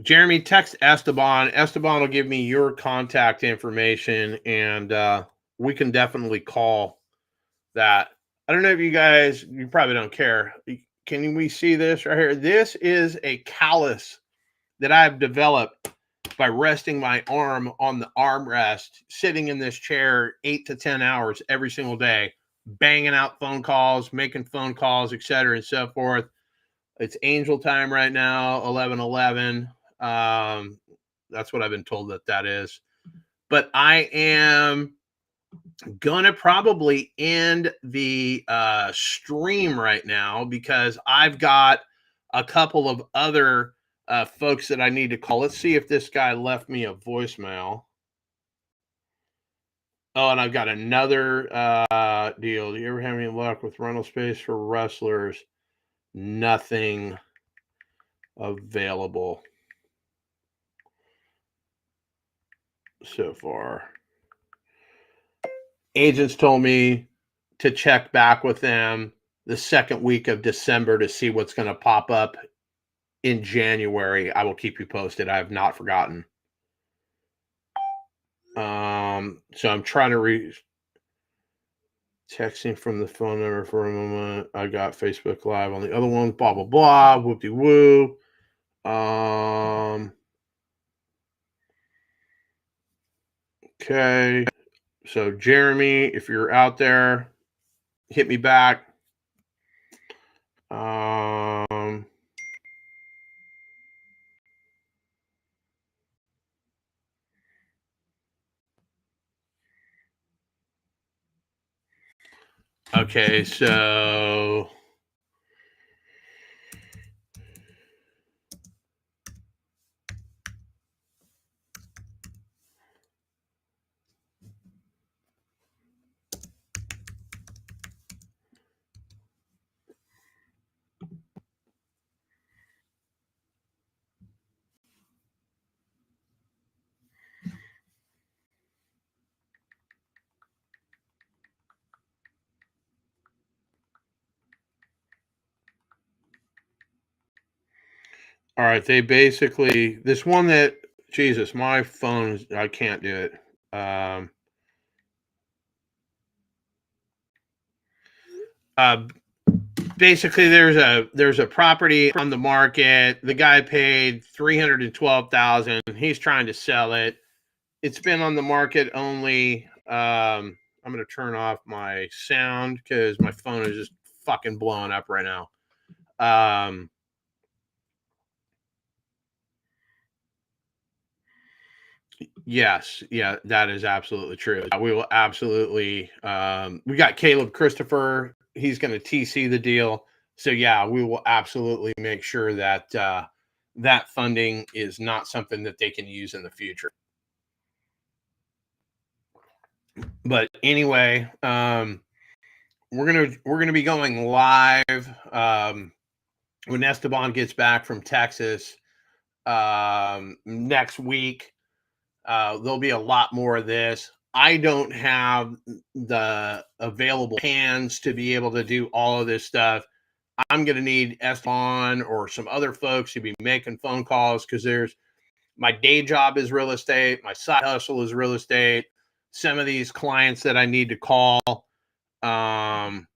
[SPEAKER 1] Jeremy, text Esteban. Esteban will give me your contact information, and we can definitely call that. I don't know if you probably don't care. Can we see this right here? This is a callus that I've developed by resting my arm on the armrest, sitting in this chair 8 to 10 hours every single day, banging out phone calls, making phone calls, et cetera, and so forth. It's angel time right now, 11:11. That's what I've been told that is. But I am gonna probably end the stream right now because I've got a couple of other folks that I need to call. Let's see if this guy left me a voicemail. Oh, and I've got another deal. Do you ever have any luck with rental space for wrestlers? Nothing available so far. Agents told me to check back with them the second week of December to see what's going to pop up in January. I will keep you posted. I have not forgotten. So I'm trying to texting from the phone number for a moment. I got Facebook Live on the other ones. Blah blah blah. Whoopty woo. Okay. So Jeremy, if you're out there, hit me back. Okay, so all right, they basically, this one that, Jesus, my phone, I can't do it. Basically, there's a property on the market. The guy paid $312,000. He's trying to sell it. It's been on the market only. I'm going to turn off my sound because my phone is just fucking blowing up right now. Yes, yeah, that is absolutely true. We will absolutely. We got Caleb Christopher. He's going to TC the deal. So yeah, we will absolutely make sure that that funding is not something that they can use in the future. But anyway, we're gonna be going live when Esteban gets back from Texas next week. There'll be a lot more of this. I don't have the available hands to be able to do all of this stuff. I'm going to need Esteban or some other folks to be making phone calls because there's my day job is real estate. My side hustle is real estate. Some of these clients that I need to call, some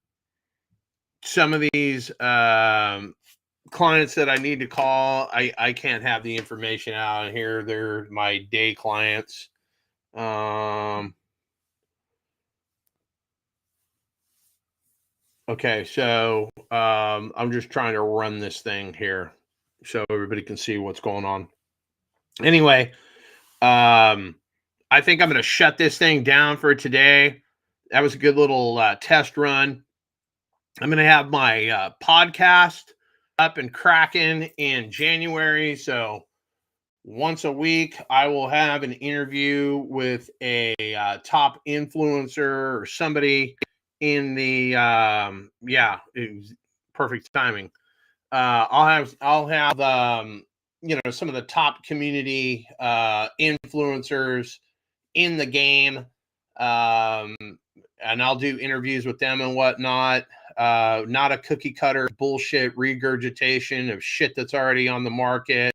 [SPEAKER 1] of these clients that I need to call, I can't have the information out here. They're my day clients. Okay, so I'm just trying to run this thing here so everybody can see what's going on. Anyway, I think I'm going to shut this thing down for today. That was a good little test run. I'm going to have my podcast up and cracking in January. So once a week, I will have an interview with a top influencer or somebody in the perfect timing. I'll have some of the top community influencers in the game, and I'll do interviews with them and whatnot. Not a cookie cutter bullshit regurgitation of shit that's already on the market.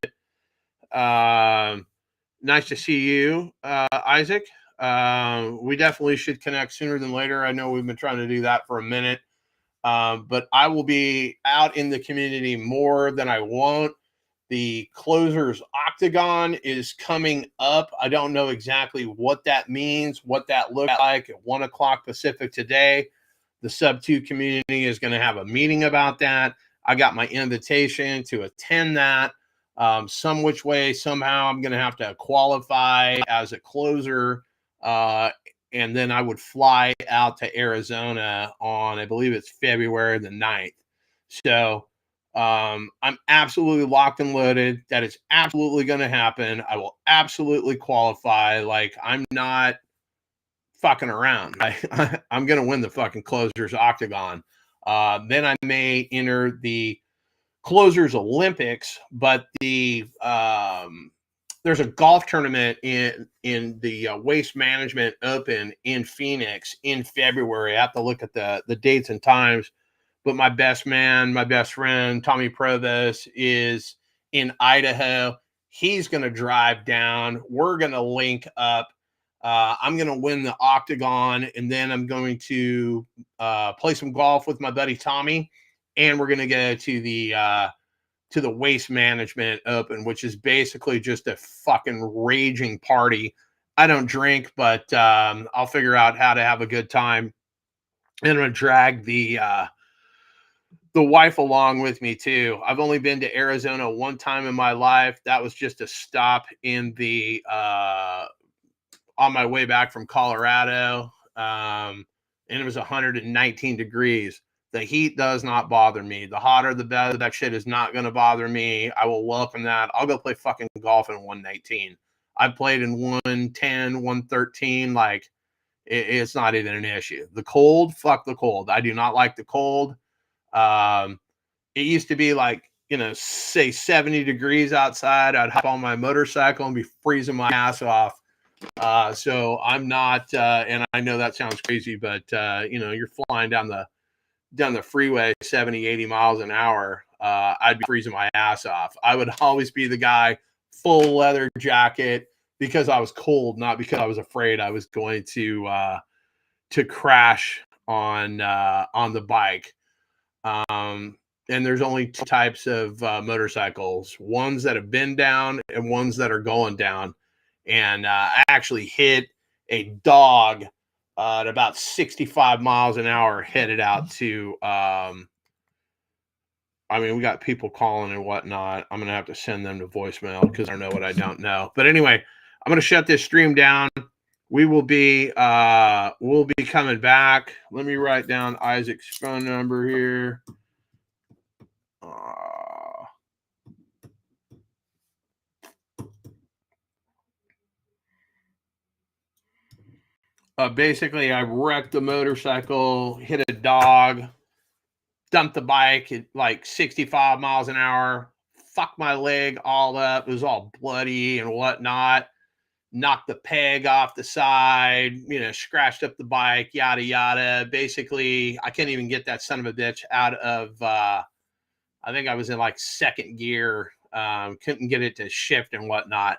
[SPEAKER 1] Nice to see you, Isaac. We definitely should connect sooner than later. I know we've been trying to do that for a minute, but I will be out in the community more than I won't. The Closers Octagon is coming up. I don't know exactly what that means, what that looks like at 1 o'clock Pacific today. The Sub 2 community is going to have a meeting about that. I got my invitation to attend that. Some which way, somehow I'm going to have to qualify as a closer. And then I would fly out to Arizona on, I believe it's February the 9th. So I'm absolutely locked and loaded. That is absolutely going to happen. I will absolutely qualify. Like, I'm not fucking around. I'm going to win the fucking Closers Octagon. Then I may enter the Closers Olympics, but there's a golf tournament in the Waste Management Open in Phoenix in February. I have to look at the dates and times. But my best man, my best friend, Tommy Provost, is in Idaho. He's going to drive down. We're going to link up. I'm going to win the Octagon, and then I'm going to play some golf with my buddy Tommy, and we're going to go to the Waste Management Open, which is basically just a fucking raging party. I don't drink, but I'll figure out how to have a good time. And I'm going to drag the wife along with me too. I've only been to Arizona one time in my life. That was just a stop in the on my way back from Colorado. And it was 119 degrees. The heat does not bother me. The hotter, the better. That shit is not going to bother me. I will welcome that. I'll go play fucking golf in 119. I've played in 110, 113. Like, it's not even an issue. The cold, fuck the cold. I do not like the cold. It used to be like, say 70 degrees outside. I'd hop on my motorcycle and be freezing my ass off. So I'm not, and I know that sounds crazy, but you're flying down the freeway 70, 80 miles an hour. I'd be freezing my ass off. I would always be the guy, full leather jacket, because I was cold, not because I was afraid I was going to crash on the bike. And there's only two types of motorcycles, ones that have been down and ones that are going down. And I actually hit a dog at about 65 miles an hour headed out to, we got people calling and whatnot. I'm going to have to send them to voicemail because I know what I don't know. But anyway, I'm going to shut this stream down. We will be coming back. Let me write down Isaac's phone number here. Basically, I wrecked the motorcycle, hit a dog, dumped the bike at like 65 miles an hour, fucked my leg all up. It was all bloody and whatnot. Knocked the peg off the side, scratched up the bike, yada, yada. Basically, I couldn't even get that son of a bitch out of, I think I was in like second gear. Couldn't get it to shift and whatnot.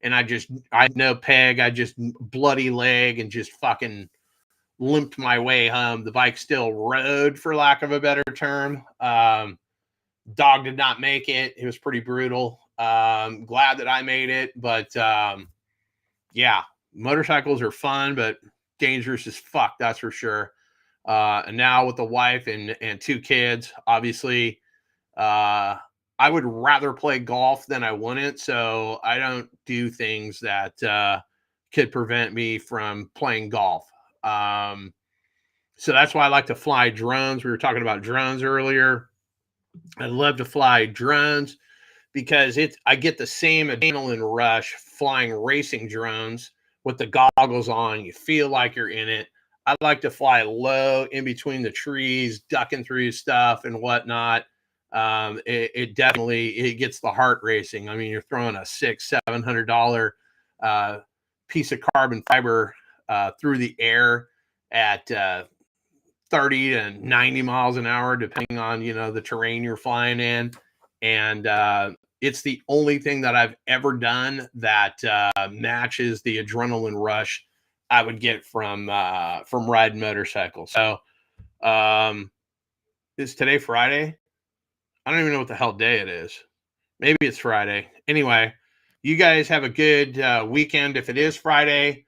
[SPEAKER 1] And I had no peg. I just bloody leg and just fucking limped my way home. The bike still rode, for lack of a better term. Dog did not make it. It was pretty brutal. Glad that I made it, but yeah, motorcycles are fun, but dangerous as fuck, that's for sure. And now with the wife and 2 kids, obviously, I would rather play golf than I wouldn't. So I don't do things that could prevent me from playing golf. So that's why I like to fly drones. We were talking about drones earlier. I love to fly drones because I get the same adrenaline rush flying racing drones with the goggles on. You feel like you're in it. I like to fly low in between the trees, ducking through stuff and whatnot. It definitely gets the heart racing. I mean, you're throwing a $600-700 piece of carbon fiber through the air at 30 to 90 miles an hour, depending on the terrain you're flying in. And it's the only thing that I've ever done that matches the adrenaline rush I would get from riding motorcycles. So is today Friday? I don't even know what the hell day it is. Maybe it's Friday. Anyway, you guys have a good weekend. If it is Friday,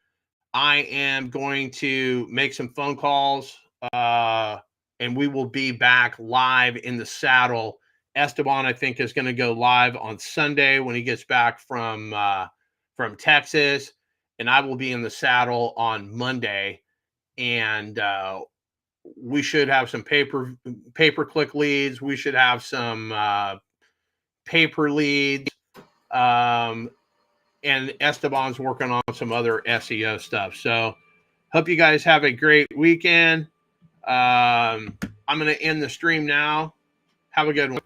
[SPEAKER 1] I am going to make some phone calls, and we will be back live in the saddle. Esteban, I think, is going to go live on Sunday when he gets back from Texas, and I will be in the saddle on Monday. And we should have some pay-per-click leads. We should have some paper leads. And Esteban's working on some other SEO stuff. So hope you guys have a great weekend. I'm going to end the stream now. Have a good one.